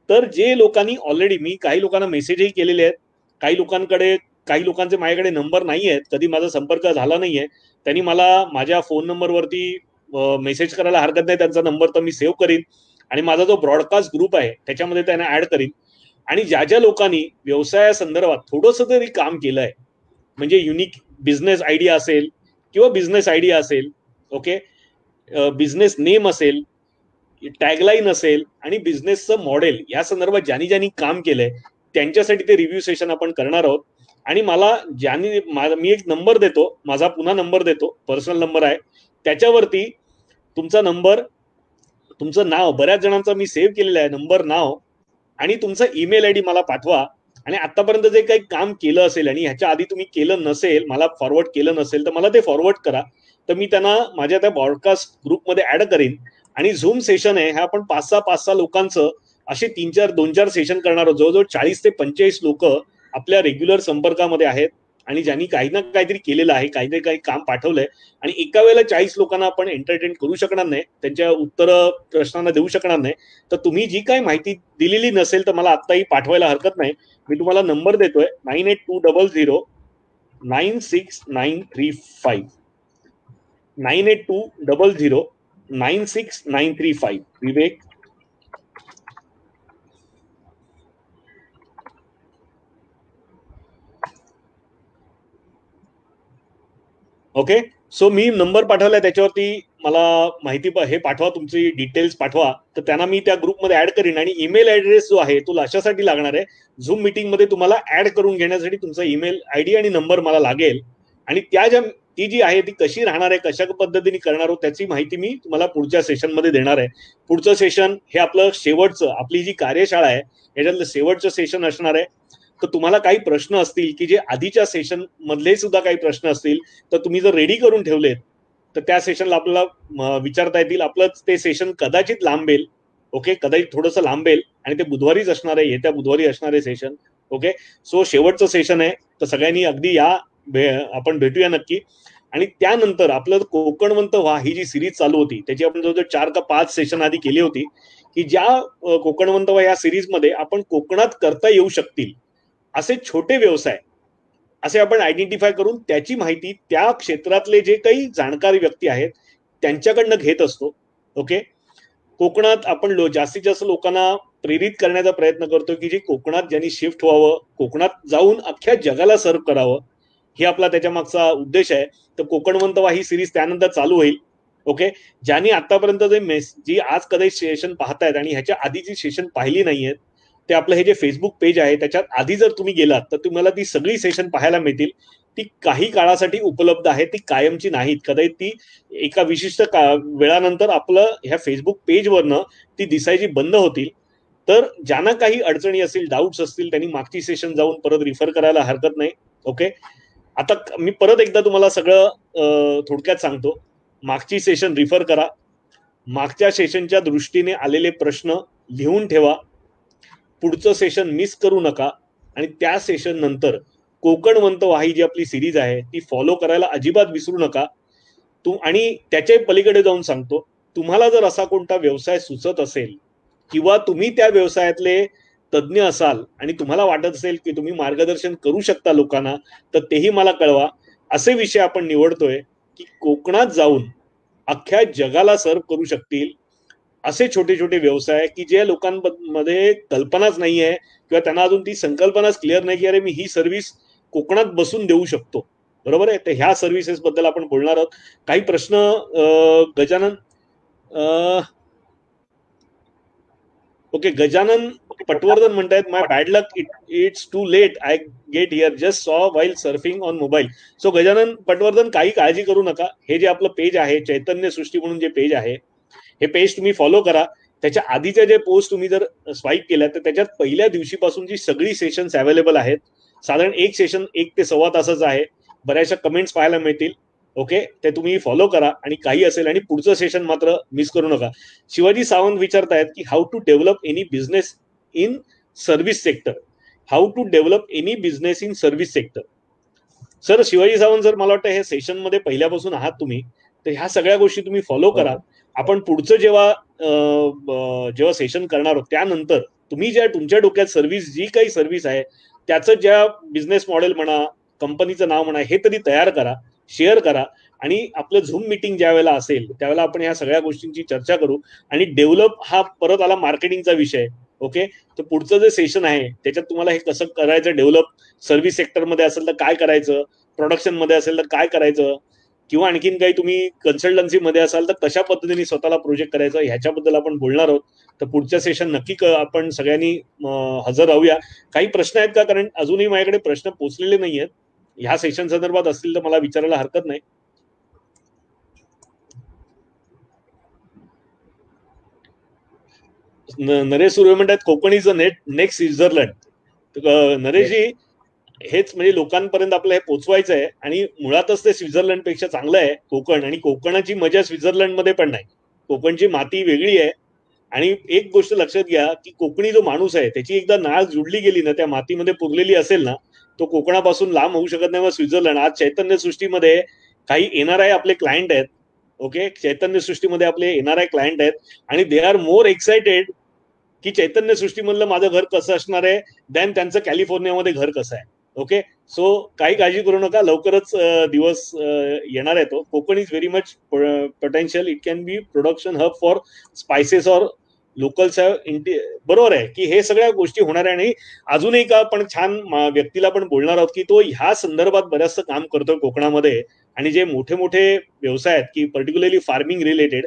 तर जे लोकांनी ऑलरेडी, मी काही लोकांना मेसेजही केलेले आहेत, काही लोकांचे माझ्याकडे नंबर नाही आहेत, कधी माझा संपर्क झाला नाहीये, त्यांनी मला माझ्या फोन नंबरवरती मेसेज करायला हरकत नाही. त्यांचा नंबर तर मी सेव्ह करीन, आणि माझा जो ब्रॉडकास्ट ग्रुप आहे त्याच्यामध्ये त्यांना ऍड करीन. आणि ज्या लोकांनी व्यवसायासंदर्भात थोडंसं तरी काम केलंय, म्हणजे युनिक बिझनेस आयडिया असेल, किंवा बिझनेस आयडिया असेल, ओके, बिझनेस नेम असेल, टॅगलाईन असेल, आणि बिझनेसचं मॉडेल, या संदर्भात ज्यांनी काम केलंय त्यांच्यासाठी ते रिव्ह्यू सेशन आपण करणार आहोत. आणि मला मी एक नंबर देतो, माझा पुन्हा नंबर देतो, पर्सनल नंबर आहे, त्याच्यावरती तुमचा नंबर, तुमचं नाव, बऱ्याच जणांचा मी सेव्ह केलेला आहे नंबर, नाव, आणि तुमचा ईमेल आयडी मला पाठवा. आणि आतापर्यंत जे काही काम केलं असेल आणि ह्याच्या आधी तुम्ही केलं नसेल, मला फॉरवर्ड केलं नसेल, तर मला ते फॉरवर्ड करा. तर मी त्यांना माझ्या त्या ब्रॉडकास्ट ग्रुपमध्ये ऍड करीन. आणि झूम सेशन आहे, हे आपण 5-6 लोकांचं असे 2-4 सेशन करणार आहोत. जवळजवळ 40 ते 45 लोक आपल्या रेग्युलर संपर्कामध्ये आहेत, आणि ज्यांनी काही ना काहीतरी केलेलं आहे, काही ना काही काम पाठवलंय. आणि एका वेळेला 40 लोकांना आपण एंटरटेन करू शकणार नाही, त्यांच्या उत्तर प्रश्नांना देऊ शकणार नाही. तर तुम्ही जी काही माहिती दिलेली नसेल तर मला आत्ताही पाठवायला हरकत नाही. मी तुम्हाला नंबर देतोय, 9820096935, 9820096935. विवेक, ओके. सो मी नंबर पाठवलाय, त्याच्यावरती मला माहिती हे पाठवा, तुमची डिटेल्स पाठवा, तर त्यांना मी त्या ग्रुपमध्ये ऍड करीन. आणि ईमेल ऍड्रेस जो आहे तो अशासाठी लागणार आहे, झूम मीटिंग मध्ये तुम्हाला ऍड करून घेण्यासाठी तुमचा ईमेल आयडी आणि नंबर मला लागेल. आणि ती जी आहे ती कशी राहणार आहे, कशा पद्धतीने करणार आहोत, त्याची माहिती मी तुम्हाला पुढच्या सेशनमध्ये देणार आहे. पुढचं सेशन हे आपलं शेवटचं, आपली जी कार्यशाळा आहे याच्यातलं शेवटचं सेशन असणार आहे. तर तुम्हाला काही प्रश्न असतील की जे आधीच्या सेशन मधले सुद्धा काही प्रश्न असतील, तर तुम्ही जर रेडी करून ठेवलेत तर त्या सेशनला आपल्याला विचारता येतील. आपलं ते सेशन कदाचित लांबेल, ओके, कदाचित थोडंसं लांबेल, आणि ते बुधवारीच असणार आहे, येत्या बुधवारी असणार आहे सेशन, ओके. सो शेवटचं सेशन आहे, तर सगळ्यांनी अगदी आपण भेटूया नक्की. आणि त्यानंतर आपलं कोकणवंत व्हा ही जी सिरीज चालू होती, त्याची आपण जवळजवळ 4 का 5 सेशन आधी केली होती, की ज्या कोकणवंत व्हा या सिरीजमध्ये आपण कोकणात करता येऊ शकतील असे छोटे व्यवसाय असे आपण आयडेंटिफाय करून त्याची माहिती त्या क्षेत्रातले जे काही जाणकार व्यक्ती आहेत त्यांच्याकडनं घेत असतो, ओके. कोकणात आपण जास्तीत जास्त लोकांना प्रेरित करण्याचा प्रयत्न करतो की जे कोकणात ज्यांनी शिफ्ट व्हावं, कोकणात जाऊन अख्ख्या जगाला सर्व करावं, हे आपला त्याच्या मागचा उद्देश आहे. तर कोकणवंत व्हा ही सिरीज त्यानंतर चालू होईल, ओके. ज्यांनी आतापर्यंत जी आज कधी सेशन पाहतायत आणि ह्याच्या आधीची सेशन पाहिली नाहीयेत, ते आपलं हे जे फेसबुक पेज आहे त्याच्यात आधी जर तुम्ही गेलात तर तुम्हाला ती सगळी सेशन पाहायला मिळतील. ती काही काळासाठी उपलब्ध आहे, ती कायमची नाहीत. कदाचित ती एका विशिष्ट वेळानंतर आपलं ह्या फेसबुक पेजवरनं ती दिसायची बंद होतील. तर ज्यांना काही अडचणी असतील, डाऊट्स असतील, त्यांनी मागची सेशन जाऊन परत रिफर करायला हरकत नाही. ओके, आता मी परत एकदा तुम्हाला सगळं थोडक्यात सांगतो. मागची सेशन रिफर करा, मागच्या सेशनच्या दृष्टीने आलेले प्रश्न लिहून ठेवा, पुढचं सेशन मिस करू नका, आणि त्या सेशन नंतर कोकणवंत वाही जी आपली सिरीज आहे ती फॉलो करायला अजिबात विसरू नका. आणि त्याच्या पलीकडे जाऊन सांगतो, तुम्हाला जर असा कोणता व्यवसाय सुचत असेल किंवा तुम्ही त्या व्यवसायातले तज्ज्ञ असाल आणि तुम्हाला वाटत असेल की तुम्ही मार्गदर्शन करू शकता लोकांना, तर तेही मला कळवा. असे विषय आपण निवडतोय की कोकणात जाऊन अख्ख्या जगाला सर्व करू शकतील असे छोटे छोटे व्यवसाय की जे लोकांमध्ये कल्पनाच नाही आहे किंवा त्यांना अजून ती संकल्पनाच क्लिअर नाही की अरे मी ही सर्व्हिस कोकणात बसून देऊ शकतो. बरोबर आहे. तर ह्या सर्व्हिसेस बद्दल आपण बोलणार आहोत. काही प्रश्न गजानन ओके, गजानन पटवर्धन म्हणतायत my bad luck it's too late I get here just saw while surfing on mobile. So Gajanan Patwardhan काही काळजी करू नका. हे जे आपलं पेज आहे चैतन्य सृष्टी म्हणून जे पेज आहे हे पेज तुम्ही फॉलो करा. त्याच्या आधीच्या जे पोस्ट तुम्ही जर स्वाईप केल्या तर त्याच्यात पहिल्या दिवशीपासूनची सगळी सेशन्स अवेलेबल आहेत. साधारण एक सेशन 1 ते सव्वा तासाचं आहे. बऱ्याचशा कमेंट्स पाहायला मिळतील. ओके, ते तुम्ही फॉलो करा आणि काही असेल आणि पुढचं सेशन मात्र मिस करू नका. शिवाजी सावंत विचारतायत की how to develop any business in service sector. How to develop any business in service sector. Sir Shivaji Sawant, जर मला वाटतं हे सेशन मध्ये पहिल्यापासून आहात तुम्ही, तर ह्या सगळ्या गोष्टी तुम्ही फॉलो करा. आपण पुढचं जेव्हा सेशन करणार आहोत त्यानंतर तुम्ही ज्या तुमच्या डोक्यात सर्व्हिस जी काही सर्व्हिस आहे त्याचं ज्या बिझनेस मॉडेल म्हणा, कंपनीचं नाव म्हणा, हे तरी तयार करा, शेअर करा. आणि आपलं झूम मीटिंग ज्या वेळेला असेल त्यावेळेला आपण ह्या सगळ्या गोष्टींची चर्चा करू. आणि डेव्हलप हा परत आला मार्केटिंगचा विषय. ओके, तर पुढचं जे सेशन आहे त्याच्यात तुम्हाला हे कसं करायचं, डेव्हलप सर्व्हिस सेक्टरमध्ये असेल तर काय करायचं, प्रोडक्शन मध्ये असेल तर काय करायचं, किंवा आणखीन काही तुम्ही कन्सल्टन्सी मध्ये असाल तर कशा पद्धतीने स्वतःला प्रोजेक्ट करायचं, ह्याच्याबद्दल आपण बोलणार आहोत. तर पुढच्या सेशन नक्की आपण सगळ्यांनी हजर राहूया. काही प्रश्न आहेत का? कारण अजूनही माझ्याकडे प्रश्न पोचलेले नाही आहेत. ह्या सेशन संदर्भात असतील तर मला विचारायला हरकत नाही. नरेश सुर्वे म्हणतात Konkan is a next Switzerland. Nareshji, हेच म्हणजे लोकांपर्यंत आपलं हे पोचवायचं आहे. आणि मुळातच ते स्वित्झर्लंड पेक्षा चांगलं आहे कोकण. आणि कोकणाची मजा स्वित्झर्लंड मध्ये पण नाही. कोकणची माती वेगळी आहे. आणि एक गोष्ट लक्षात घ्या की कोकणी जो माणूस आहे त्याची एकदा नाळ जुडली गेली ना, त्या मातीमध्ये पुरलेली असेल ना, तो कोकणापासून लांब होऊ शकत नाही. मग स्वित्झर्लंड, आज चैतन्य सृष्टीमध्ये काही एनआरआय आपले क्लायंट आहेत. ओके, चैतन्य सृष्टीमध्ये आपले एनआरआय क्लायंट आहेत आणि दे आर मोर एक्साइटेड की चैतन्य सृष्टीमधलं माझं घर कसं असणार आहे दॅन त्यांचं कॅलिफोर्नियामध्ये घर कसं आहे. ओके, सो काही काळजी करू नका, लवकरच दिवस येणार आहे. तो Konkan is very much potential. It can be production hub for spices or locals. बरोबर आहे की हे सगळ्या गोष्टी होणार आहे. आणि अजून एक आपण छान व्यक्तीला पण बोलणार आहोत की तो ह्या संदर्भात बरंचसं काम करतोय कोकणामध्ये. आणि जे मोठे मोठे व्यवसाय आहेत की पर्टिक्युलरली फार्मिंग रिलेटेड,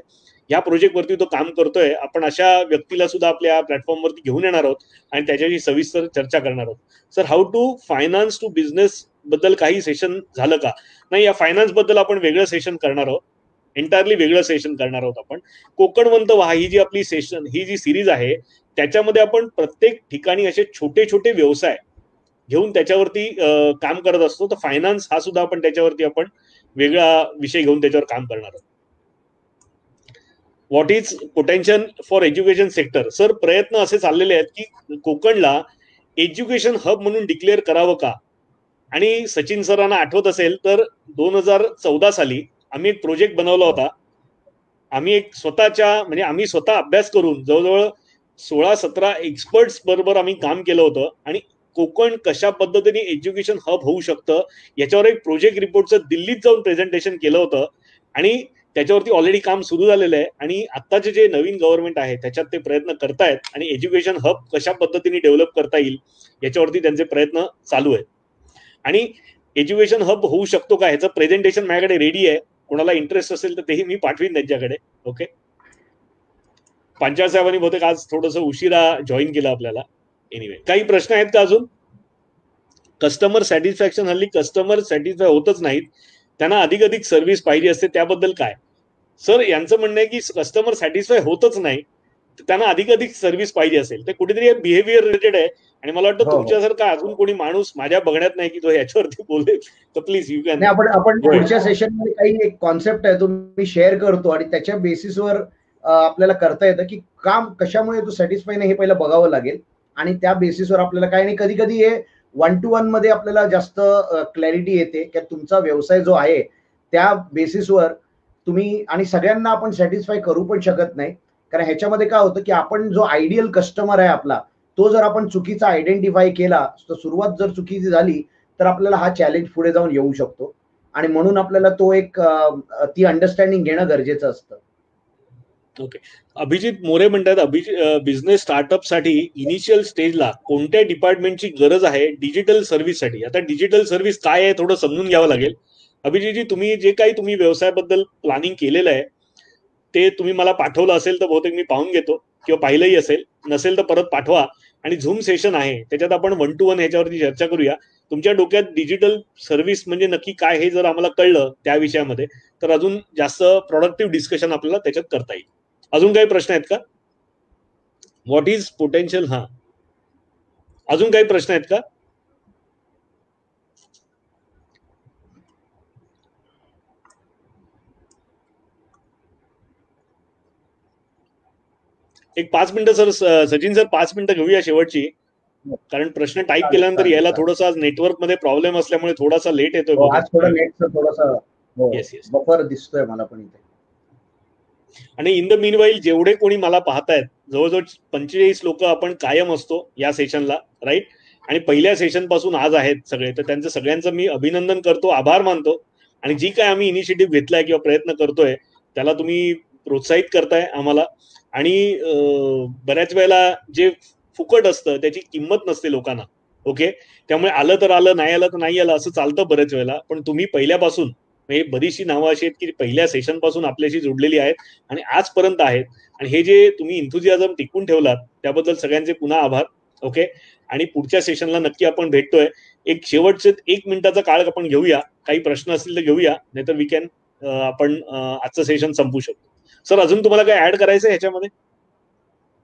या प्रोजेक्टवरती तो काम करतोय. आपण अशा व्यक्तीला सुद्धा आपल्या प्लॅटफॉर्मवरती घेऊन येणार आहोत आणि त्याच्याशी सविस्तर चर्चा करणार आहोत. Sir, how to finance to business बद्दल काही सेशन झालं का? नाही, या फायनान्स बद्दल आपण वेगळं सेशन करणार आहोत. एंटायरली वेगळं सेशन करणार आहोत आपण. कोकणवंत वाह ही जी आपली सेशन, ही जी सिरीज आहे त्याच्यामध्ये आपण प्रत्येक ठिकाणी असे छोटे छोटे व्यवसाय घेऊन त्याच्यावरती काम करत असतो. तर फायनान्स हा सुद्धा आपण त्याच्यावरती आपण वेगळा विषय घेऊन त्याच्यावर काम करणार आहोत. What is potential for education sector. Sir, प्रयत्न असे चाललेले आहेत की कोकणला एज्युकेशन हब म्हणून डिक्लेअर करावं का. आणि सचिन सरांना आठवत असेल तर 2014 साली आम्ही एक प्रोजेक्ट बनवला होता. आम्ही एक आम्ही स्वतः अभ्यास करून जवळजवळ 16-17 एक्सपर्ट्स बरोबर आम्ही काम केलं होतं. आणि कोकण कशा पद्धतीने एज्युकेशन हब होऊ शकतं याच्यावर एक प्रोजेक्ट रिपोर्टचं दिल्लीत जाऊन प्रेझेंटेशन केलं होतं. आणि त्याच्यावरती ऑलरेडी काम सुरू झालेलं आहे. आणि आत्ताचे जे नवीन गव्हर्नमेंट आहे त्याच्यात ते प्रयत्न करतायत. आणि एज्युकेशन हब कशा पद्धतीने डेव्हलप करता येईल याच्यावरती त्यांचे प्रयत्न चालू आहेत. आणि एज्युकेशन हब होऊ शकतो का ह्याचं प्रेझेंटेशन माझ्याकडे रेडी आहे. कोणाला इंटरेस्ट असेल तर तेही मी पाठवीन त्यांच्याकडे. ओके, पांचाळ साहेबांनी बहुतेक आज थोडंसं उशिरा जॉईन केलं आपल्याला. एनिवे, काही प्रश्न आहेत का अजून? कस्टमर सॅटिस्फॅक्शन, हल्ली कस्टमर सॅटिस्फाय होतच नाहीत, त्यांना अधिक सर्व्हिस पाहिजे असते, त्याबद्दल काय? सर, यांचं म्हणणं आहे की कस्टमर सॅटिस्फाय होतच नाही, त्यांना अधिक सर्व्हिस पाहिजे असेल, ते कुठेतरी बिहेवियर रिलेटेड आहे. आणि मला वाटतं तुमच्यासारखा अजून कोणी माणूस माझ्या बघण्यात नाही की तो याच्यावरती बोलेल, तर प्लीज यू कॅन. आपण पुढच्या सेशन मध्ये काही एक कॉन्सेप्ट आहे तो मी शेअर करतो आणि त्याच्या बेसिसवर आपल्याला करता येतं की काम कशामुळे तो सॅटिस्फाय नाही हे पहिलं बघावं लागेल आणि त्या बेसिसवर आपल्याला काय. आणि कधी कधी हे 1 to 1 मध्ये आपल्याला जास्त क्लॅरिटी येते की तुमचा व्यवसाय जो आहे त्या बेसिसवर तुम्ही, आणि सगळ्यांना आपण सॅटिस्फाय करू पण शकत नाही, कारण ह्याच्यामध्ये काय होतं की आपण जो आयडियल कस्टमर आहे आपला, तो जर आपण चुकीचा आयडेंटिफाय केला, तर सुरुवात जर चुकीची झाली तर आपल्याला हा चॅलेंज पुढे जाऊन येऊ शकतो. आणि म्हणून आपल्याला तो एक ती अंडरस्टँडिंग घेणं गरजेचं असतं. ओके. अभिजित मोरे म्हणतात, बिझनेस स्टार्टअपसाठी इनिशियल स्टेजला कोणत्या डिपार्टमेंटची गरज आहे डिजिटल सर्व्हिससाठी? आता डिजिटल सर्व्हिस काय आहे थोडं समजून घ्यावं लागेल. अभिजितजी, तुम्ही जे काही तुम्ही व्यवसायाबद्दल प्लॅनिंग केलेलं आहे ते तुम्ही मला पाठवलं असेल तर बहुतेक मी पाहून घेतो, किंवा पाहिलंही असेल, नसेल तर परत पाठवा. आणि झूम सेशन आहे त्याच्यात आपण 1 to 1 ह्याच्यावरती चर्चा करूया. तुमच्या डोक्यात डिजिटल सर्व्हिस म्हणजे नक्की काय हे जर आम्हाला कळलं त्या विषयामध्ये, तर अजून जास्त प्रोडक्टिव्ह डिस्कशन आपल्याला त्याच्यात करता येईल. अजून काही प्रश्न आहेत का? What is potential? हा, अजून काही प्रश्न आहेत का? एक 5 मिनिटं सर, सचिन सर 5 मिनिटं घेऊया शेवटची, कारण प्रश्न टाईप केल्यानंतर यायला थोडंसं आज नेटवर्क मध्ये प्रॉब्लेम असल्यामुळे थोडासा लेट येतोय. आज थोडं नेटचं थोडंसं बफर दिसतोय मला पण इथे. आणि इन द मीनवाईल जेवढे कोणी मला पाहतायत, जवळजवळ 45 लोक आपण कायम असतो या सेशनला, राईट? आणि पहिल्या सेशन पासून आज आहेत सगळे, तर त्यांचं सगळ्यांचं मी अभिनंदन करतो, आभार मानतो. आणि जी काय आम्ही इनिशिएटिव्ह घेतलाय किंवा प्रयत्न करतोय त्याला तुम्ही प्रोत्साहित करताय आम्हाला. आणि बऱ्याच वेळेला जे फुकट असतं त्याची किंमत नसते लोकांना. ओके, त्यामुळे आलं तर आलं, नाही आलं तर नाही आलं, असं चालतं बऱ्याच वेळेला. पण तुम्ही पहिल्यापासून, बरीचशी नावं अशी आहेत की पहिल्या सेशन पासून आपल्याशी जोडलेली आहेत आणि आजपर्यंत आहेत. आणि हे जे तुम्ही इंथुझियाझम टिकून ठेवलात त्याबद्दल सगळ्यांचे पुन्हा आभार. ओके, आणि पुढच्या सेशनला नक्की आपण भेटतोय. एक शेवटचे 1 मिनिटाचा काळ आपण घेऊया, काही प्रश्न असतील तर घेऊया, नाहीतर वी कॅन आपण आजचं सेशन संपू शकतो. सर, अजून तुम्हाला काय ऍड करायचं ह्याच्यामध्ये?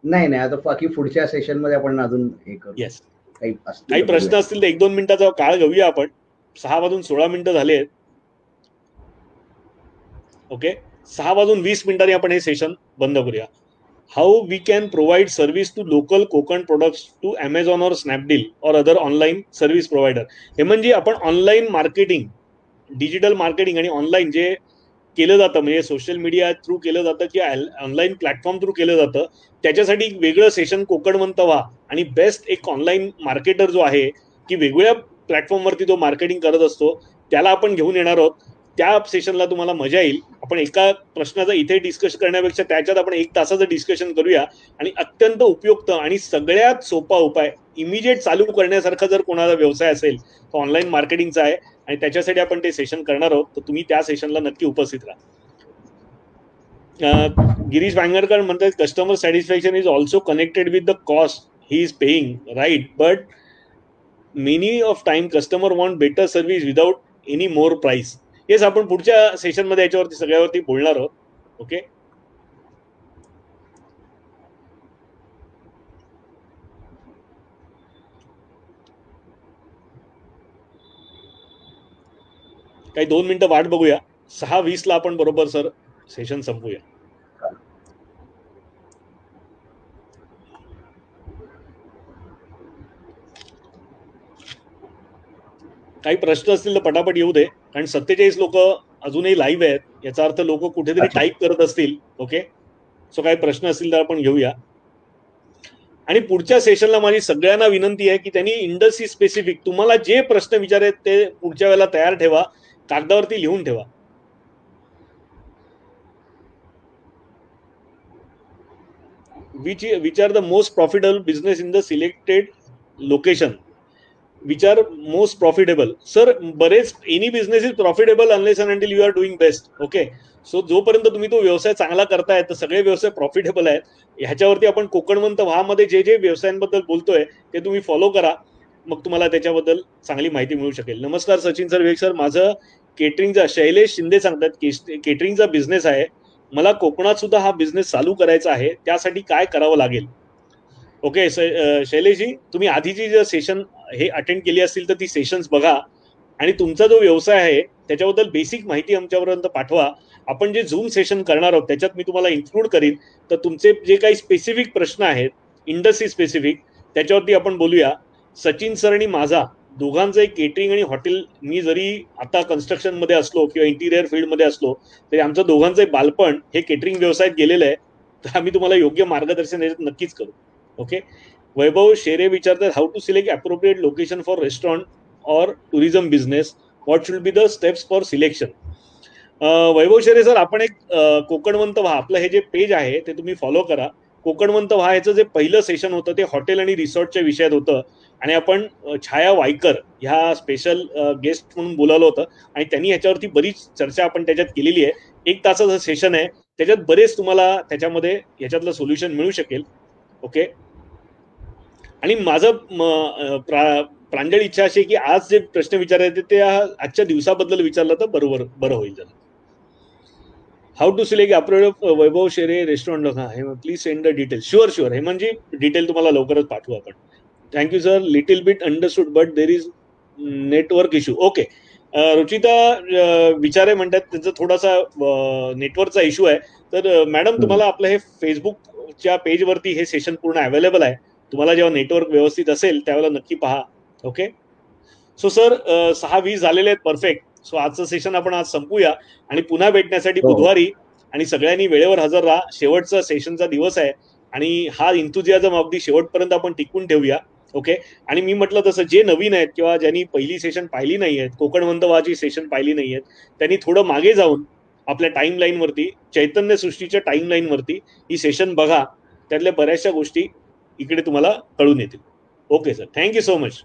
नाही, आता बाकी पुढच्या सेशन मध्ये आपण अजून येस, काही प्रश्न असतील तर 1-2 मिनिटाचा काळ घेऊया आपण. 6:16 झाले आहेत. ओके, 6:20 आपण हे सेशन बंद करूया. How we can provide service to local Konkan products to Amazon और स्नॅपडील और अदर ऑनलाईन सर्व्हिस प्रोव्हायडर. हे म्हणजे आपण ऑनलाईन मार्केटिंग, डिजिटल मार्केटिंग आणि ऑनलाईन जे केलं जातं, म्हणजे सोशल मीडिया थ्रू केलं जातं की ऑनलाईन प्लॅटफॉर्म थ्रू केलं जातं, त्याच्यासाठी एक वेगळं सेशन कोकणवंत व्हा. आणि बेस्ट एक ऑनलाईन मार्केटर जो आहे की वेगवेगळ्या प्लॅटफॉर्मवरती तो मार्केटिंग करत असतो, त्याला आपण घेऊन येणार आहोत. त्या सेशनला तुम्हाला मजा येईल. आपण एका प्रश्नाचं इथे डिस्कशन करण्यापेक्षा त्याच्यात आपण 1 तासाचं डिस्कशन करूया. आणि अत्यंत उपयुक्त आणि सगळ्यात सोपा उपाय, इमिजिएट चालू करण्यासारखा जर कोणाला व्यवसाय असेल तो ऑनलाईन मार्केटिंगचा आहे, आणि त्याच्यासाठी आपण ते सेशन करणार आहोत. तर तुम्ही त्या सेशनला नक्की उपस्थित राहा. गिरीश वांगरकर म्हणतात, customer satisfaction is also connected with the cost he is paying, right? But many of time customer want better service without any more price. Yes, आपण पुढच्या सेशन मध्ये याच्यावरती सगळ्यावरती बोलणार आहोत. ओके, काही 2 मिनिटं वाट बघूया. 6:20 आपण बरोबर सर सेशन संपूया. काही प्रश्न असतील तर पटापट येऊ दे, कारण 47 लोक अजूनही लाईव्ह आहेत, याचा अर्थ लोक कुठेतरी टाईप करत असतील. ओके, सो काही प्रश्न असतील तर आपण घेऊया. आणि पुढच्या सेशनला माझी सगळ्यांना विनंती आहे की त्यांनी इंडस्ट्री स्पेसिफिक तुम्हाला जे प्रश्न विचारायचे ते पुढच्या वेळेला तयार ठेवा, कागदावरती लिहून ठेवा. Which are the most profitable business in the selected location. Which are most profitable. Sir, बरेच any business is profitable unless and until you are doing best. Okay, so जोपर्यंत तुम्ही तो व्यवसाय चांगला करताय तर सगळे व्यवसाय प्रॉफिटेबल आहेत. ह्याच्यावरती आपण कोकणवंत व्हामध्ये जे जे व्यवसायांबद्दल बोलतोय ते तुम्ही फॉलो करा, मग तुम्हाला त्याच्याबद्दल चांगली माहिती मिळू शकेल. नमस्कार सचिन सर, विवेक सर, माझं केटरिंगचा, शैलेश शिंदे सांगतात, केटरिंगचा बिझनेस आहे, मला कोकणात सुद्धा हा बिझनेस चालू करायचा आहे, त्यासाठी काय करावं लागेल? ओके शैलेशजी, तुम्ही आधीची जर सेशन हे अटेंड केली असतील तर ती सेशन्स बघा आणि तुमचा जो व्यवसाय आहे त्याच्याबद्दल बेसिक माहिती आमच्यापर्यंत पाठवा. आपण जे झूम सेशन करणार आहोत त्याच्यात मी तुम्हाला इन्क्लूड करीन, तर तुमचे जे काही स्पेसिफिक प्रश्न आहेत इंडस्ट्री स्पेसिफिक त्याच्यावरती आपण बोलूया. सचिन सर आणि माझा दोघांचं एक केटरिंग आणि हॉटेल, मी जरी आता कन्स्ट्रक्शन मध्ये असलो किंवा इंटिरियर फील्डमध्ये असलो तरी आमचं दोघांचं बालपण हे केटरिंग व्यवसायात गेलेलं आहे, तर आम्ही तुम्हाला योग्य मार्गदर्शन याच्यात नक्कीच करू. ओके. वैभव शेरे विचारतात, how to select appropriate location for restaurant और tourism business, what should be the steps for selection? Vaibhav Shere sir, आपण एक कोकणवंत व्हा आपलं हे जे पेज आहे ते तुम्ही फॉलो करा. कोकणवंत व्हा ह्याचं जे पहिलं सेशन होतं ते हॉटेल आणि रिसॉर्टच्या विषयात होतं आणि आपण छाया वायकर ह्या स्पेशल गेस्ट म्हणून बोलावलं होतं आणि त्यांनी ह्याच्यावरती बरीच चर्चा आपण त्याच्यात केलेली आहे. 1 तासाचं सेशन आहे, त्याच्यात बरेच तुम्हाला त्याच्यामध्ये ह्याच्यातलं सोल्युशन मिळू शकेल. ओके. आणि माझं प्रांजळ इच्छा अशी की आज जे प्रश्न विचारायचे ते आजच्या दिवसाबद्दल विचारलं तर बरं होईल. जरा how to select appropriate Vaibhav Shere restaurant, please send the detail. Sure Hemantji, detail तुम्हाला लवकरच पाठवू आपण. Thank you sir, little bit understood but there is network issue. Okay. Ruchita Vichare म्हणतात त्यांचा थोडासा नेटवर्कचा इश्यू आहे. तर मॅडम तुम्हाला आपलं हे फेसबुकच्या पेजवरती हे सेशन पूर्ण अवेलेबल आहे, तुम्हाला जेव्हा नेटवर्क व्यवस्थित असेल त्यावेळेला नक्की पहा. ओके. सो सर 6:20 झालेले आहेत, परफेक्ट. सो आजचं सेशन आपण आज संपूया आणि पुन्हा भेटण्यासाठी बुधवारी, आणि सगळ्यांनी वेळेवर हजर राहा. शेवटचा सेशनचा दिवस आहे आणि हा इंथुजियाझम अगदी शेवटपर्यंत आपण टिकून ठेवूया. ओके. आणि मी म्हटलं तसं जे नवीन आहेत किंवा ज्यांनी पहिली सेशन पाहिली नाही आहेत, कोकणवंत व्हाची सेशन पाहिली नाही आहेत, त्यांनी थोडं मागे जाऊन आपल्या टाइमलाईन वरती, चैतन्य सृष्टीच्या टाइमलाईन वरती ही सेशन बघा, त्यातल्या बऱ्याचशा गोष्टी इकडे तुम्हाला कळून येतील. Okay sir, thank you so much.